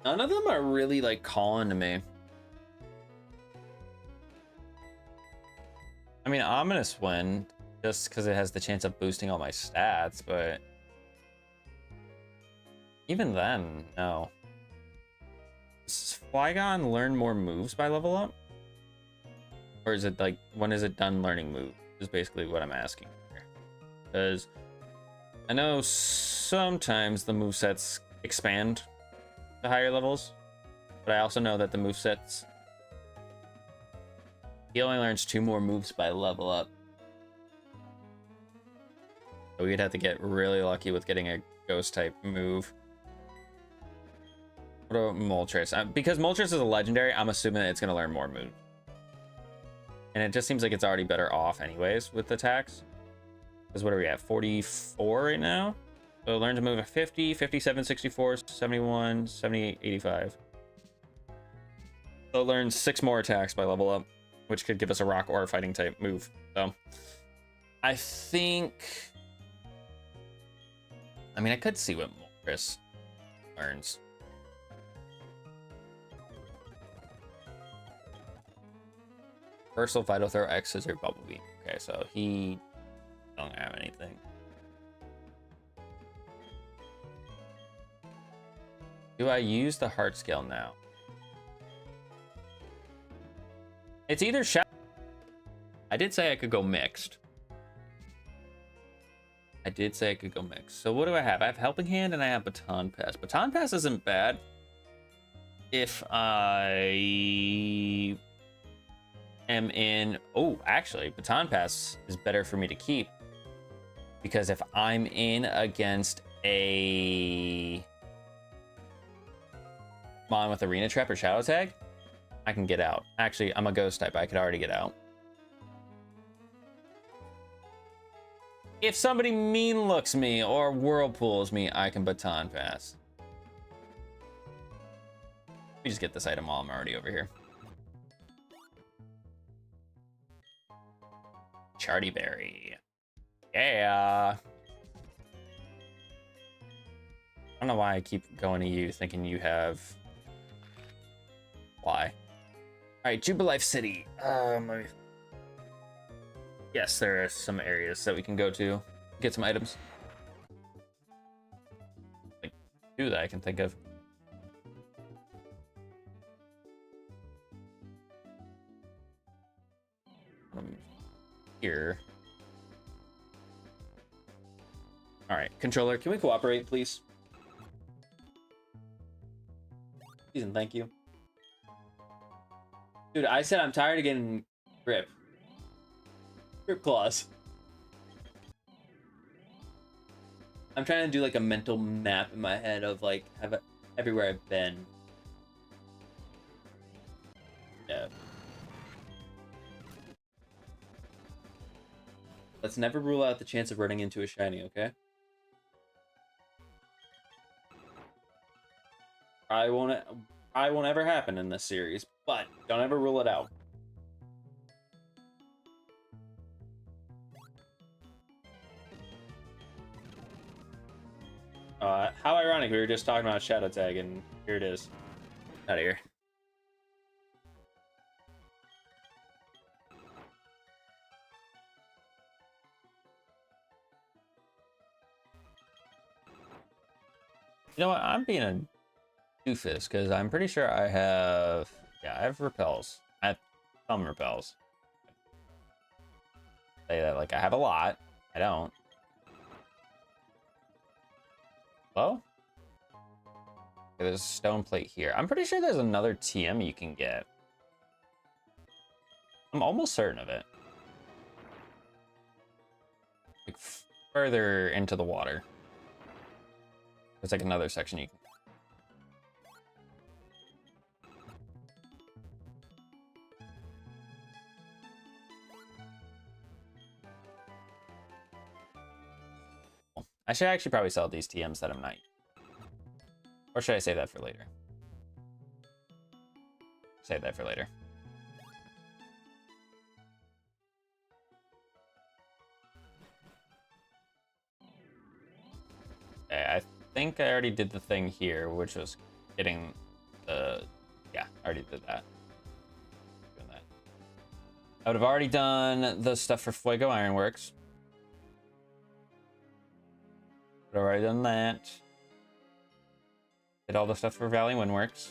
None of them are really like calling to me. I mean, Ominous Wind, just because it has the chance of boosting all my stats, but even then, no. Does Flygon learn more moves by level up? Or is it like, when is it done learning moves? Is basically what I'm asking here. Because I know sometimes the movesets expand to higher levels, but I also know that the movesets, he only learns 2 more moves by level up. So we'd have to get really lucky with getting a ghost type move. What about Moltres? Because Moltres is a legendary, I'm assuming that it's going to learn more moves. And it just seems like it's already better off anyways with attacks. Because what are we at? 44 right now? So learn to move at 50, 57, 64, 71, 78, 85. So it learns 6 more attacks by level up. which could give us a rock or a fighting type move. So I think, I mean, I could see what Chris learns. Versal, Vital Throw, X Scissor, Bubble Beam. Okay, so he don't have anything. Do I use the heart scale now? It's either I did say I could go mixed. I did say I could go mixed. So what do I have? I have Helping Hand and I have Baton Pass. Baton Pass isn't bad if I am in... Oh, actually, Baton Pass is better for me to keep. Because if I'm in against a Mon with Arena Trap or Shadow Tag, I can get out. Actually, I'm a Ghost type. I could already get out. If somebody mean looks me or whirlpools me, I can Baton Pass. Let me just get this item while I'm already over here. Charty Berry. Yeah. I don't know why I keep going to you, thinking you have... Why? Alright, Jubilife City. Yes, there are some areas that we can go to. Get some items. Like, two that I can think of. Here. Alright, controller, can we cooperate, please? Please and thank you. Dude, I said I'm tired of getting grip. Grip claws. I'm trying to do like a mental map in my head of like everywhere I've been. Yeah. Let's never rule out the chance of running into a shiny, okay? I won't ever happen in this series, but don't ever rule it out. How ironic, we were just talking about Shadow Tag, and here it is. Out of here. You know what? I'm being a doofus, because I'm pretty sure I have... Yeah, I have repels. I have some repels. Say that like I have a lot. I don't. Hello? Okay, there's a stone plate here. I'm pretty sure there's another TM you can get. I'm almost certain of it. Like further into the water. There's like another section you can... I should actually probably sell these TMs that I'm not... Or should I save that for later? Save that for later. Okay, I think I already did the thing here, which was getting the... Yeah, I already did that. Doing that. I would have already done the stuff for Fuego Ironworks. I've already done that. Did all the stuff for Valley Windworks.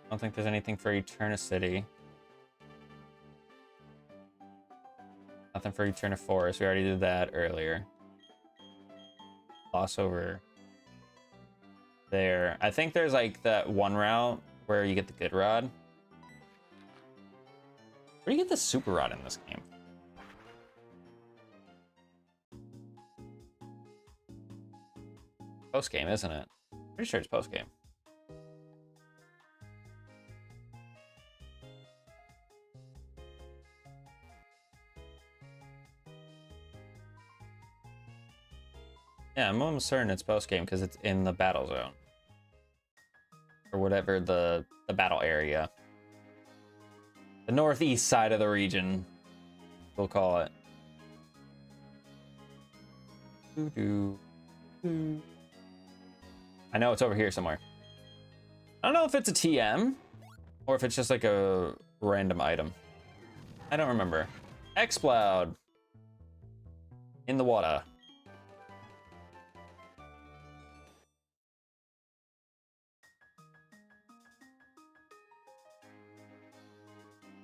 I don't think there's anything for Eterna City. Nothing for Eterna Forest. We already did that earlier. Gloss over there. I think there's like that one route where you get the good rod. Where do you get the super rod in this game? Post game, isn't it? Pretty sure it's post game. Yeah, I'm almost certain it's post game because it's in the battle zone. or whatever the battle area. The northeast side of the region, we'll call it. I know it's over here somewhere. I don't know if it's a TM or if it's just like a random item. I don't remember. Exploud in the water.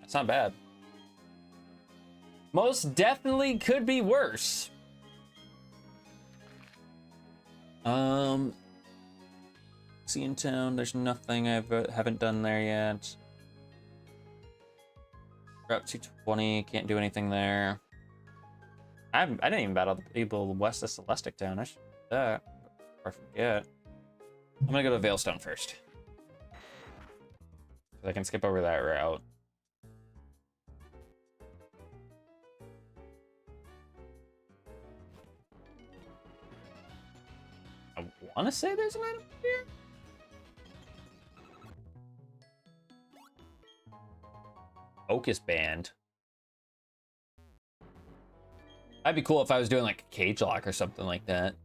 That's not bad. Most definitely could be worse. See in town, there's nothing I haven't done there yet. We're up to 20, can't do anything there. I didn't even battle the people west of Celestic Town. I should do that. Before I forget. I'm gonna go to Veilstone first. I can skip over that route. I want to say there's an item here. Focus Band. That'd be cool if I was doing like a cage lock or something like that.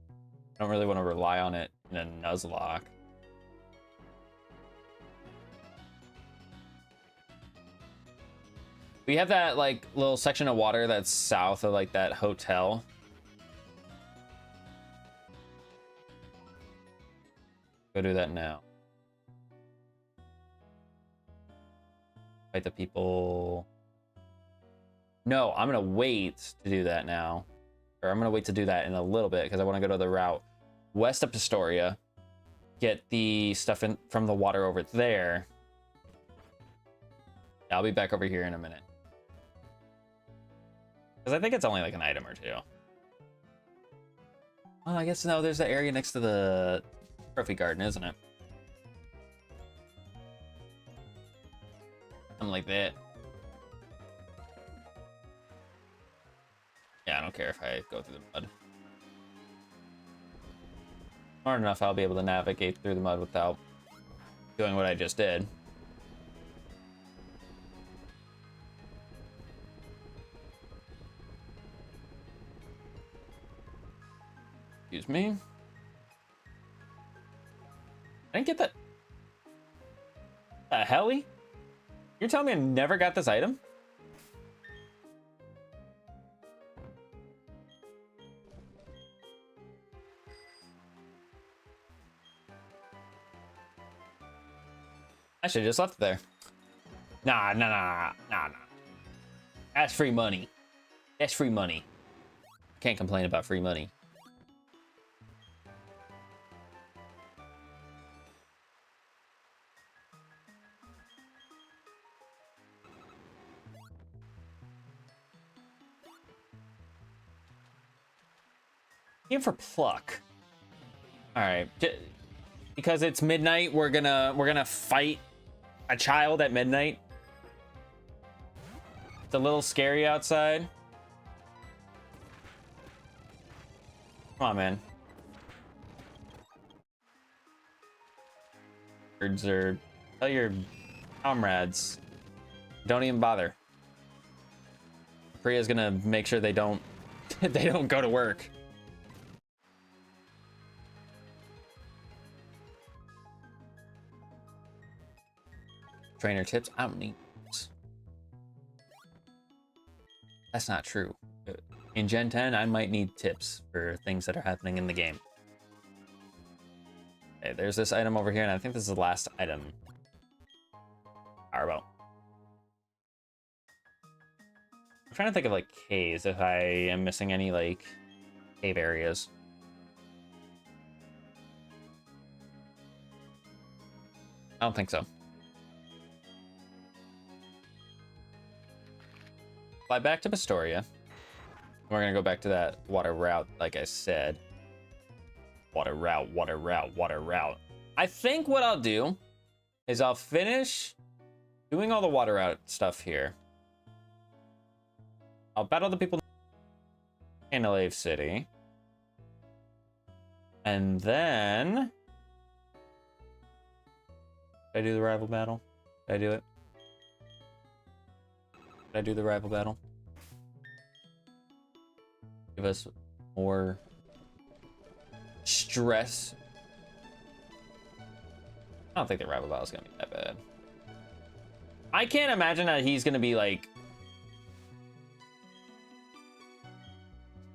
I don't really want to rely on it in a Nuzlocke. We have that like little section of water that's south of like that hotel. Go do that now. Fight the people. No, I'm gonna wait to do that now. Or I'm gonna wait to do that in a little bit because I want to go to the route west of Pistoria. Get the stuff in from the water over there. I'll be back over here in a minute. Because I think it's only like an item or two. Well, I guess no, there's the area next to the trophy garden, isn't it? Something like that. Yeah, I don't care if I go through the mud. Smart enough, I'll be able to navigate through the mud without doing what I just did. Excuse me. I didn't get that. The helly? You're telling me I never got this item? I should have just left it there. Nah. That's free money. That's free money. Can't complain about free money. Aim for pluck. All right, because it's midnight, we're gonna fight a child at midnight. It's a little scary outside. Come on, man. Birds are. Tell your comrades. Don't even bother. Priya's gonna make sure they don't they don't go to work. Trainer tips? I don't need tips. That's not true. In Gen 10, I might need tips for things that are happening in the game. Okay, there's this item over here, and I think this is the last item. Powerboat. I'm trying to think of like caves, if I am missing any like cave areas. I don't think so. Fly back to Pistoria. We're gonna go back to that water route, like I said. Water route. I think what I'll do is I'll finish doing all the water route stuff here. I'll battle the people in Lave City. And then Did I do the rival battle? Did I do it? Did I do the rival battle? Give us more stress. I don't think the rival battle is gonna be that bad. I can't imagine that he's gonna be like,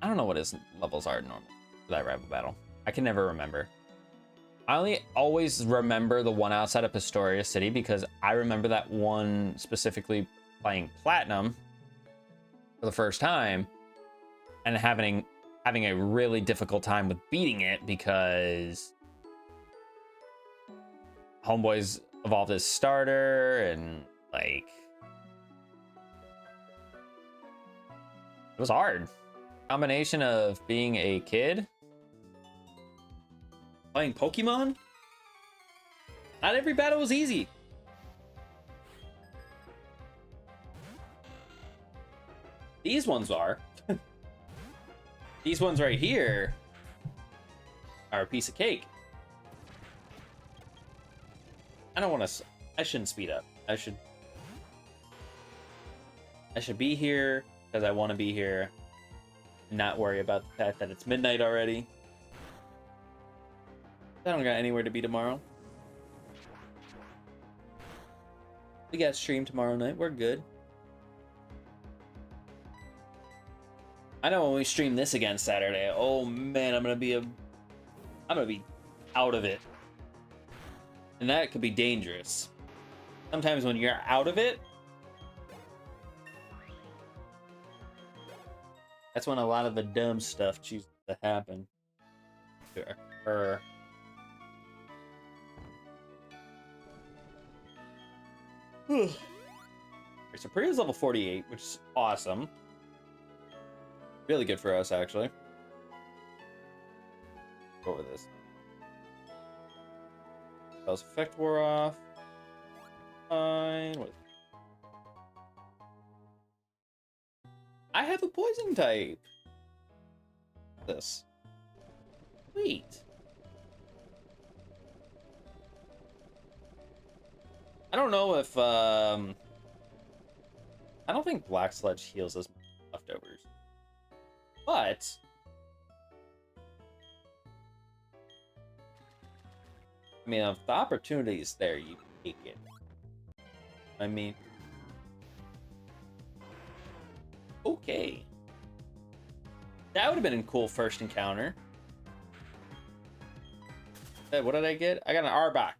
I don't know what his levels are normally for that rival battle. I can never remember. I only always remember the one outside of Pastoria City because I remember that one specifically playing Platinum for the first time and having a really difficult time with beating it because Homeboy's evolved his starter and like it was hard. Combination of being a kid, playing Pokemon. Not every battle was easy. These ones are. These ones right here are a piece of cake. I don't want to. I shouldn't speed up. I should be here because I want to be here. And not worry about the fact that it's midnight already. I don't got anywhere to be tomorrow. We got stream tomorrow night. We're good. I know when we stream this again Saturday. Oh man, I'm gonna be out of it, and that could be dangerous. Sometimes when you're out of it, that's when a lot of the dumb stuff chooses to happen to occur. So Priya's level 48, which is awesome. Really good for us, actually. Go over this. Spell's effect wore off. Fine. What? I have a poison type. This. Sweet. I don't know if I don't think Black Sludge heals us leftovers. But I mean, if the opportunity is there, you take it. I mean, okay. That would have been a cool first encounter. Hey, what did I get? I got an Arbok.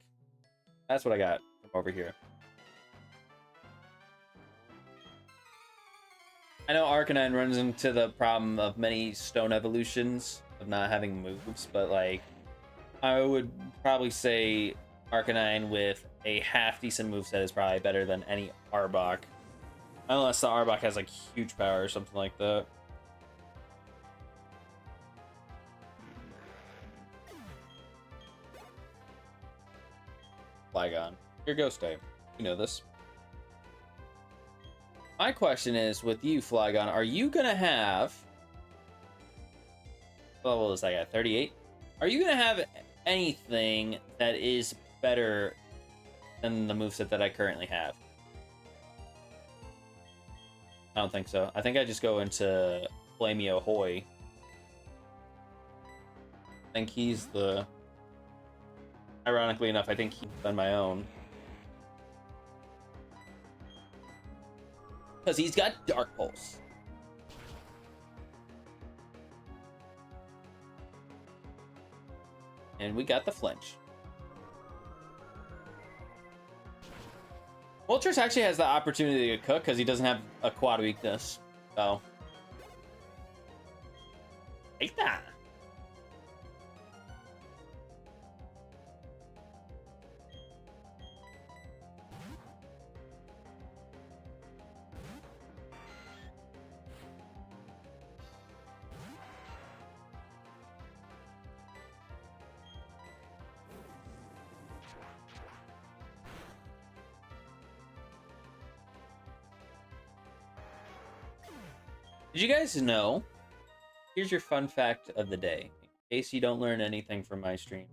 That's what I got from over here. I know Arcanine runs into the problem of many stone evolutions of not having moves, but like I would probably say Arcanine with a half decent moveset is probably better than any Arbok. Unless the Arbok has like huge power or something like that. Flygon. Your ghost type. You know this. My question is, with you, Flygon, are you gonna have... What level is that guy? 38? Are you gonna have anything that is better than the moveset that I currently have? I don't think so. I think I just go into Flameo Hoy. I think he's the... Ironically enough, I think he's on my own. Because he's got Dark Pulse. And we got the flinch. Moltres actually has the opportunity to cook because he doesn't have a quad weakness. So. Take that. Did you guys know? Here's your fun fact of the day, in case you don't learn anything from my stream.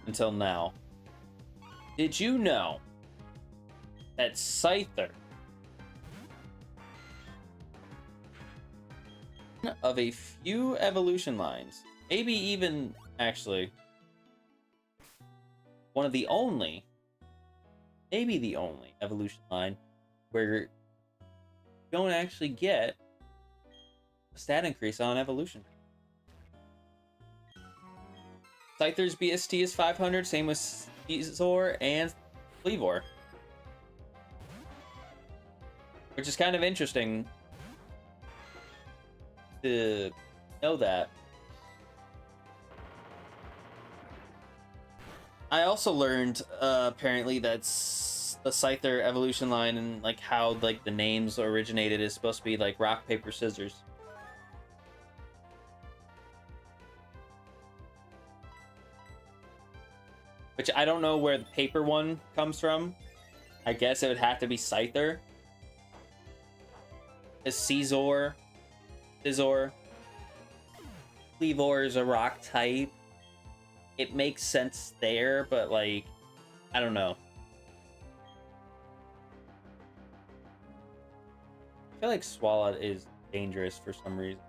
until now. Did you know that Scyther of a few evolution lines, maybe even actually one of the only, maybe the only evolution line where you don't actually get a stat increase on evolution. Scyther's BST is 500, same with Caesar and Cleavor. Which is kind of interesting to know that. I also learned apparently that's the Scyther evolution line and like how like the names originated is supposed to be like rock, paper, scissors. Which I don't know where the paper one comes from. I guess it would have to be Scyther. Caesar, Cleavor is a rock type. It makes sense there, but like, I don't know. I feel like Swallow is dangerous for some reason.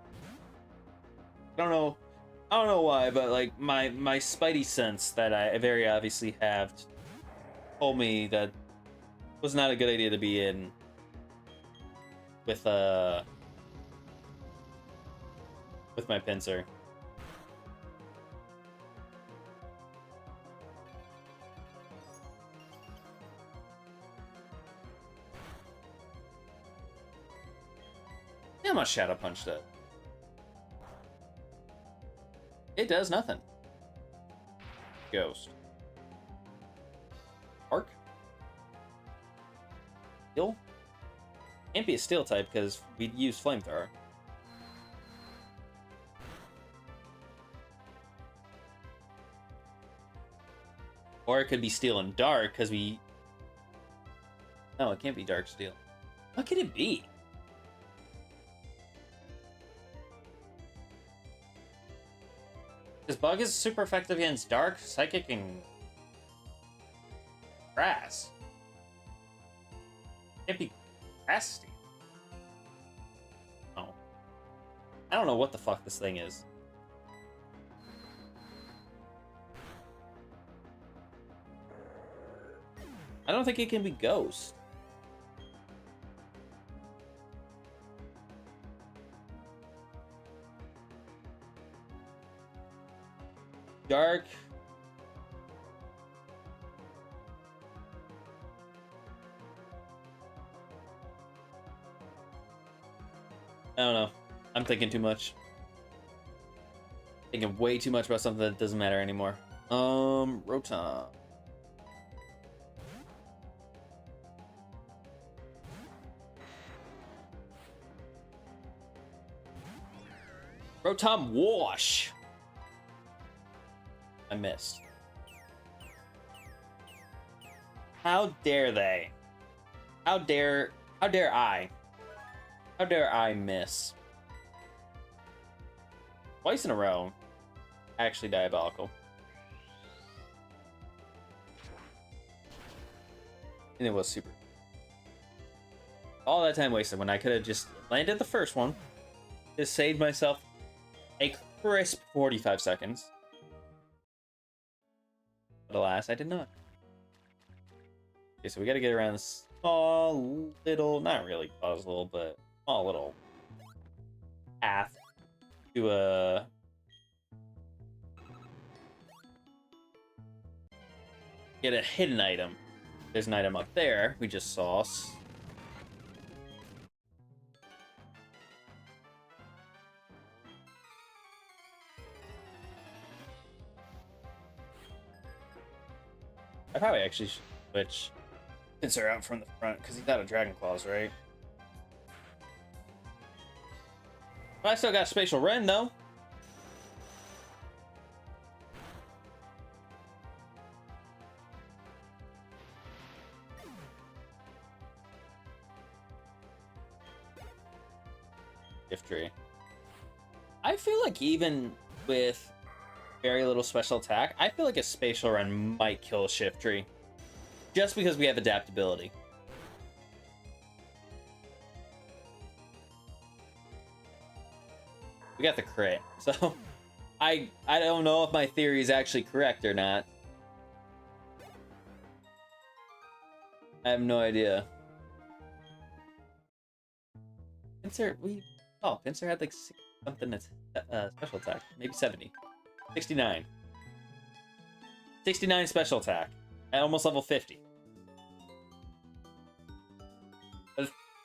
I don't know why, but like my spidey sense that I very obviously have told me that was not a good idea to be in with my pincer. Yeah, I'm gonna Shadow Punch that. It does nothing. Ghost. Arc. Steel. Can't be a steel type because we'd use flamethrower. Or it could be steel and dark because we. No, it can't be dark steel. What could it be? This bug is super effective against dark, psychic, and grass. Can't be grass steel. Oh. I don't know what the fuck this thing is. I don't think it can be ghost. Dark. I don't know. I'm thinking too much. Thinking way too much about something that doesn't matter anymore. Rotom. Rotom Wash. I missed. How dare they? How dare I? How dare I miss? Twice in a row. Actually diabolical. And it was super. All that time wasted when I could have just landed the first one. Just saved myself a crisp 45 seconds. But alas, I did not. Okay, so we gotta get around this small little, not really puzzle, but small little path to get a hidden item. There's an item up there we just saw. I probably actually should switch Pincer out from the front because he's out of Dragon Claws, right? But I still got Spatial Rend though. Gift Tree. I feel like even with very little special attack, I feel like a spatial run might kill a Shiftry. Just because we have adaptability. We got the crit, so I don't know if my theory is actually correct or not. I have no idea. Pinsir, Pinsir had like 60 something that's special attack, maybe 70, 69, 69 special attack at almost level 50.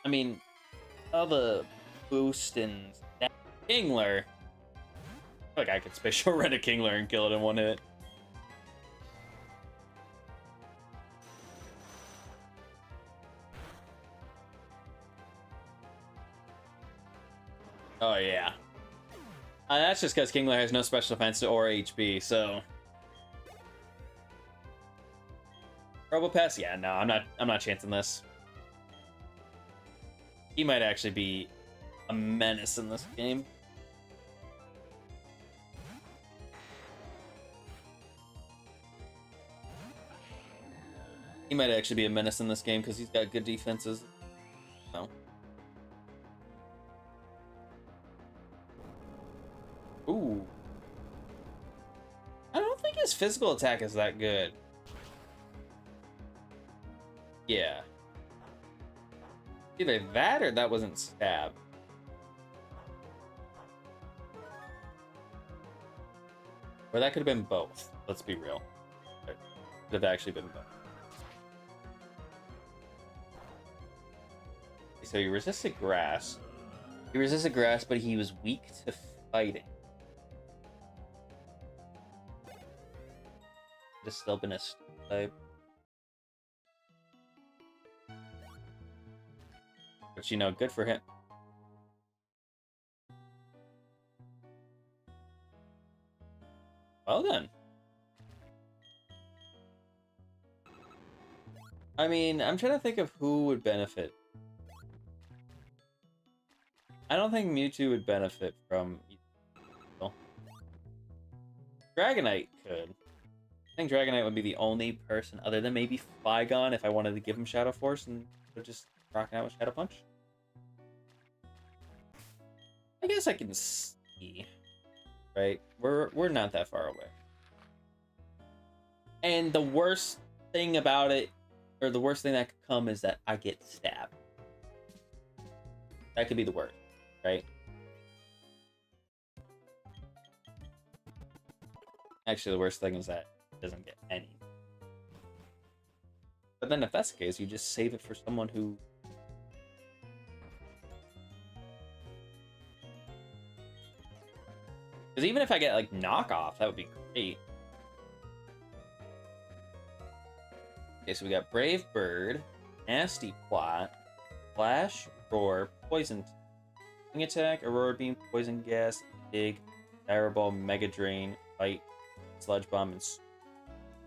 I mean, all the boost and Kingler. I feel like I could spatial run a Kingler and kill it in one hit. Oh yeah. That's just because Kingler has no special defense or HP, so. Robopass? Yeah, no, I'm not chancing this. He might actually be a menace in this game. He might actually be a menace in this game because he's got good defenses. No. Ooh. I don't think his physical attack is that good. Yeah. Either that or that wasn't stab. Or that could have been both. Let's be real. It could have actually been both. So he resisted grass. He resisted grass, but he was weak to fighting. Just still been a type. But you know, good for him. Well then. I mean, I'm trying to think of who would benefit. I don't think Mewtwo would benefit from Dragonite could. I think Dragonite would be the only person other than maybe Flygon if I wanted to give him Shadow Force and just rocking out with Shadow Punch. I guess I can see. Right? We're not that far away. And the worst thing about it, or the worst thing that could come, is that I get stabbed. That could be the worst, right? Actually, the worst thing is that it doesn't get any. But then if that's the case, you just save it for someone who... Because even if I get, like, knockoff, that would be great. Okay, so we got Brave Bird, Nasty Plot, Flash, Roar, Poison, Wing Attack, Aurora Beam, Poison Gas, Dig, Gyro Ball, Mega Drain, Fight, Sludge Bomb, and...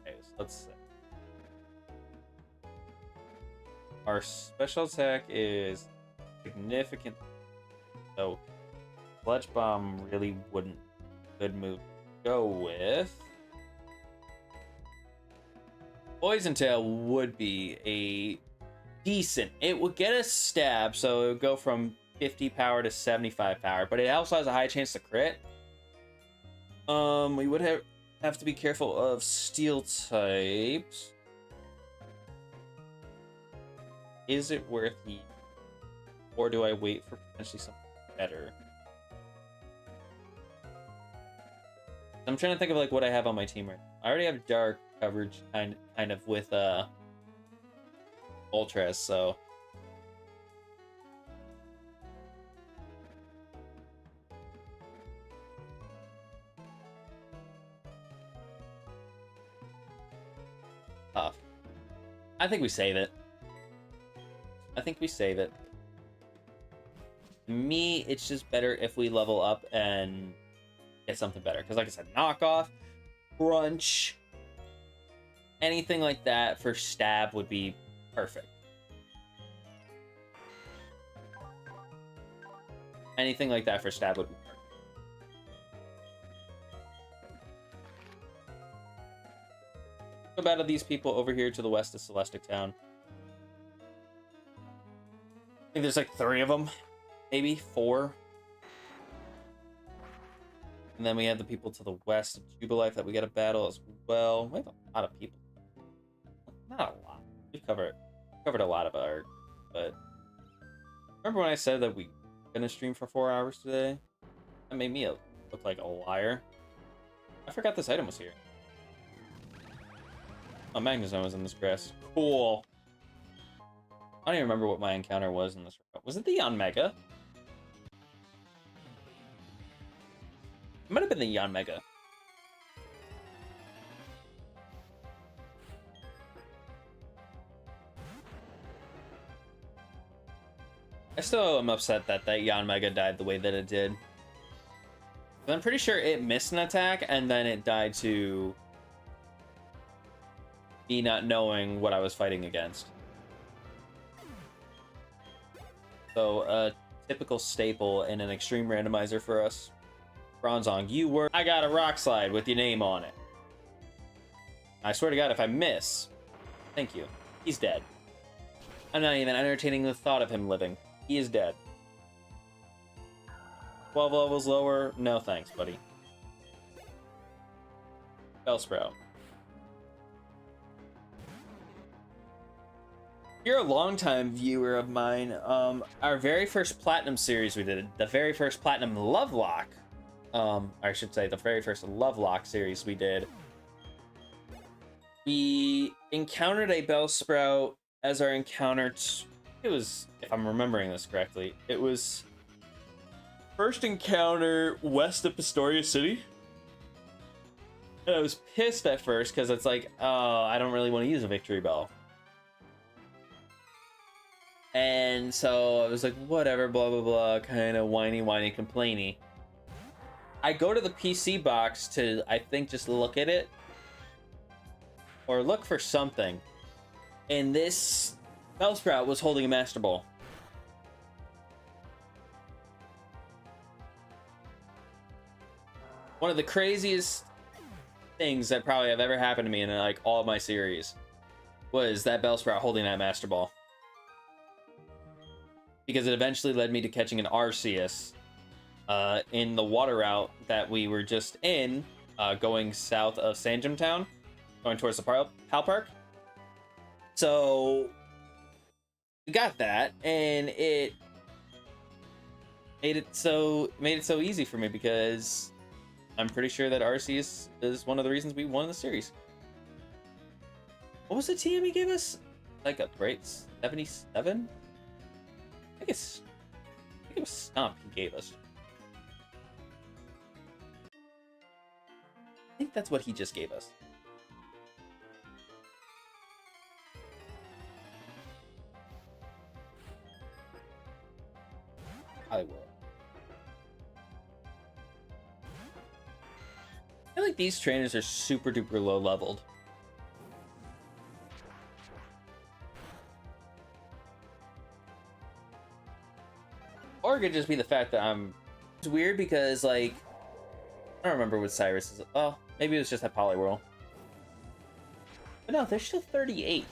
Okay, so let's see. Our special attack is significant, so Sludge Bomb really wouldn't be a good move to go with. Poison Tail would be a decent. It would get a stab, so it would go from 50 power to 75 power, but it also has a high chance to crit. We would have to be careful of steel types. Is it worth it? Or do I wait for potentially something better? I'm trying to think of like what I have on my team right now. I already have dark coverage kind of with Ultras, so tough. I think we save it. I think we save it. To me, it's just better if we level up and get something better. Because like I said, knockoff, crunch, anything like that for stab would be perfect. Anything like that for stab would be perfect. Go battle these people over here to the west of Celestic Town. I think there's like 3 of them, maybe 4. And then we have the people to the west of Jubilife that we got to battle as well. We have a lot of people. Not a lot. We've covered a lot of art, but remember when I said that we were gonna stream for 4 hours today? That made me look like a liar. I forgot this item was here. Oh, Magnezone was in this grass. Cool. I don't even remember what my encounter was in this. Was it the Yanmega? It might have been the Yanmega. I still am upset that that Yanmega died the way that it did. But I'm pretty sure it missed an attack and then it died to me not knowing what I was fighting against. So a typical staple in an extreme randomizer for us. Bronzong, you were. I got a rock slide with your name on it. I swear to God, if I miss, thank you. He's dead. I'm not even entertaining the thought of him living. He is dead. 12 levels lower? No thanks, buddy. Bellsprout. You're a longtime viewer of mine. Our very first Platinum series we did, the very first Platinum Lovelock, I should say the very first Lovelock series we did, we encountered a Bellsprout as our encounter. It was, if I'm remembering this correctly, it was first encounter west of Pastoria City. And I was pissed at first because it's like, oh, I don't really want to use a Victory Bell. And so I was like, whatever, blah, blah, blah, kind of whiny, complainy. I go to the PC box to, I think, just look at it. Or look for something. And this Bellsprout was holding a Master Ball. One of the craziest things that probably have ever happened to me in like all of my series was that Bellsprout holding that Master Ball. Because it eventually led me to catching an Arceus in the water route that we were just in, going south of Sanjum Town, going towards the Pal Park. So we got that, and it made it so easy for me because I'm pretty sure that Arceus is one of the reasons we won the series. What was the TM he gave us? Like a great 77? I think it was Stomp he gave us. I think that's what he just gave us. I will. I feel like these trainers are super duper low leveled. Or it could just be the fact that it's weird because, like, I don't remember what Cyrus is. Oh, maybe it was just at Poliwhirl. But no, they're still 38.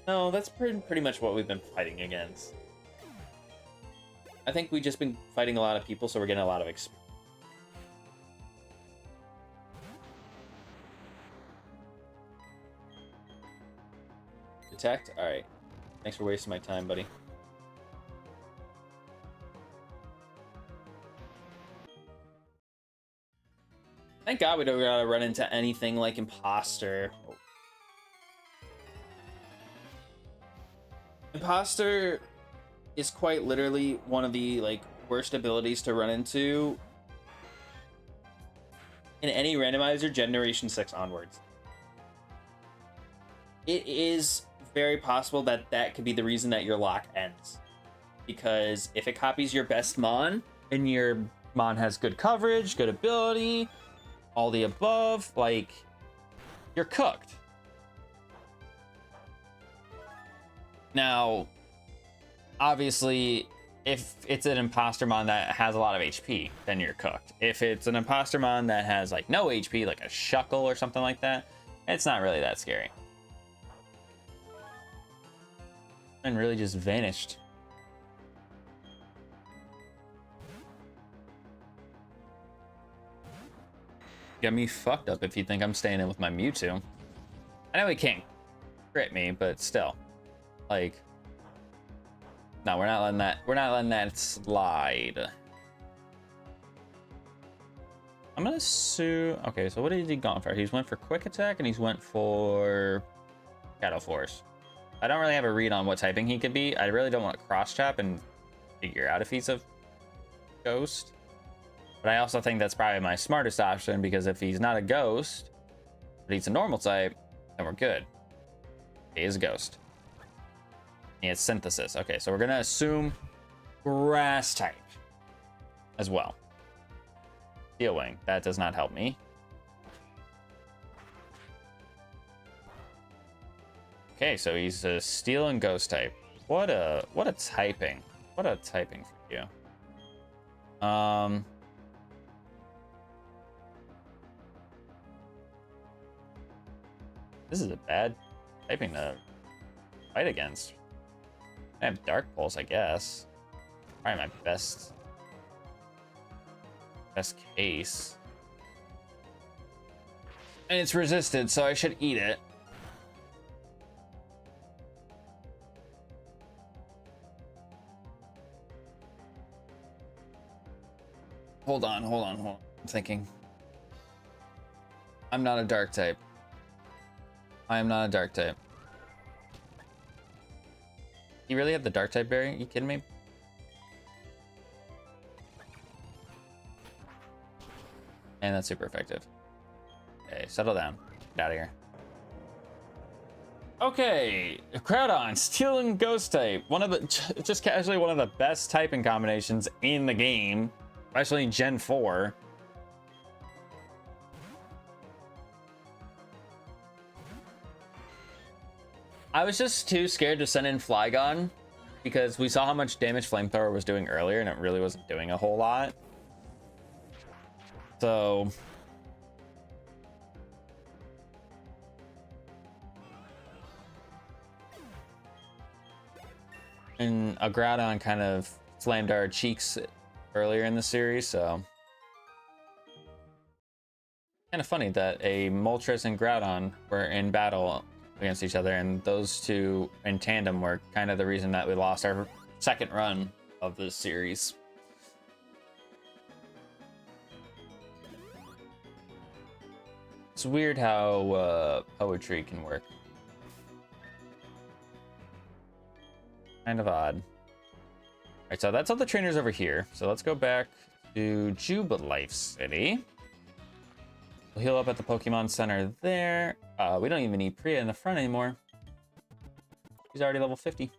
No, that's pretty much what we've been fighting against. I think we've just been fighting a lot of people, so we're getting a lot of experience. Detect? Alright. Thanks for wasting my time, buddy. Thank God we don't gotta run into anything like Imposter. Imposter is quite literally one of the like worst abilities to run into in any randomizer Generation 6 onwards. It is very possible that that could be the reason that your lock ends. Because if it copies your best Mon, and your Mon has good coverage, good ability, all the above, like, you're cooked. Now, obviously, if it's an imposter mon that has a lot of HP, then you're cooked. If it's an imposter mon that has like no HP, like a Shuckle or something like that, it's not really that scary. And really just vanished. Get me fucked up if you think I'm staying in with my Mewtwo. I know he can't crit me, but still. Like, no, we're not letting that slide. I'm gonna sue. Okay, so what did he gone for? He's went for quick attack and he's went for Shadow Force. I don't really have a read on what typing he could be. I really don't want to cross chop and figure out if he's a ghost. But I also think that's probably my smartest option, because if he's not a ghost, but he's a normal type, then we're good. He is a ghost. He has synthesis. Okay, so we're gonna assume grass type as well. Steel Wing. That does not help me. Okay, so he's a steel and ghost type. What a typing. What a typing for you. This is a bad typing to fight against. I have Dark Pulse, I guess. Probably my best case. And it's resisted, so I should eat it. Hold on. I'm thinking. I'm not a dark type. I am not a dark type. You really have the dark type berry? Are you kidding me? And that's super effective. Okay, settle down. Get out of here. Okay, Groudon, Steel and Ghost type. One of the, just casually one of the best typing combinations in the game, especially in Gen 4. I was just too scared to send in Flygon because we saw how much damage Flamethrower was doing earlier and it really wasn't doing a whole lot. So and a Groudon kind of slammed our cheeks earlier in the series, so kind of funny that a Moltres and Groudon were in battle against each other, and those two in tandem were kind of the reason that we lost our second run of this series. It's weird how poetry can work. Kind of odd. Alright, so that's all the trainers over here. So let's go back to Jubilife City. We'll heal up at the Pokemon Center there. We don't even need Priya in the front anymore. He's already level 50.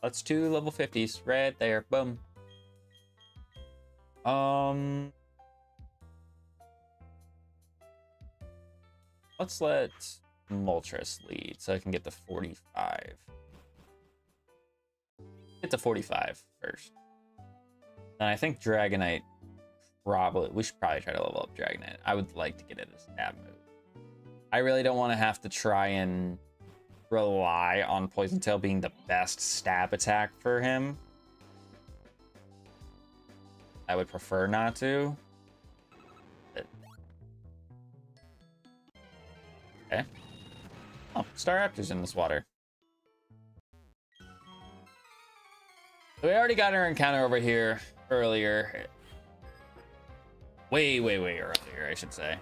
That's 2 level 50s right there. Boom. Let's let Moltres lead so I can get the 45. Get to 45 first. And I think Dragonite we should probably try to level up Dragonite. I would like to get it a stab move. I really don't want to have to try and rely on Poison Tail being the best stab attack for him. I would prefer not to. But... okay. Oh, Staraptor's in this water. So we already got our encounter over here earlier. Way earlier, I should say.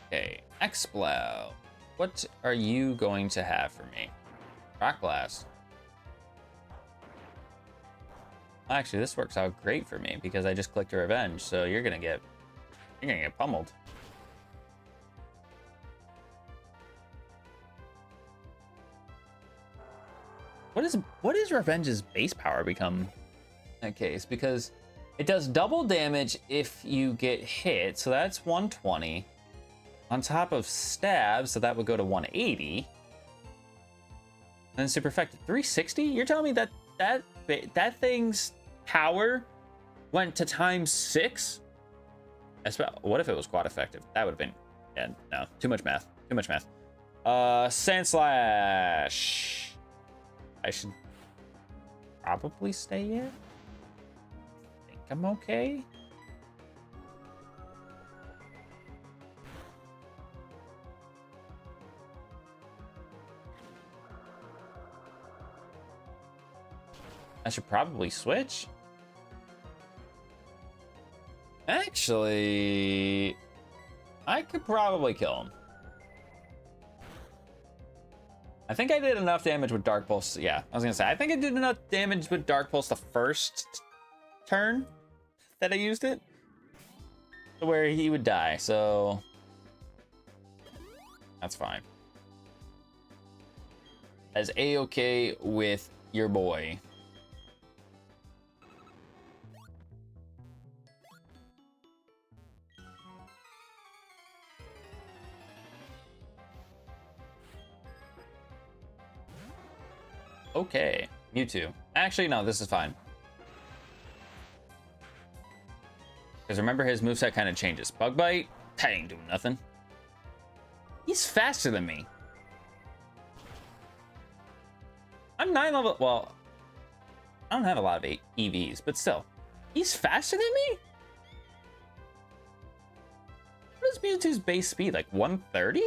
Okay, Explow. What are you going to have for me? Rock Blast. Actually, this works out great for me because I just clicked a Revenge, so you're gonna get pummeled. What is Revenge's base power become in that case? Because it does double damage if you get hit, so that's 120. On top of stab, so that would go to 180. then super effective. 360? You're telling me that that thing's power went to ×6? What if it was quad effective? That would have been, yeah, no, too much math. Too much math. Sand Slash. I should probably stay in. I think I'm okay. I should probably switch. Actually, I could probably kill him. I think I did enough damage with Dark Pulse. Yeah, I was gonna say, I think I did enough damage with Dark Pulse the first turn that I used it to where he would die, so that's fine. As A-okay with your boy. Okay, Mewtwo. Actually, no, this is fine. Because remember, his moveset kind of changes. Bug Bite, that ain't doing nothing. He's faster than me. I'm 9 level, well, I don't have a lot of EVs, but still. He's faster than me? What is Mewtwo's base speed, like 130?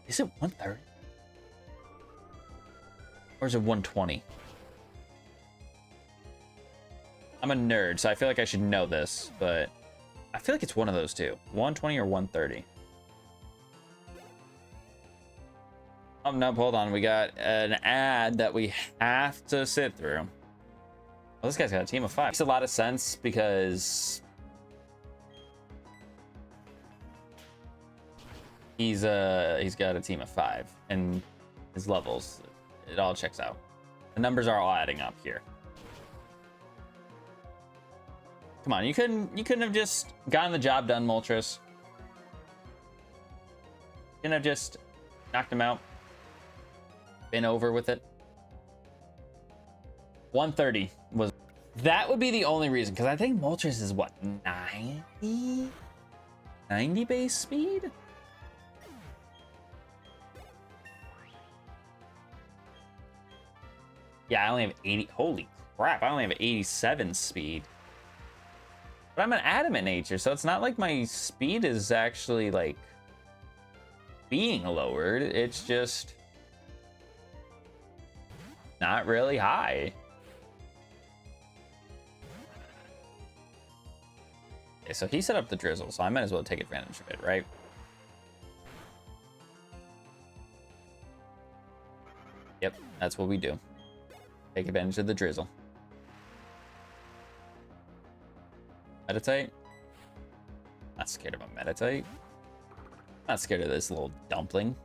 Is it 130? Or is it 120? I'm a nerd, so I feel like I should know this, but I feel like it's one of those two. 120 or 130. Oh, no, hold on. We got an ad that we have to sit through. Well, this guy's got a team of 5. Makes a lot of sense because he's got a team of 5 and his levels, it all checks out. The numbers are all adding up here. Come on, you couldn't have just gotten the job done, Moltres. Couldn't have just knocked him out. Been over with it. 130 was. That would be the only reason, because I think Moltres is what, 90? 90 base speed? Yeah, I only have 80. Holy crap, I only have 87 speed. But I'm an adamant nature, so it's not like my speed is actually like being lowered. It's just not really high. Okay, so he set up the drizzle, so I might as well take advantage of it, right? Yep, that's what we do. Take advantage of the drizzle. Meditate? Not scared of a meditate. Not scared of this little dumpling.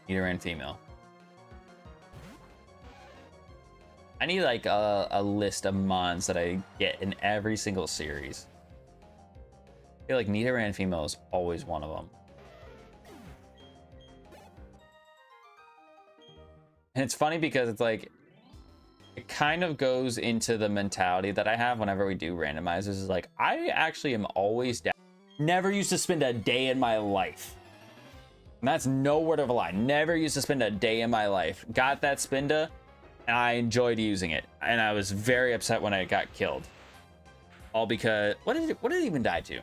Either and female. I need like a list of mons that I get in every single series. I feel like Nidoran female is always one of them. And it's funny because it's like, it kind of goes into the mentality that I have whenever we do randomizers. Is like, I actually am always down. Never used to spend a day in my life. And that's no word of a lie. Never used to spend a day in my life. Got that Spinda, and I enjoyed using it. And I was very upset when I got killed. All because, what did it even die to?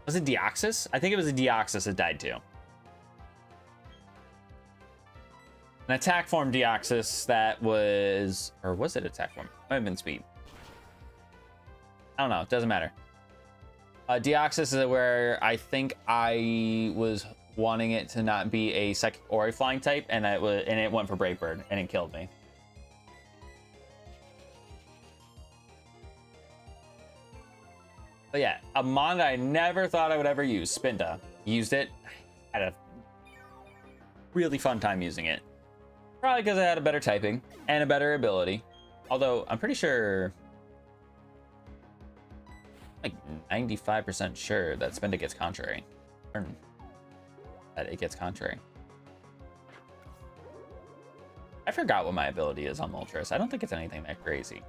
Was it Deoxys? I think it was a Deoxys it died to. An attack form Deoxys that was, or was it attack form? Might have been speed. I don't know, it doesn't matter. Deoxys is where I think I was wanting it to not be a psychic or a flying type, and it went for Brave Bird and it killed me. But yeah, a mon that I never thought I would ever use, Spinda. Used it, had a really fun time using it. Probably because I had a better typing and a better ability. Although I'm pretty sure, like 95% sure that Spinda gets contrary. Or that it gets contrary. I forgot what my ability is on Moltres. I don't think it's anything that crazy.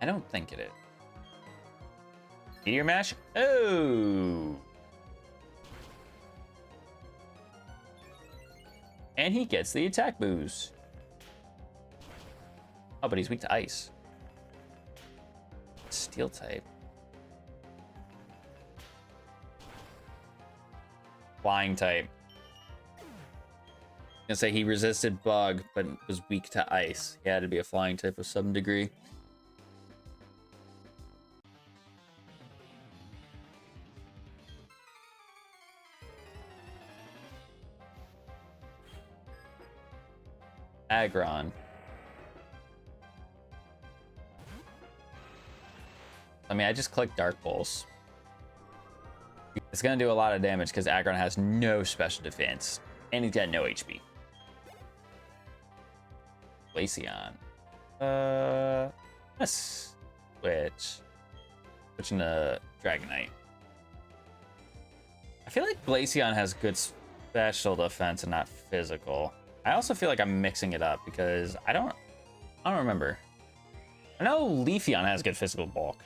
I don't think it is. Meteor Mash? Oh! And he gets the attack boost. Oh, but he's weak to ice. Steel type. Flying type. I'm gonna say he resisted bug, but was weak to ice. He had to be a flying type of some degree. Aggron. I mean, I just clicked Dark Pulse. It's gonna do a lot of damage because Aggron has no special defense, and he's got no HP. Glaceon. Let's switching to Dragonite. I feel like Glaceon has good special defense and not physical. I also feel like I'm mixing it up because I don't remember. I know Leafeon has good physical bulk.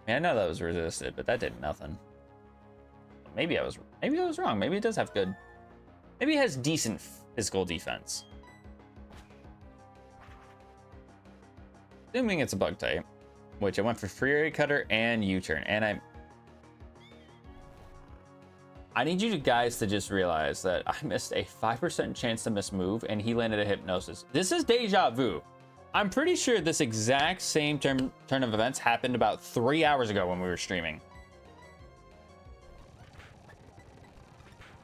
I mean, I know that was resisted, but that did nothing. Maybe I was wrong. Maybe it does have good. Maybe it has decent physical defense. Assuming it's a bug type, which I went for Fury Cutter and U-turn, and I need you guys to just realize that I missed a 5% chance to miss move, and he landed a Hypnosis. This is deja vu. I'm pretty sure this exact same turn of events happened about 3 hours ago when we were streaming.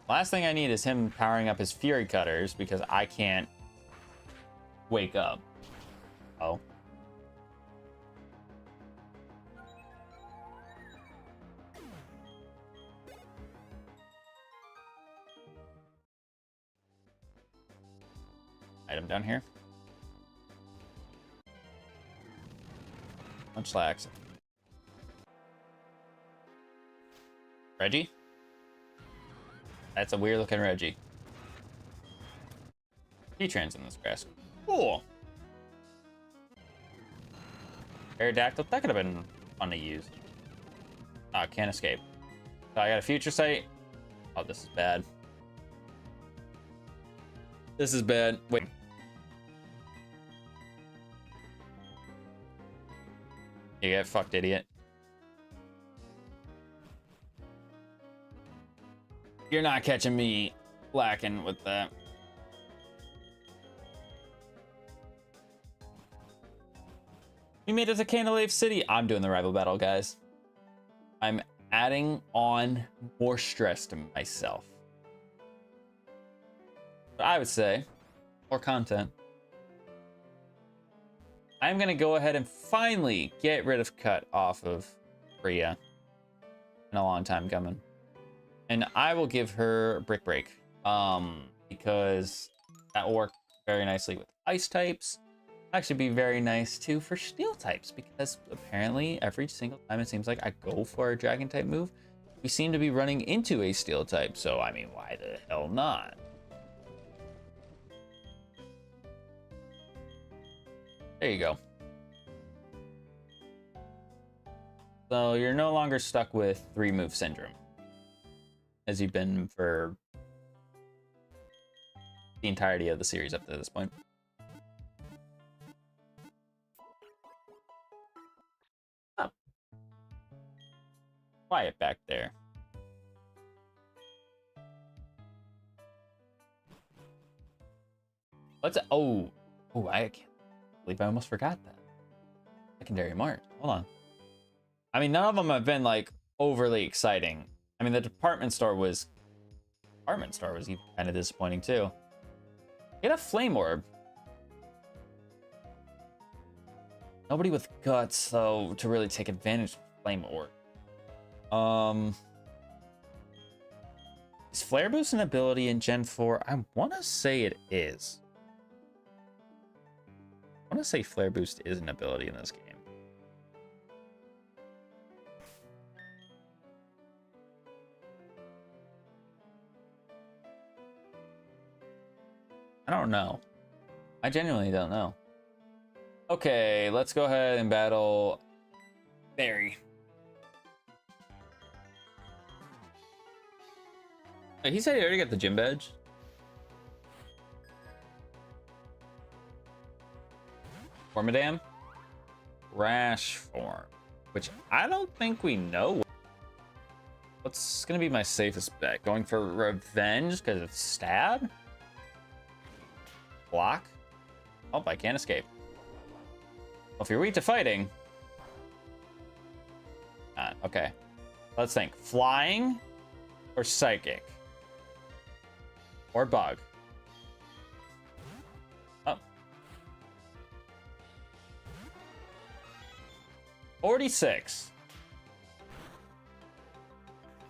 Last thing I need is him powering up his Fury Cutters because I can't wake up. Oh. Item down here. Munchlax. Reggie? That's a weird looking Reggie. Heatrans in this grass. Cool. Aerodactyl, that could have been fun to use. Ah, can't escape. So I got a Future Sight. Oh, this is bad. This is bad. Wait. You get fucked, idiot. You're not catching me lacking with that. We made it to Candelave City. I'm doing the rival battle, guys. I'm adding on more stress to myself. But I would say more content. I'm going to go ahead and finally get rid of Cut off of Rhea. In a long time coming. And I will give her Brick Break. Because that will work very nicely with ice types. Actually be very nice too for steel types. Because apparently every single time it seems like I go for a dragon type move, we seem to be running into a steel type. So, I mean, why the hell not? There you go. So you're no longer stuck with 3-move syndrome, as you've been for the entirety of the series up to this point. Oh. Quiet back there. What's it? Oh, I can't believe I almost forgot that. Secondary Mart. Hold on. I mean, none of them have been like overly exciting. I mean, the department store was even kind of disappointing too. Get a Flame Orb. Nobody with guts though to really take advantage of Flame Orb. Is Flare Boost an ability in Gen 4? I want to say it is. I want to say Flare Boost is an ability in this game. I don't know. I genuinely don't know. Okay, let's go ahead and battle Barry. He said he already got the gym badge. Formadam? Rash form. Which I don't think we know. What's gonna be my safest bet? Going for revenge because it's stab? Block? Oh, I can't escape. Well, if you're weak to fighting. Okay. Let's think. Flying or psychic? Or bug? Oh. 46.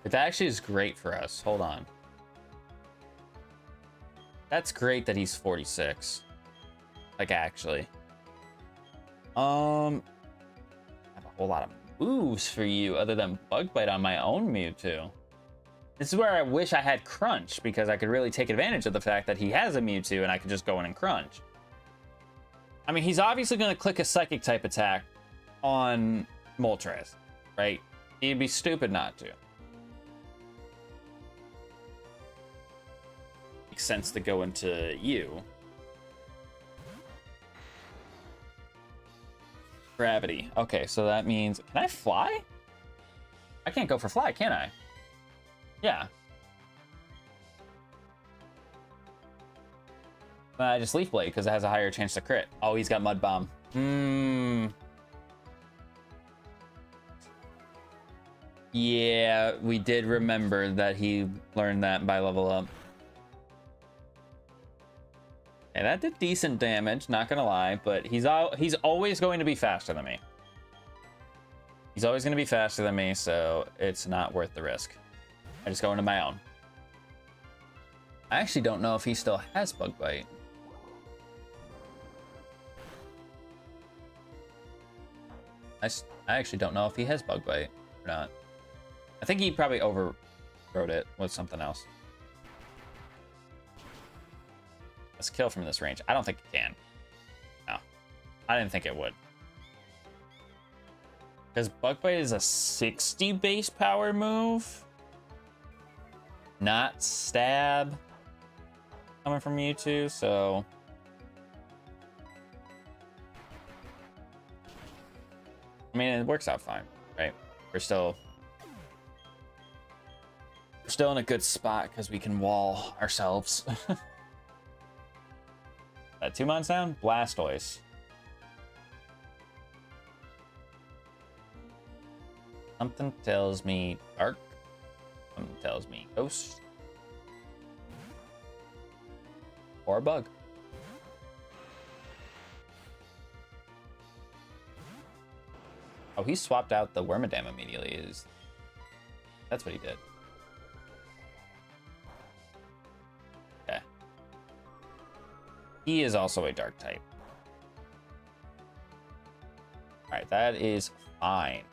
It actually is great for us. Hold on. That's great that he's 46. Like, actually. I have a whole lot of moves for you other than Bug Bite on my own Mewtwo. This is where I wish I had Crunch, because I could really take advantage of the fact that he has a Mewtwo and I could just go in and Crunch. I mean, he's obviously going to click a Psychic type attack on Moltres, right? He'd be stupid not to. Makes sense to go into you. Gravity. Okay, so that means... Can I fly? I can't go for fly, can I? Yeah. I just Leaf Blade because it has a higher chance to crit. Oh, he's got Mud Bomb. Yeah, we did remember that he learned that by level up. And that did decent damage, not gonna lie, but he's always going to be faster than me. He's always going to be faster than me, so it's not worth the risk. I just go into my own. I actually don't know if he still has Bug Bite. I actually don't know if he has Bug Bite or not. I think he probably overrode it with something else. Let's kill from this range. I don't think it can. No. I didn't think it would. Because Bug Bite is a 60 base power move. Not stab. Coming from Mewtwo, so... I mean, it works out fine, right? We're still in a good spot because we can wall ourselves. That 2-mon sound? Blastoise. Something tells me Dark. Something tells me Ghost. Or a Bug. Oh, he swapped out the Wormadam immediately. That's what he did. Okay. He is also a Dark type. Alright, that is fine.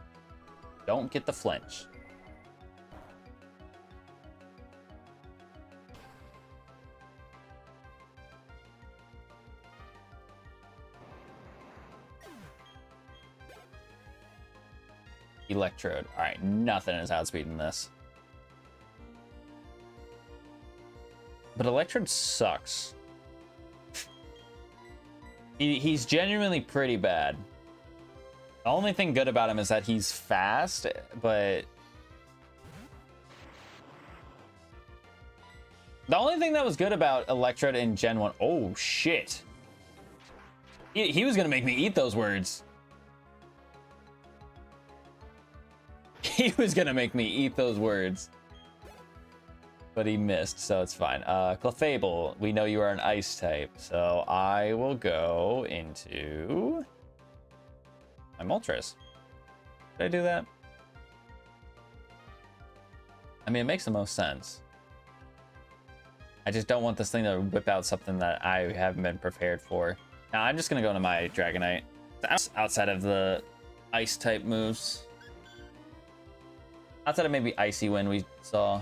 Don't get the flinch. Electrode. Alright, nothing is outspeeding this. But Electrode sucks. He's genuinely pretty bad. The only thing good about him is that he's fast, but... The only thing that was good about Electrode in Gen 1... Oh, shit. He was gonna make me eat those words. He was gonna make me eat those words. But he missed, so it's fine. Clefable, we know you are an ice type, so I will go into my Moltres. Did I do that? I mean, it makes the most sense. I just don't want this thing to whip out something that I haven't been prepared for. Now I'm just gonna go into my Dragonite. Outside of the ice type moves. Outside of maybe Icy Wind we saw.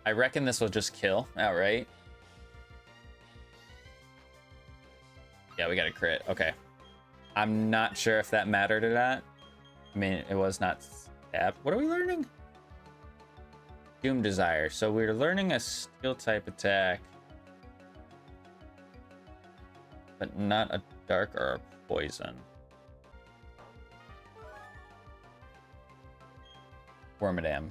I reckon this will just kill outright. Yeah, we got a crit. Okay. I'm not sure if that mattered or not. I mean, it was not stab. What are we learning? Doom Desire. So we're learning a steel type attack. But not a dark or a poison. Wormadam.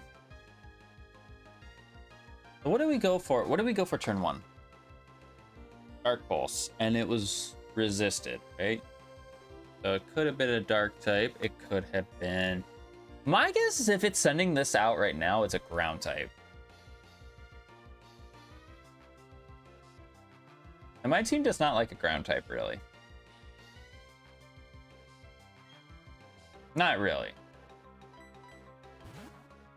So what do we go for? What do we go for turn 1? Dark Pulse. And it was resisted, right? So it could have been a dark type. It could have been... My guess is if it's sending this out right now, it's a ground type. And my team does not like a ground type, really. Not really.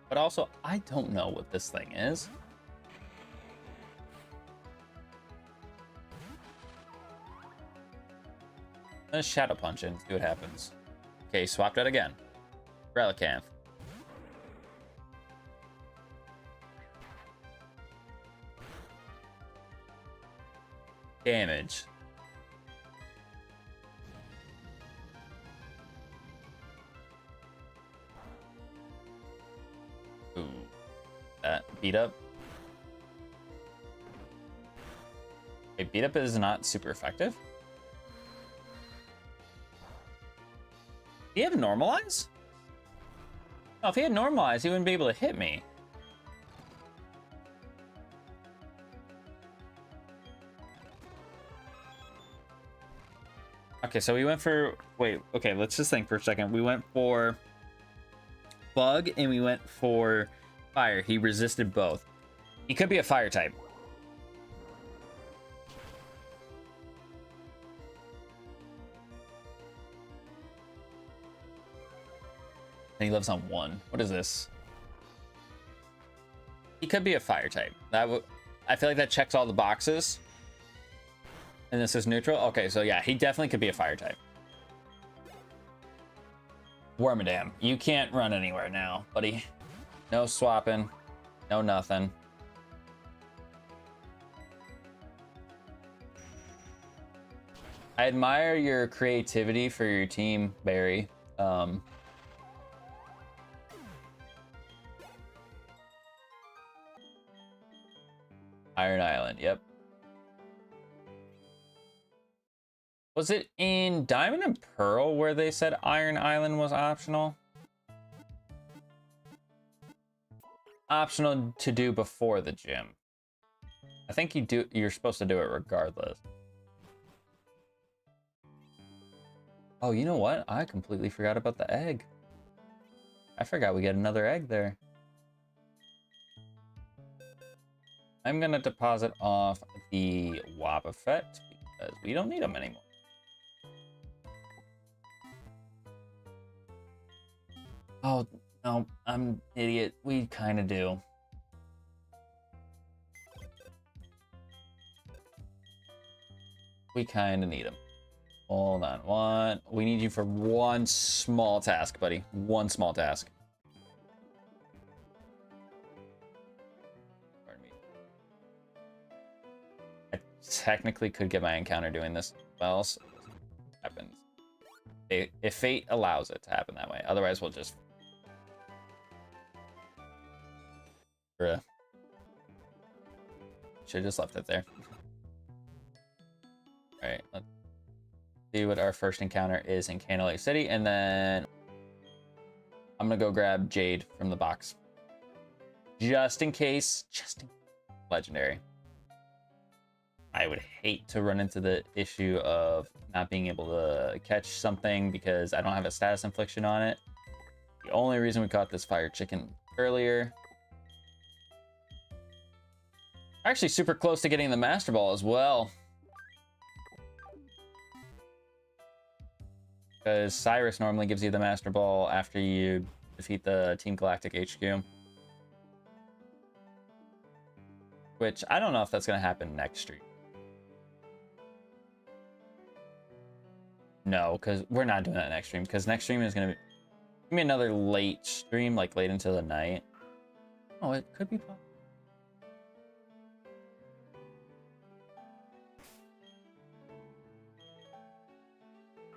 But also, I don't know what this thing is. Let's Shadow Punch and see what happens. Okay, swapped out again. Relicanth. Damage. Ooh. That beat up. Okay, beat up is not super effective. Do you have normalize? Oh, if he had normalize, he wouldn't be able to hit me. Okay, so we went for... Wait, okay, let's just think for a second. We went for Bug and we went for Fire. He resisted both. He could be a Fire type. And he lives on 1. What is this? He could be a Fire type. I feel like that checks all the boxes. And this is neutral? Okay, so yeah, he definitely could be a Fire type. Wormadam, you can't run anywhere now, buddy. No swapping. No nothing. I admire your creativity for your team, Barry. Iron Island, yep. Was it in Diamond and Pearl where they said Iron Island was optional? Optional to do before the gym. I think you're supposed to do it regardless. Oh, you know what? I completely forgot about the egg. I forgot we get another egg there. I'm gonna deposit off the Wobbuffet because we don't need them anymore. Oh, no, I'm an idiot. We kind of do. We kind of need them. Hold on. We need you for one small task, buddy. One small task. Pardon me. I technically could get my encounter doing this well, so it happens. If fate allows it to happen that way. Otherwise, we'll just... Should've just left it there. Alright, let's see what our first encounter is in Candlelight City, and then I'm gonna go grab Jade from the box. Just in case. Legendary. I would hate to run into the issue of not being able to catch something because I don't have a status infliction on it. The only reason we caught this fire chicken earlier. Actually super close to getting the Master Ball as well. Because Cyrus normally gives you the Master Ball after you defeat the Team Galactic HQ. which I don't know if that's going to happen next stream. No, because we're not doing that next stream, because next stream is going to be another late stream, like late into the night. Oh, it could be possible.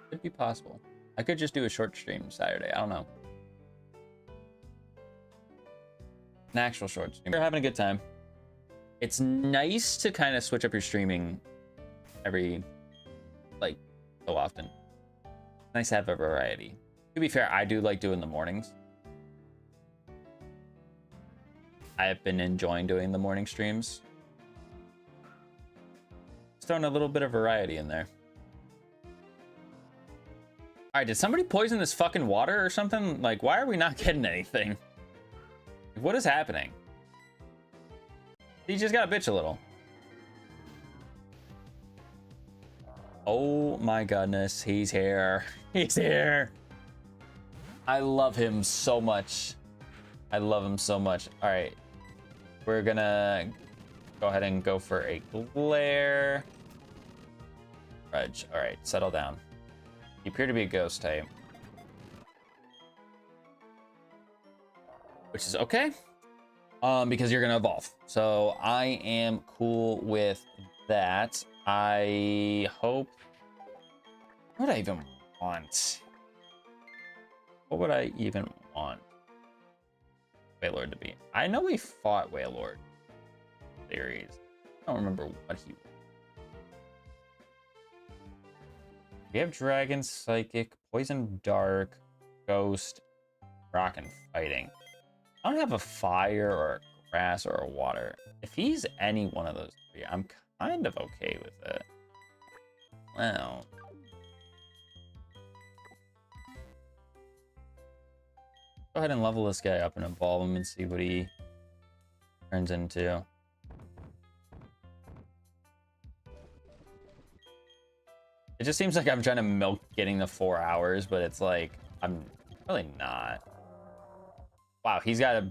Could be possible. I could just do a short stream Saturday. I don't know. An actual short stream. We're having a good time. It's nice to kind of switch up your streaming every, like, so often. Nice to have a variety. To be fair, I do like doing the mornings. I have been enjoying doing the morning streams. Just throwing a little bit of variety in there. All right, did somebody poison this fucking water or something? Like, why are we not getting anything? What is happening? He just got a bitch a little. Oh my goodness, he's here. He's here. I love him so much. I love him so much. All right, we're gonna go ahead and go for a glare. Reg, all right, settle down. You appear to be a ghost type, which is okay, because you're gonna evolve. So I am cool with that. I hope. What would I even want? What would I even want Wailord to be? I know we fought Wailord series. I don't remember what he was. We have Dragon, Psychic, Poison, Dark, Ghost, Rock, and Fighting. I don't have a Fire or a Grass or a Water. If he's any one of those three, I'm kind of okay with it. Well. Go ahead and level this guy up and evolve him and see what he turns into. It just seems like I'm trying to milk getting the 4 hours, but it's like I'm really not. Wow, he's got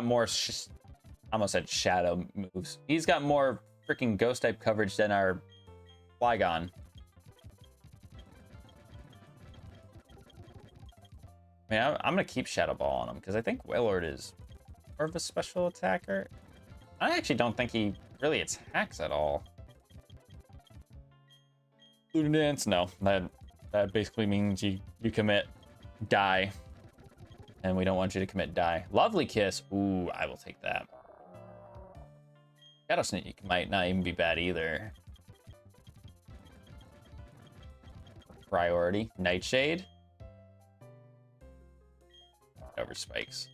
more. I almost said shadow moves. He's got more freaking ghost type coverage than our Flygon. I mean, I'm gonna keep Shadow Ball on him because I think Wailord is more of a special attacker. I actually don't think he really attacks at all. Lunar Dance? No, that basically means you commit die, and we don't want you to commit die. Lovely Kiss. Ooh, I will take that. Shadow Sneak might not even be bad either. Priority. Nightshade. Over spikes.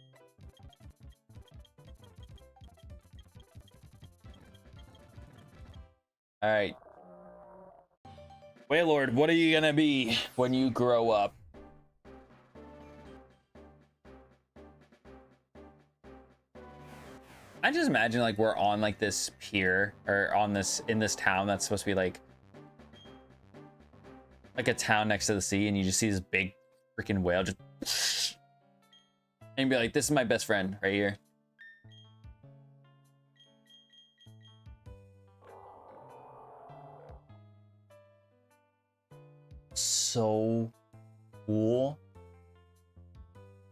All right. Wailord, what are you gonna be when you grow up? I just imagine like we're on like this pier or on this in this town that's supposed to be like a town next to the sea, and you just see this big freaking whale just and be like, this is my best friend right here. So cool.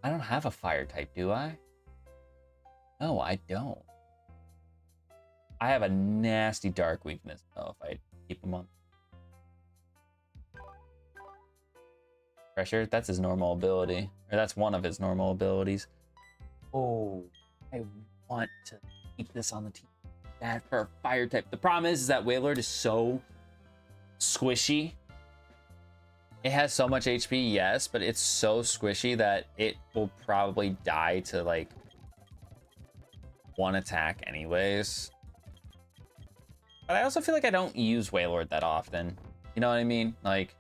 I don't have a fire type, do I? No, I don't. I have a nasty dark weakness though if I keep him on. Pressure, that's his normal ability. Or that's one of his normal abilities. Oh, I want to keep this on the team. That for a fire type. The problem is that Wailord is so squishy. It has so much HP, yes, but it's so squishy that it will probably die to like one attack anyways. But I also feel like I don't use Wailord that often. You know what I mean? Like,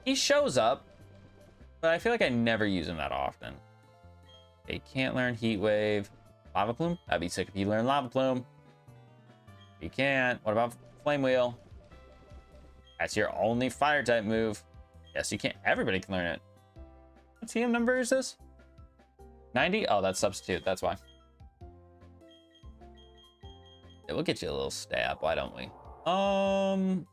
he shows up, but I feel like I never use him that often. Okay, can't learn Heat Wave. Lava Plume? That'd be sick if you learn Lava Plume. You can't. What about Flame Wheel? That's your only fire type move. Yes, you can't. Everybody can learn it. What TM number is this? 90? Oh, that's substitute. That's why. we'll get you a little stab. Why don't we? I'm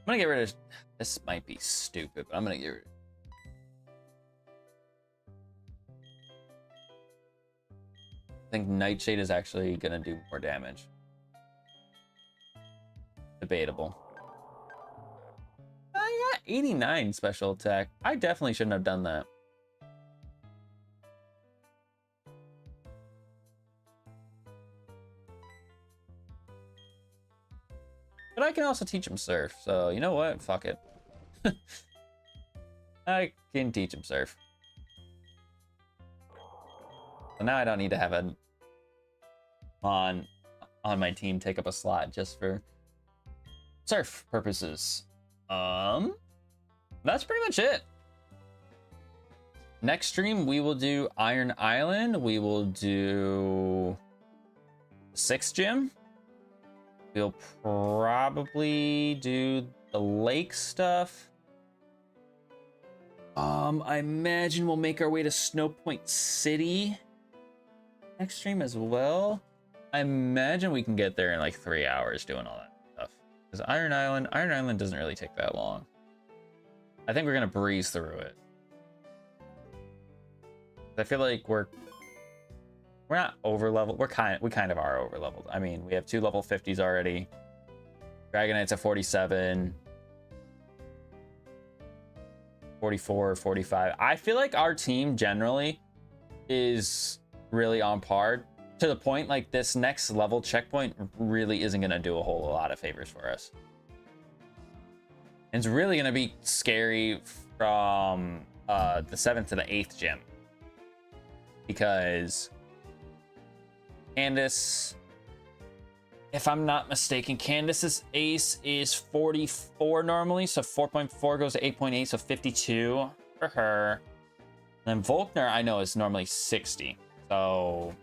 gonna get rid of this. Might be stupid, but I'm gonna get rid. I think Nightshade is actually gonna do more damage. Debatable. I got 89 special attack. I definitely shouldn't have done that. But I can also teach him surf, so you know what? Fuck it. I can teach him surf. So now I don't need to have a on my team take up a slot just for surf purposes. That's pretty much it. Next stream we will do Iron Island. We will do 6th gym. We'll probably do the lake stuff. I imagine we'll make our way to Snow Point City next stream as well. I imagine we can get there in like 3 hours doing all that stuff. Because Iron Island doesn't really take that long. I think we're gonna breeze through it. I feel like we're not over leveled. We kind of are over leveled. I mean, we have 2 level 50s already. Dragon Knight's at 47, 44, 45. I feel like our team generally is really on par, to the point like this next level checkpoint really isn't going to do a whole lot of favors for us. It's really going to be scary from the 7th to the 8th gym, because Candace, if I'm not mistaken, Candace's ace is 44 normally, so 4.4 goes to 8.8, so 52 for her. And then Volkner, I know, is normally 60, so,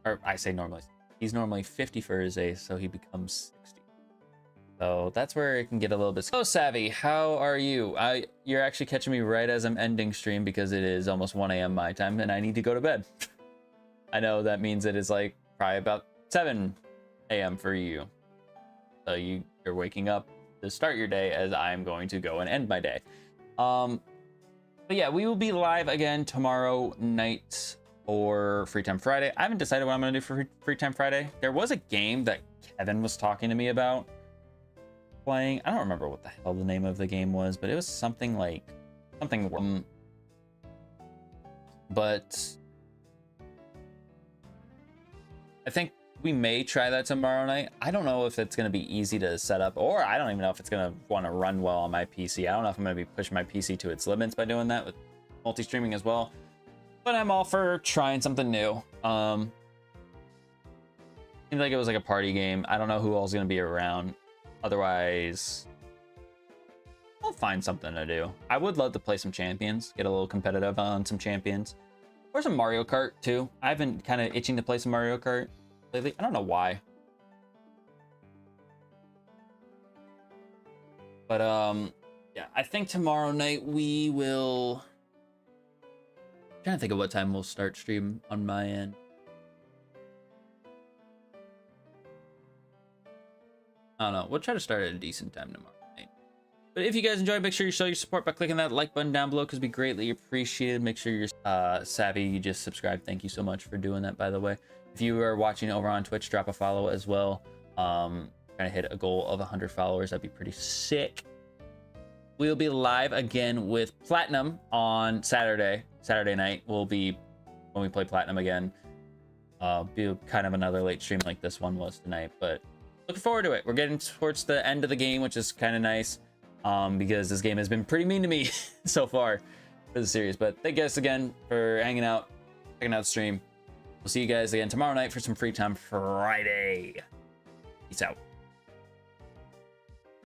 or I say normally, he's normally 50 for his ace, so he becomes 60. So that's where it can get a little bit. So Savvy, how are you? You're actually catching me right as I'm ending stream, because it is almost 1 a.m. my time and I need to go to bed. I know that means it is like probably about 7 a.m. for you. So you're waking up to start your day as I'm going to go and end my day. But yeah, we will be live again tomorrow night or Free Time Friday. I haven't decided what I'm going to do for Free Time Friday. There was a game that Kevin was talking to me about playing. I don't remember what the hell the name of the game was, but it was something like something. But I think we may try that tomorrow night. I don't know if it's going to be easy to set up, or I don't even know if it's going to want to run well on my PC. I don't know if I'm going to be pushing my PC to its limits by doing that with multi-streaming as well. But I'm all for trying something new. Seems like it was like a party game. I don't know who all's going to be around. Otherwise, I'll find something to do. I would love to play some champions, get a little competitive on some champions. Or some Mario Kart too. I've been kind of itching to play some Mario Kart lately. I don't know why. But yeah, I think tomorrow night we will. I'm trying to think of what time we'll start stream on my end. I don't know. We'll try to start at a decent time tomorrow night. But if you guys enjoyed, make sure you show your support by clicking that like button down below, because we greatly appreciate it. Make sure you're savvy. You just subscribe. Thank you so much for doing that, by the way. If you are watching over on Twitch, drop a follow as well. Trying to hit a goal of 100 followers. That'd be pretty sick. We'll be live again with Platinum on Saturday night. Will be when we play Platinum again. Be kind of another late stream like this one was tonight, but looking forward to it. We're getting towards the end of the game, which is kind of nice, because this game has been pretty mean to me so far for the series. But thank you guys again for hanging out, checking out the stream. We'll see you guys again tomorrow night for some Free Time Friday. Peace out.